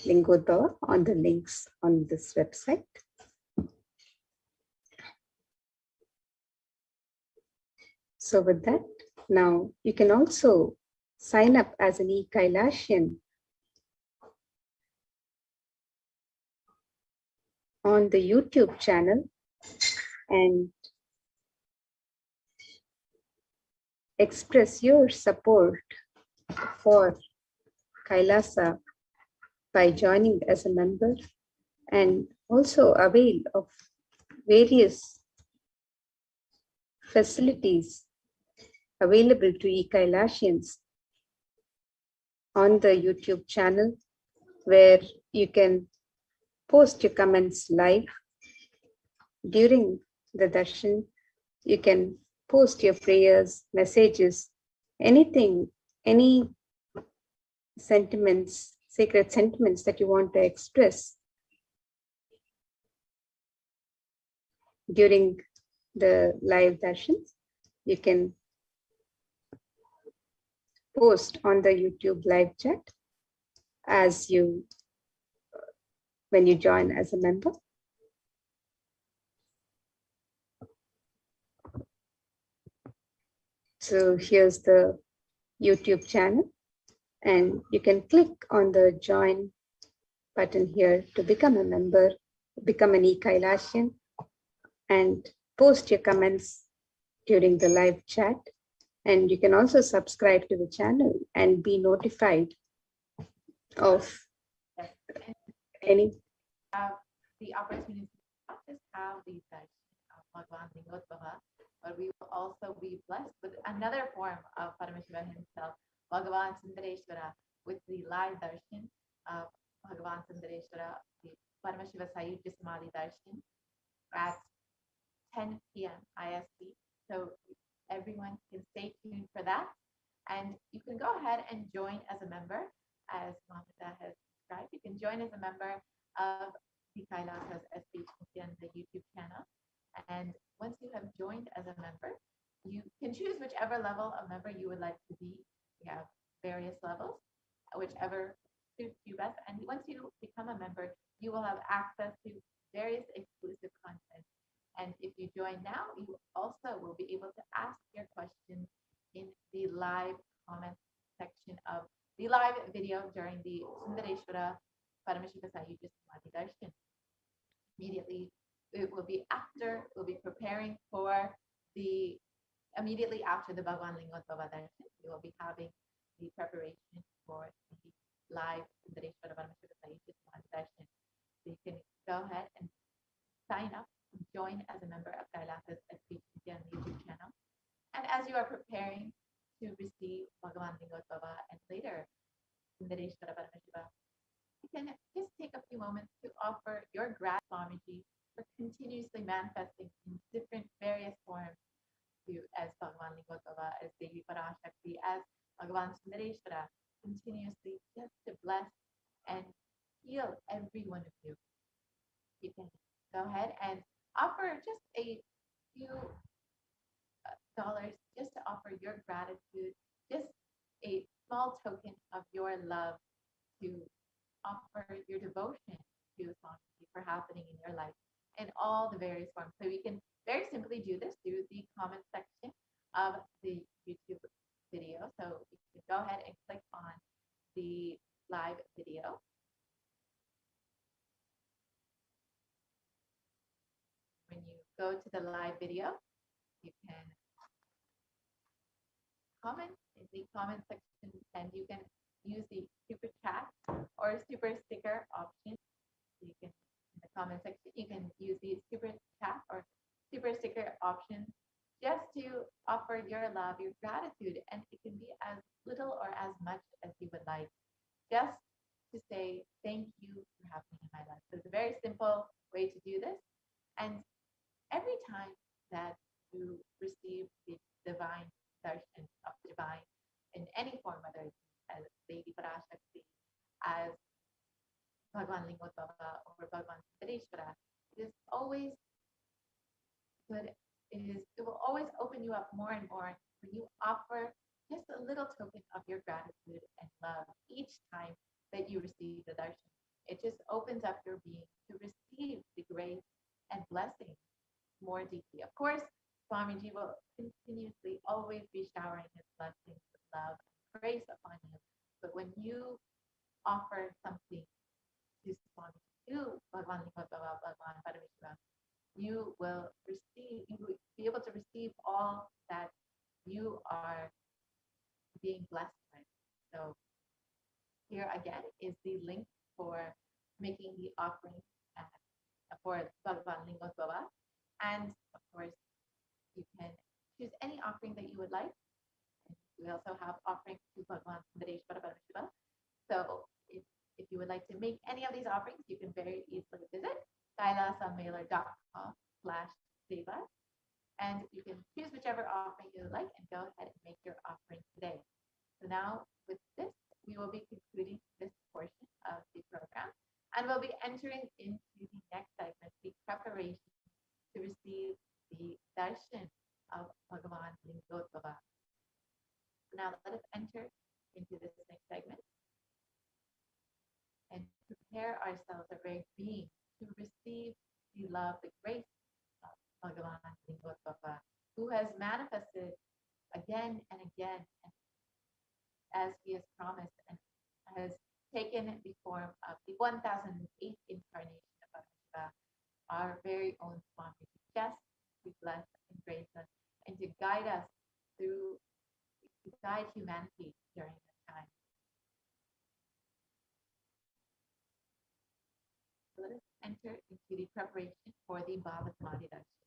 [SPEAKER 7] Lingodbhava on the links on this website. So with that, now you can also sign up as an e-Kailashian on the YouTube channel and express your support for Kailasa by joining as a member, and also avail of various facilities available to e-Kailashians on the YouTube channel, where you can post your comments live during the darshan. You can post your prayers, messages, anything, any sentiments, sacred sentiments that you want to express during the live darshans. You can post on the YouTube live chat. as you when you join as a member. So here's the YouTube channel, and you can click on the join button here to become a member, become an e-Kailashian, and post your comments during the live chat. And you can also subscribe to the channel and be notified of
[SPEAKER 3] Yes. And
[SPEAKER 7] any.
[SPEAKER 3] have the opportunity to not just have the darshan of Bhagavan Lingottava, but we will also be blessed with another form of Paramashiva himself, Bhagavan Sundareshwara, with the live darshan of Bhagavan Sundareshwara, the Paramashiva Sayujya Samadhi darshan at 10 p.m. IST. So everyone can stay tuned for that. And you can go ahead and join as a member, as Mamata has described. You can join as a member of the Kailasas HDH Nithyananda YouTube channel. And once you have joined as a member, you can choose whichever level of member you would like to be. We have various levels, whichever suits you best. And once you become a member, you will have access to various exclusive content. And if you join now, you also will be able to ask your questions in the live comment section of the live video during the Sundareshwara Paramashiva Sayujya Samadhi Darshan. Immediately, it will be after, we'll be preparing for the, immediately after the Bhagavan Lingottava Darshan, we will be having the preparation for the live Sundareshwara Paramashiva Sayujya Samadhi Darshan. So you can go ahead and sign up, join as a member of Kailasas HDH Nithyananda YouTube channel. And as you are preparing to receive Bhagavan Lingottava and later Sundareshwara Paramashiva, you can just take a few moments to offer your gratitude Swamiji for continuously manifesting in different various forms to as Bhagavan Lingottava, as Devi Parashakti, as Bhagavan Sundareshwara, continuously just to bless and heal every one of you. You can go ahead and offer just a few dollars just to offer your gratitude, just a small token of your love to offer your devotion to Swamiji for happening in your life in all the various forms. So you can very simply do this through the comment section of the YouTube video. So you can go ahead and click on the live video. When you go to the live video, you can comment in the comment section, and you can use the super chat or super sticker option. So you can, in the comment section, you can use the super chat or super sticker option just to offer your love, your gratitude, and it can be as little or as much as you would like, just to say thank you for happening in my life. So it's a very simple way to do this. And every time that you receive the divine darshan of divine in any form, whether it's as Devi Parashakti, as Bhagavan Lingottava, or Bhagavan Sundareshwara, it is always good. It will always open you up more and more when you offer just a little token of your gratitude and love each time that you receive the darshan. It just opens up your being to receive the grace and blessings more deeply. Of course, Swamiji will continuously always be showering his blessings with love and grace upon you. But when you offer something to Swamiji, to Bhagavan Lingottava, Bhagavan Paramashivoham, you will receive, you will be able to receive all that you are being blessed with. So here again is the link for making the offering for Bhagavan Lingottava. And of course, you can choose any offering that you would like. We also have offerings to Bhagavan Sundareshwara Paramashiva. So if you would like to make any of these offerings, you can very easily visit kailasamailer.com/seva, and you can choose whichever offering you would like and go ahead and make your offering today. So now with this, we will be concluding this portion of the program, and we'll be entering into the next segment, the preparation to receive the darshan of Bhagavan Lingottava. So now let us enter into this next segment. and prepare ourselves, our very being, to receive the love, the grace of Bhagavan Lingkot Baba, who has manifested again and again, as he has promised, and has taken the form of the 1008th incarnation of Parashakti, our very own Swami, just to bless and grace us and to guide us through, to guide humanity during that time. Let us enter into the preparation for the Bhava Samadhi Darshan.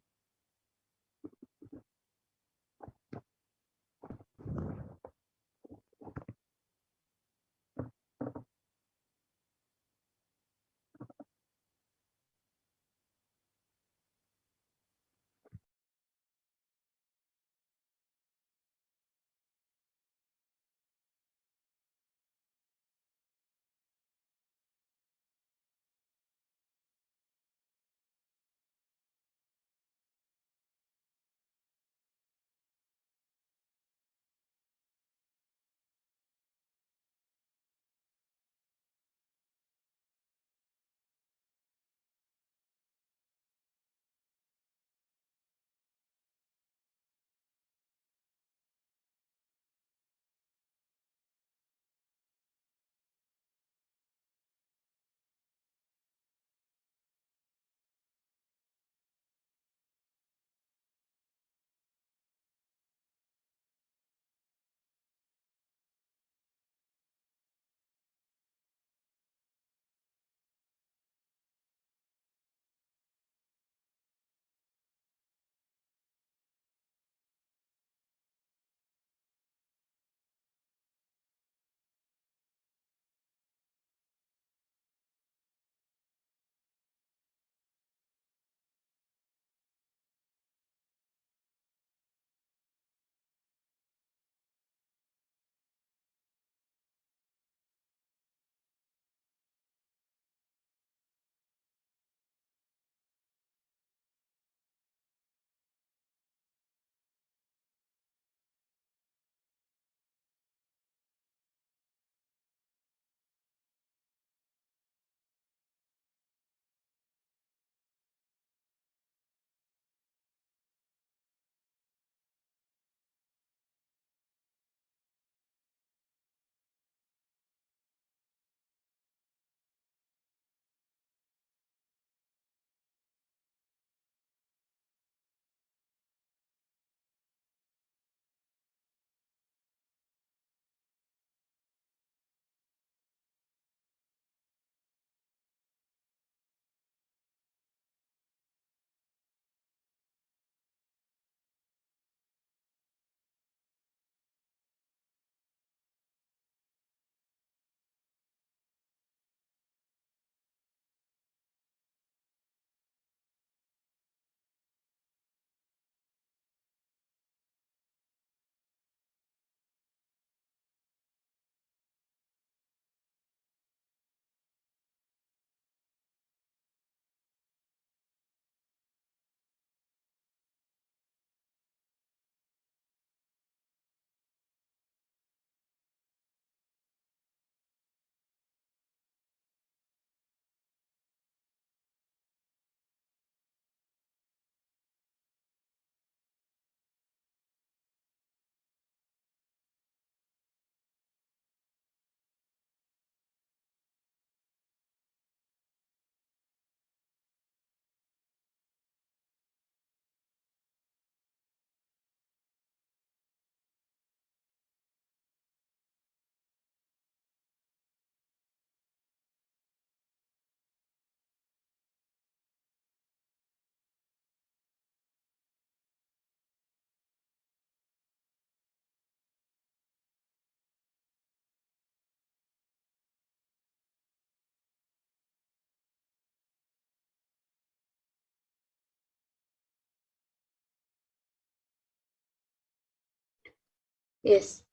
[SPEAKER 6] Yes.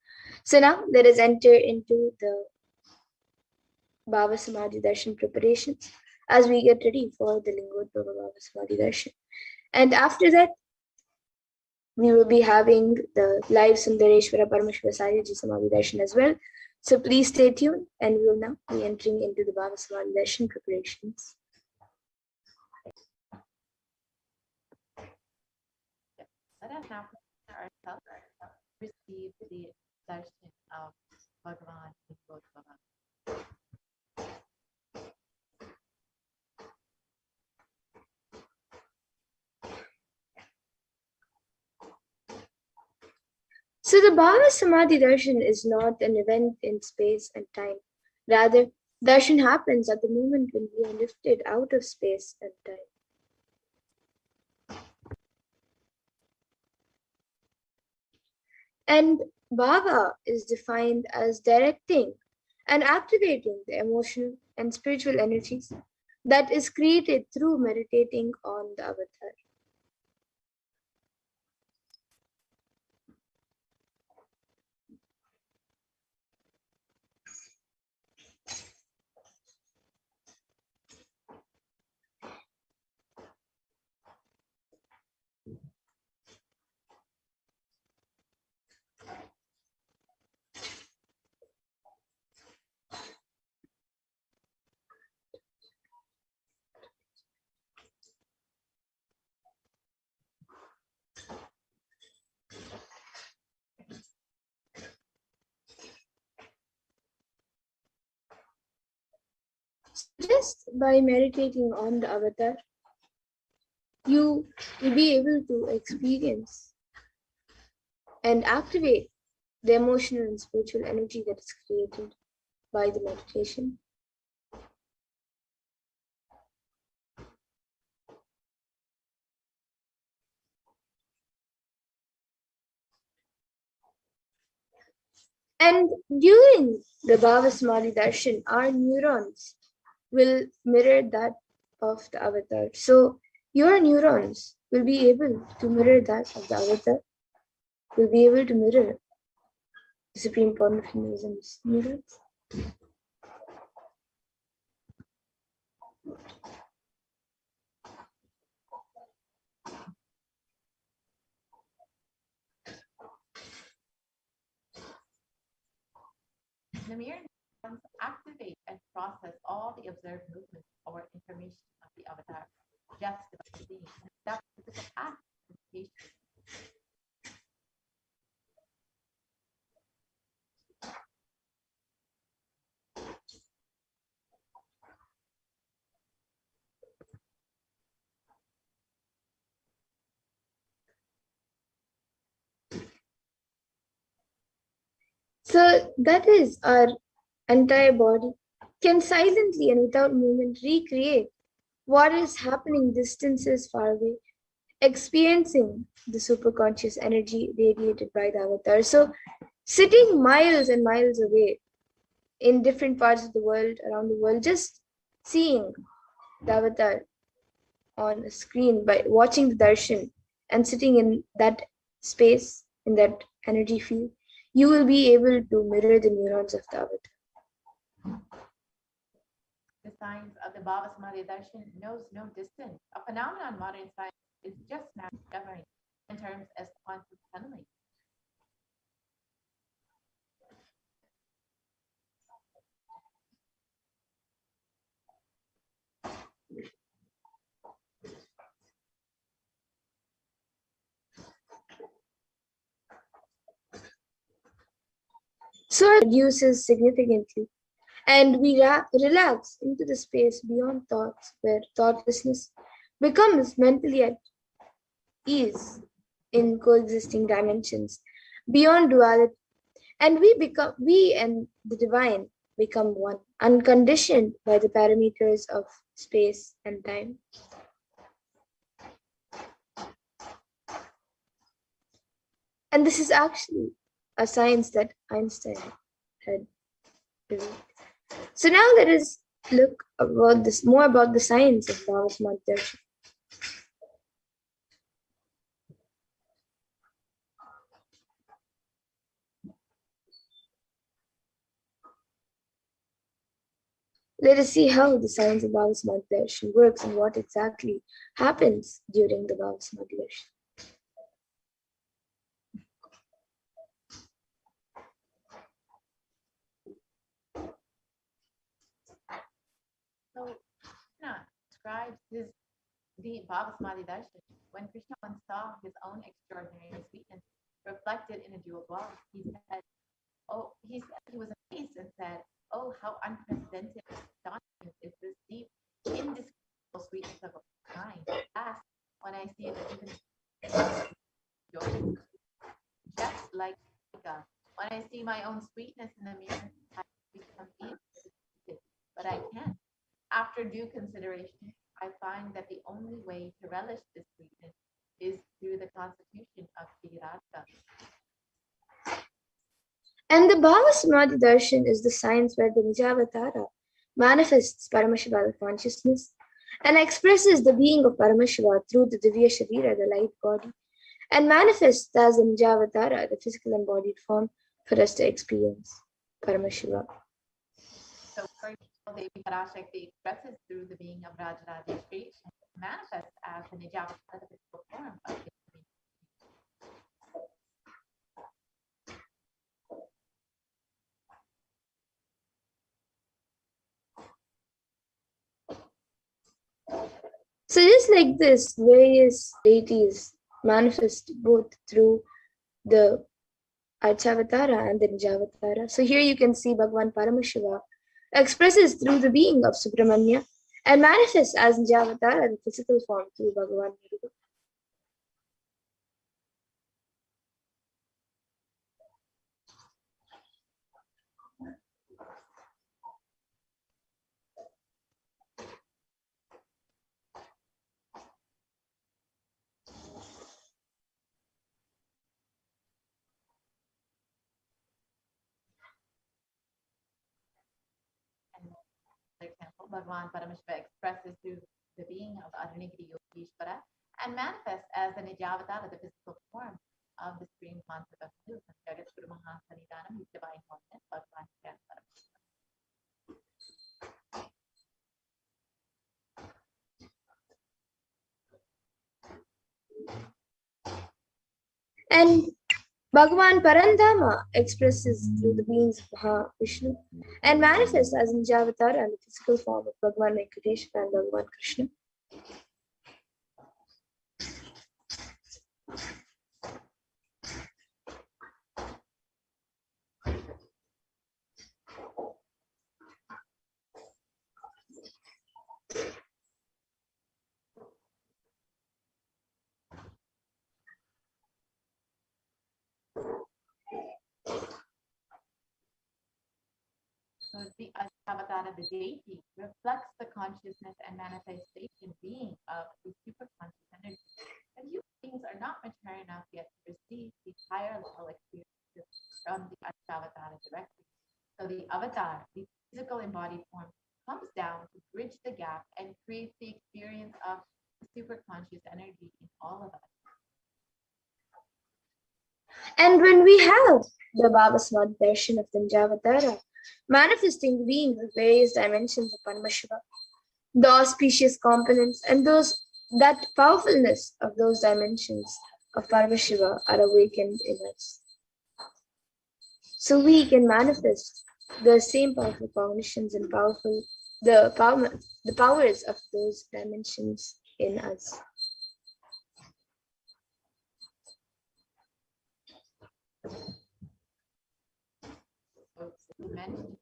[SPEAKER 6] So now let us enter into the Bhava Samadhi Darshan preparations as we get ready for the Lingodbhava Bhava Samadhi Darshan. And after that, we will be having the live Sundareshwara Paramashiva Sayaji Samadhi Darshan as well. So please stay tuned, and we will now be entering into the Baba Samadhi Darshan preparations.
[SPEAKER 3] Let us now prepare ourselves to receive the darshan of Bhagavan and Bodhbhava.
[SPEAKER 6] So the Bhava Samadhi Darshan is not an event in space and time. Rather, darshan happens at the moment when we are lifted out of space and time. And Bhava is defined as directing and activating the emotional and spiritual energies that is created through meditating on the avatar. Just by meditating on the avatar, you will be able to experience and activate the emotional and spiritual energy that is created by the meditation. And during the Bhava Samadhi Darshan, our neurons will mirror that of the avatar. So your neurons will be able to mirror that of the avatar, will be able to mirror the Supreme Pontific's neurons.
[SPEAKER 3] The mere neurons activate and process all the observed movements or information of the avatar just by seeing. That's the capacity of meditation.
[SPEAKER 6] So that is our entire body can silently and without movement recreate what is happening distances far away, experiencing the superconscious energy radiated by the avatar. So sitting miles and miles away in different parts of the world, around the world, just seeing the avatar on a screen by watching the darshan and sitting in that space, in that energy field, you will be able to mirror the neurons of the avatar.
[SPEAKER 3] The science of the Bhava Samadhi Darshan knows no distance. A phenomenon modern science is just now discovering in terms as quantum tunneling.
[SPEAKER 6] So it reduces significantly, and we relax into the space beyond thoughts, where thoughtlessness becomes mentally at ease in coexisting dimensions beyond duality, and we and the divine become one, unconditioned by the parameters of space and time. And this is actually a science that Einstein had revealed. So now let us look about this more about the science of Bhava Samadhi Darshan. Let us see how the science of Bhava Samadhi Darshan works and what exactly happens during the Bhava Samadhi Darshan.
[SPEAKER 3] describes the Bhavasmadhi Darshan. When Krishna once saw his own extraordinary sweetness reflected in a jeweled wallet, he was amazed and said, "Oh, how unprecedented and astonishing is this deep, indescribable sweetness of a mind. Alas, when I see it, even joy, just like Radhika. When I see my own sweetness in the mirror, I become easily, but I can't. After due consideration, I find that the only way to relish this sweetness is through the constitution of Sri Radhika."
[SPEAKER 6] And the Bhavasamadhi Darshan is the science where the Nijavatara manifests Paramashiva consciousness and expresses the being of Paramashiva through the Divya Sharira, the light body, and manifests as the Nijavatara, the physical embodied form, for us to experience Paramashiva.
[SPEAKER 3] So, for example, Devi Parashakti expresses through the being of Rajarajeshri and manifests as the Nijavatara, the physical form of the
[SPEAKER 6] So just like this, various deities manifest both through the Archavatara and the Nijavatara. So here you can see Bhagavan Paramashiva expresses through the being of Subramanya and manifests as Nijavatara, the physical form, through Bhagavan Muruga.
[SPEAKER 3] For example, Bhagavan Paramashiva expresses through the being of Adhanigiri Yogeshwara and manifests as the Nijavatara, the physical form of the supreme concept of truth. Jagat Guru Mahasanidanam, his divine holiness, Bhagavan Paramashiva.
[SPEAKER 6] And Bhagavan Parandama expresses through the beings of Mahavishnu and manifests as Nijavatara and the physical form of Bhagavan Venkateshwara and Bhagavan Krishna.
[SPEAKER 3] So the Ashtavadana, the deity, reflects the consciousness and manifestation being of the superconscious energy. And human beings are not mature enough yet to receive these higher level experiences from the Ashtavadana directly. So the avatar, the physical embodied form, comes down to bridge the gap and create the experience of the superconscious energy in all of us.
[SPEAKER 6] And when we have the Bhavasmadhi Darshan of the Nijavatara, manifesting the beings of various dimensions of Paramashiva, the auspicious components and that powerfulness of those dimensions of Paramashiva are awakened in us. So we can manifest the same powerful cognitions and the powers of those dimensions in us.
[SPEAKER 3] So mentioned,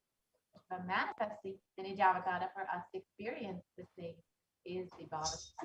[SPEAKER 3] manifesting the Nijavatara for us to experience the same is the Bhavasmadhi.